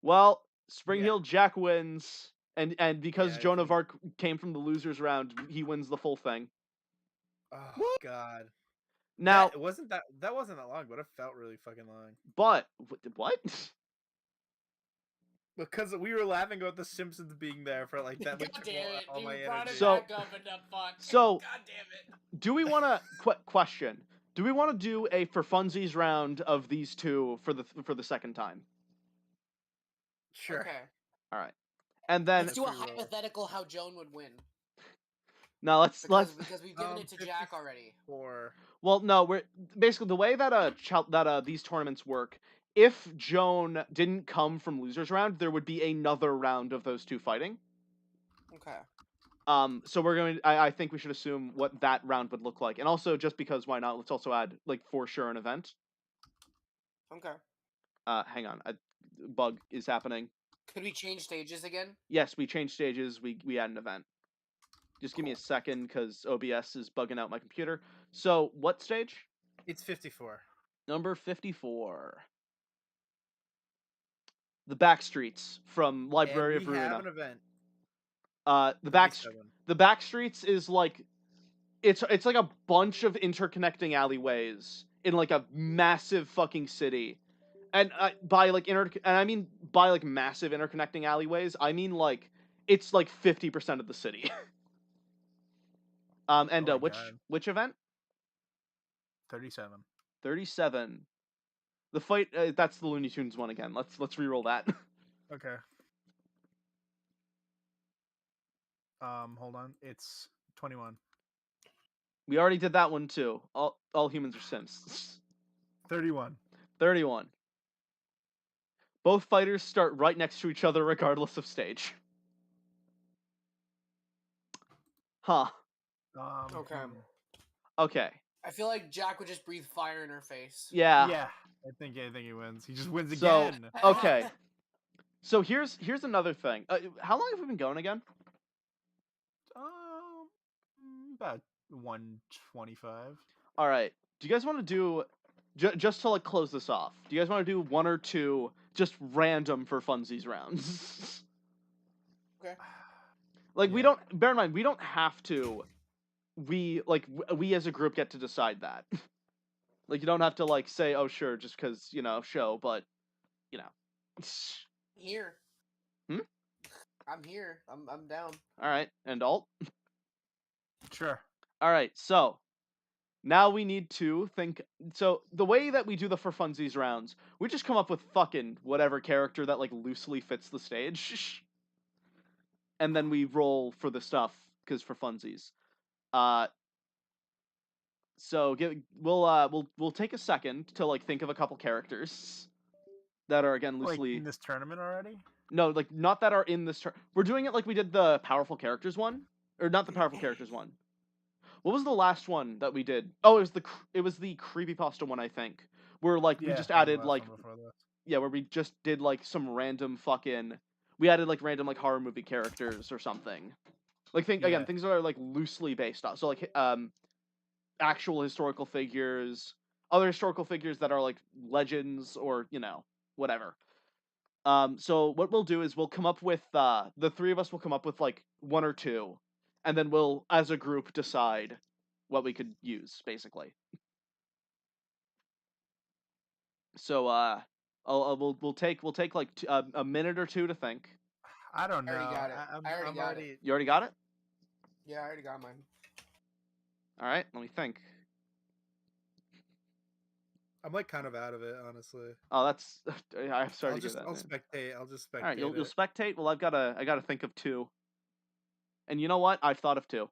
[SPEAKER 2] Well, Spring-Heeled Jack wins, and because Joan of Arc came from the losers round, he wins the full thing.
[SPEAKER 1] Oh God.
[SPEAKER 2] Now,
[SPEAKER 1] that wasn't that long, but it felt really fucking long.
[SPEAKER 2] But what?
[SPEAKER 1] Because we were laughing about the Simpsons being there for like that.
[SPEAKER 3] God damn it!
[SPEAKER 1] All my
[SPEAKER 3] brought
[SPEAKER 1] energy.
[SPEAKER 3] it back up and fuck.
[SPEAKER 2] So,
[SPEAKER 3] God damn it!
[SPEAKER 2] Do we want to question? Do we want to do a for funsies round of these two for the second time?
[SPEAKER 1] Sure.
[SPEAKER 3] Okay.
[SPEAKER 2] All right. And then
[SPEAKER 3] let's do a hypothetical how Joan would win.
[SPEAKER 2] No, let's
[SPEAKER 3] because we've given it to Jack already.
[SPEAKER 2] Well, no, we're basically the way that these tournaments work. If Joan didn't come from losers round, there would be another round of those two fighting.
[SPEAKER 3] Okay.
[SPEAKER 2] So we're going. I think we should assume what that round would look like, and also just because why not? Let's also add like for sure an event.
[SPEAKER 3] Okay.
[SPEAKER 2] Hang on, a bug is happening.
[SPEAKER 3] Could we change stages again?
[SPEAKER 2] Yes, we change stages. We add an event. Just give me a second because OBS is bugging out my computer. So what stage?
[SPEAKER 1] It's 54.
[SPEAKER 2] Number 54. The Backstreets from Library of Ruina.
[SPEAKER 1] We have an event.
[SPEAKER 2] The Backstreets is like it's like a bunch of interconnecting alleyways in like a massive fucking city. And by massive interconnecting alleyways, I mean like it's like 50% of the city. Which event?
[SPEAKER 1] 37.
[SPEAKER 2] 37. The fight that's the Looney Tunes one again. Let's re-roll that.
[SPEAKER 1] Okay. Hold on. It's 21.
[SPEAKER 2] We already did that one too. All humans are Sims.
[SPEAKER 1] 31.
[SPEAKER 2] 31. Both fighters start right next to each other regardless of stage. Huh.
[SPEAKER 3] Okay.
[SPEAKER 2] Okay.
[SPEAKER 3] I feel like Jack would just breathe fire in her face.
[SPEAKER 2] Yeah.
[SPEAKER 1] Yeah. I think he wins. He just wins again.
[SPEAKER 2] Okay. So here's another thing. How long have we been going again?
[SPEAKER 1] About 125.
[SPEAKER 2] All right. Do you guys want to do just to like close this off? Do you guys want to do 1 or 2 just random for funsies rounds?
[SPEAKER 3] Okay.
[SPEAKER 2] Like we
[SPEAKER 1] Yeah.
[SPEAKER 2] don't bear in mind we don't have to. We as a group get to decide that. Like you don't have to like say oh sure just because show, but you know.
[SPEAKER 3] Here.
[SPEAKER 2] Hmm?
[SPEAKER 3] I'm here. I'm down.
[SPEAKER 2] All right, and alt.
[SPEAKER 1] Sure.
[SPEAKER 2] All right, so now we need to think. So the way that we do the for funsies rounds, we just come up with fucking whatever character that like loosely fits the stage, and then we roll for the stuff because for funsies. Uh, so we'll take a second to like think of a couple characters that are again
[SPEAKER 1] Like
[SPEAKER 2] loosely.
[SPEAKER 1] in this tournament already?
[SPEAKER 2] No, like not that are in this. We're doing it like we did the powerful characters one, or not the powerful characters one. What was the last one that we did? Oh, it was the creepypasta one, I think. Where like we
[SPEAKER 1] Yeah,
[SPEAKER 2] just
[SPEAKER 1] it was the
[SPEAKER 2] added
[SPEAKER 1] last
[SPEAKER 2] like
[SPEAKER 1] one before this.
[SPEAKER 2] yeah, where we just did like some random fucking we added like random like horror movie characters or something. Like
[SPEAKER 1] Yeah.
[SPEAKER 2] things that are like loosely based on. So like actual historical figures, other historical figures that are like legends or, whatever. So what we'll do is we'll come up with the three of us will come up with like 1 or 2, and then we'll as a group decide what we could use basically. So we'll take like a minute or 2 to think.
[SPEAKER 1] I don't
[SPEAKER 3] I
[SPEAKER 1] know.
[SPEAKER 3] already got it. I already
[SPEAKER 1] I'm
[SPEAKER 3] got
[SPEAKER 1] already.
[SPEAKER 2] You already got it?
[SPEAKER 3] Yeah, I already got mine.
[SPEAKER 2] All right, let me think.
[SPEAKER 1] I'm like kind of out of it, honestly.
[SPEAKER 2] Oh, that's I'm sorry to hear that,
[SPEAKER 1] I'll
[SPEAKER 2] man.
[SPEAKER 1] spectate. I'll just spectate
[SPEAKER 2] All right, you'll
[SPEAKER 1] it.
[SPEAKER 2] spectate. Well, I gotta think of 2, and you know what? I've thought of 2.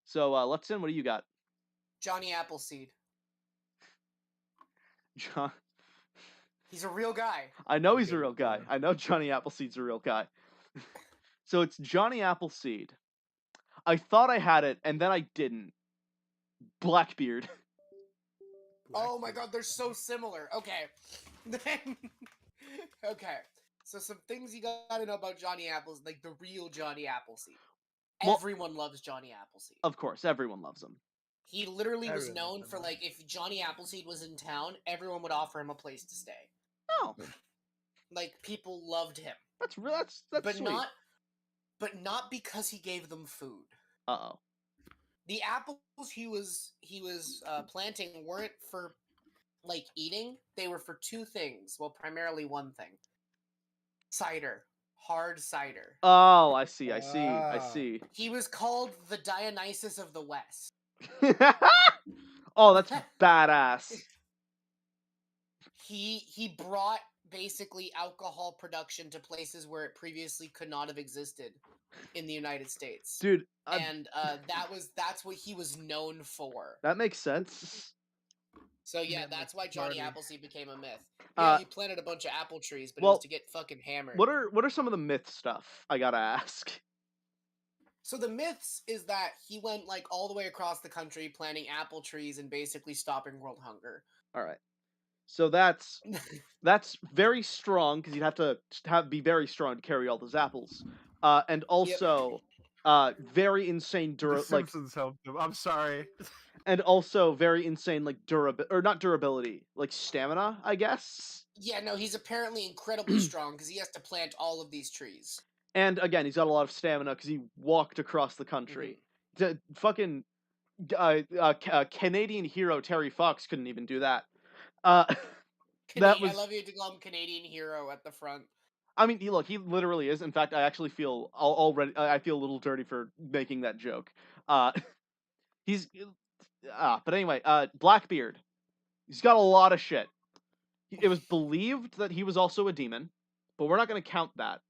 [SPEAKER 2] So let's in. What do you got,
[SPEAKER 3] Johnny Appleseed.
[SPEAKER 2] John?
[SPEAKER 3] He's a real guy.
[SPEAKER 2] I know
[SPEAKER 1] I'm
[SPEAKER 2] he's a
[SPEAKER 1] good
[SPEAKER 2] real
[SPEAKER 1] with
[SPEAKER 2] guy.
[SPEAKER 1] that.
[SPEAKER 2] I know Johnny Appleseed's a real guy. So it's Johnny Appleseed. I thought I had it, and then I didn't. Blackbeard.
[SPEAKER 3] Oh my god, they're so similar. Okay. Okay. So some things you gotta know about Johnny Appleseed, like the real Johnny Appleseed.
[SPEAKER 2] Well-
[SPEAKER 3] Everyone loves Johnny Appleseed.
[SPEAKER 2] Of course, everyone loves him.
[SPEAKER 3] He literally was
[SPEAKER 1] Everyone
[SPEAKER 3] known
[SPEAKER 1] loves
[SPEAKER 3] for
[SPEAKER 1] him.
[SPEAKER 3] like if Johnny Appleseed was in town, everyone would offer him a place to stay.
[SPEAKER 2] Oh,
[SPEAKER 3] Like people loved him.
[SPEAKER 2] that's real. That's
[SPEAKER 3] But
[SPEAKER 2] sweet.
[SPEAKER 3] not because he gave them food.
[SPEAKER 2] Uh-oh.
[SPEAKER 3] The apples he was planting weren't for like eating. They were for 2 things. Well, primarily one thing. Cider. Hard cider.
[SPEAKER 2] Oh, I see. I
[SPEAKER 1] Ah.
[SPEAKER 2] see.
[SPEAKER 3] He was called the Dionysus of the West.
[SPEAKER 2] Oh, that's badass.
[SPEAKER 3] He brought basically alcohol production to places where it previously could not have existed in the United States.
[SPEAKER 2] Dude,
[SPEAKER 3] And that's what he was known for.
[SPEAKER 2] that makes sense.
[SPEAKER 3] So yeah,
[SPEAKER 1] Man,
[SPEAKER 3] that's
[SPEAKER 1] like
[SPEAKER 3] why Johnny
[SPEAKER 1] Marty.
[SPEAKER 3] Appleseed became a myth. Yeah, he planted a bunch of apple trees, but it was to get fucking hammered.
[SPEAKER 2] What are some of the myth stuff I gotta ask?
[SPEAKER 3] So the myths is that he went like all the way across the country planting apple trees and basically stopping world hunger.
[SPEAKER 2] All right. So that's very strong because you'd have to be very strong to carry all those apples. And also very insane
[SPEAKER 1] The Simpsons helped him. I'm sorry.
[SPEAKER 2] and also very insane like not durability, like stamina, I guess.
[SPEAKER 3] Yeah, no, he's apparently incredibly strong because he has to plant all of these trees.
[SPEAKER 2] And again, he's got a lot of stamina because he walked across the country. The fucking Canadian hero Terry Fox couldn't even do that. That was.
[SPEAKER 3] I love you to call him Canadian hero at the front.
[SPEAKER 2] I mean, he literally is. In fact, I actually feel already. I feel a little dirty for making that joke. He's. But anyway, Blackbeard. He's got a lot of shit. It was believed that he was also a demon, but we're not going to count that.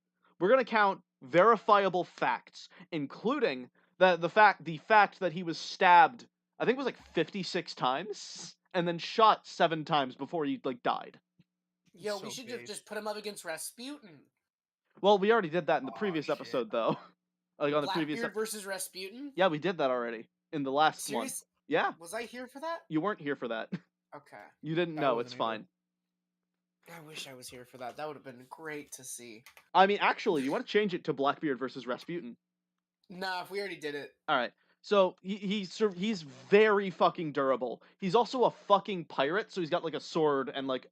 [SPEAKER 2] We're going to count verifiable facts, including the fact that he was stabbed. I think it was like 56 times, and then shot 7 times before he like died.
[SPEAKER 3] Yo,
[SPEAKER 1] So
[SPEAKER 3] we should
[SPEAKER 1] big.
[SPEAKER 3] just put him up against Rasputin.
[SPEAKER 2] Well, we already did that in the
[SPEAKER 1] Oh,
[SPEAKER 2] previous
[SPEAKER 1] shit.
[SPEAKER 2] episode, though. Like on the previous.
[SPEAKER 3] Blackbeard versus Rasputin.
[SPEAKER 2] Yeah, we did that already in the last
[SPEAKER 3] Serious?
[SPEAKER 2] one. Yeah,
[SPEAKER 3] Was I here for that?
[SPEAKER 2] you weren't here for that.
[SPEAKER 3] Okay.
[SPEAKER 2] You didn't
[SPEAKER 1] I
[SPEAKER 2] know. It's
[SPEAKER 1] wasn't either.
[SPEAKER 2] fine.
[SPEAKER 3] I wish I was here for that. That would have been great to see.
[SPEAKER 2] I mean, actually, you want to change it to Blackbeard versus Rasputin?
[SPEAKER 3] Nah, if we already did it.
[SPEAKER 2] All right. So he's very fucking durable. He's also a fucking pirate, so he's got like a sword and like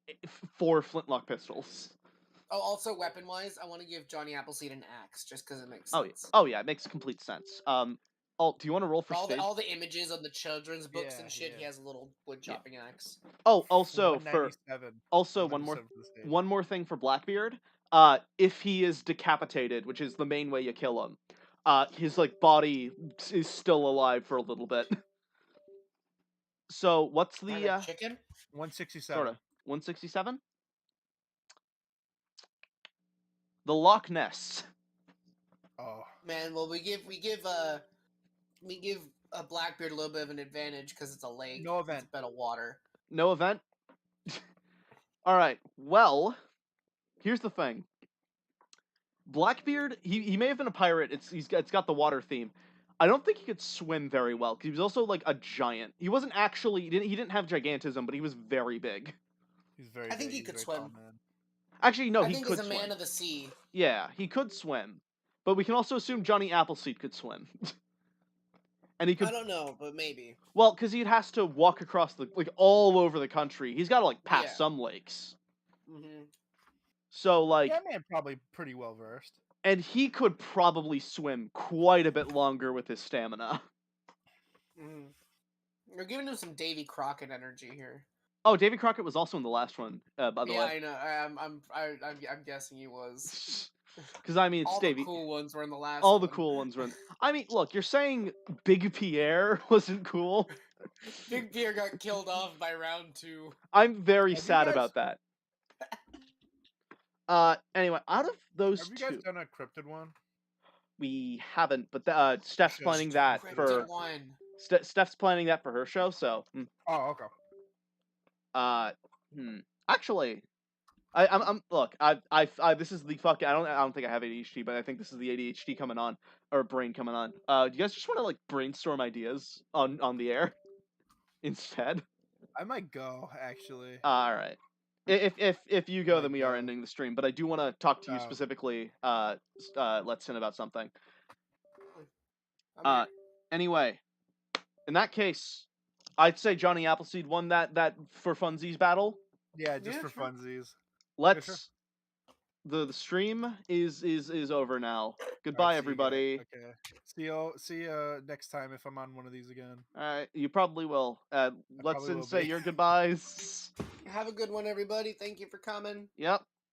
[SPEAKER 2] 4 flintlock pistols.
[SPEAKER 3] Oh, also weapon wise, I want to give Johnny Appleseed an axe just because it makes
[SPEAKER 2] Oh
[SPEAKER 3] sense.
[SPEAKER 2] yeah, it makes complete sense. Do you want to roll for stage?
[SPEAKER 3] All the images on the children's books and shit,
[SPEAKER 1] yeah.
[SPEAKER 3] he has a little wood chopping axe.
[SPEAKER 2] Oh, also
[SPEAKER 1] 197.
[SPEAKER 2] one more
[SPEAKER 1] 197 for the stage.
[SPEAKER 2] one more thing for Blackbeard. If he is decapitated, which is the main way you kill him, his like body is still alive for a little bit. So what's
[SPEAKER 3] Like
[SPEAKER 2] the
[SPEAKER 3] a chicken?
[SPEAKER 1] 167.
[SPEAKER 2] sort of 167? The Loch Ness.
[SPEAKER 1] Oh.
[SPEAKER 3] Man, well we give Blackbeard a little bit of an advantage because it's a lake.
[SPEAKER 1] No event.
[SPEAKER 3] It's a bed of water.
[SPEAKER 2] No event? Alright, well, here's the thing. Blackbeard, he may have been a pirate, it's got the water theme. I don't think he could swim very well, because he was also like a giant. He wasn't actually, he didn't have gigantism, but he was very big.
[SPEAKER 1] He's very
[SPEAKER 3] I think
[SPEAKER 1] big,
[SPEAKER 3] he
[SPEAKER 1] he's
[SPEAKER 3] could
[SPEAKER 1] very
[SPEAKER 3] swim.
[SPEAKER 1] tall, man.
[SPEAKER 2] Actually, no,
[SPEAKER 3] I
[SPEAKER 2] he
[SPEAKER 3] think
[SPEAKER 2] could
[SPEAKER 3] he's a
[SPEAKER 2] swim.
[SPEAKER 3] man of the sea.
[SPEAKER 2] Yeah, he could swim. But we can also assume Johnny Appleseed could swim. And he could,
[SPEAKER 3] I don't know, but maybe.
[SPEAKER 2] well, because he has to walk across like all over the country. He's got to like pass
[SPEAKER 3] Yeah.
[SPEAKER 2] some lakes.
[SPEAKER 3] Mm-hmm.
[SPEAKER 2] So like,
[SPEAKER 1] Yeah, man, probably pretty well versed.
[SPEAKER 2] and he could probably swim quite a bit longer with his stamina.
[SPEAKER 3] Mm-hmm. We're giving him some Davy Crockett energy here.
[SPEAKER 2] Oh, Davy Crockett was also in the last one, by the
[SPEAKER 3] Yeah,
[SPEAKER 2] way.
[SPEAKER 3] I know. I'm guessing he was.
[SPEAKER 2] Because I mean, it's
[SPEAKER 3] All
[SPEAKER 2] Davy.
[SPEAKER 3] the cool ones were in the last.
[SPEAKER 2] All the
[SPEAKER 3] one.
[SPEAKER 2] cool ones were in. I mean, look, you're saying Big Pierre wasn't cool.
[SPEAKER 3] Big Pierre got killed off by round 2.
[SPEAKER 2] I'm very
[SPEAKER 1] Have you
[SPEAKER 2] sad
[SPEAKER 1] guys-
[SPEAKER 2] about that. Anyway, out of those
[SPEAKER 1] Have you
[SPEAKER 2] two,
[SPEAKER 1] guys done a cryptid one?
[SPEAKER 2] we haven't. But Steph's
[SPEAKER 1] Should.
[SPEAKER 2] planning that
[SPEAKER 3] Cryptid
[SPEAKER 2] for.
[SPEAKER 3] one.
[SPEAKER 2] Steph's planning that for her show. So.
[SPEAKER 1] Oh, okay.
[SPEAKER 2] Actually, I'm look. This is the fucking. I don't think I have ADHD, but I think this is the ADHD coming on, or brain coming on. Do you guys just want to like brainstorm ideas on the air instead?
[SPEAKER 1] I might go, actually.
[SPEAKER 2] All right. If you go,
[SPEAKER 1] Might
[SPEAKER 2] then we are
[SPEAKER 1] go.
[SPEAKER 2] ending the stream. But I do want to talk to you
[SPEAKER 1] Oh.
[SPEAKER 2] specifically, Let's Sin, about something.
[SPEAKER 3] I'm here.
[SPEAKER 2] Anyway, in that case, I'd say Johnny Appleseed won that for funsies battle.
[SPEAKER 1] Yeah, just
[SPEAKER 3] Yeah,
[SPEAKER 1] for
[SPEAKER 3] sure.
[SPEAKER 1] funsies.
[SPEAKER 2] Let's.
[SPEAKER 1] sure.
[SPEAKER 2] The stream is over now. Goodbye,
[SPEAKER 1] Alright, see you guys.
[SPEAKER 2] everybody.
[SPEAKER 1] Okay. See you next time if I'm on one of these again.
[SPEAKER 2] Alright, you probably will. Let's
[SPEAKER 1] probably will
[SPEAKER 2] say
[SPEAKER 1] be.
[SPEAKER 2] your goodbyes.
[SPEAKER 3] Have a good one, everybody. Thank you for coming.
[SPEAKER 2] Yep.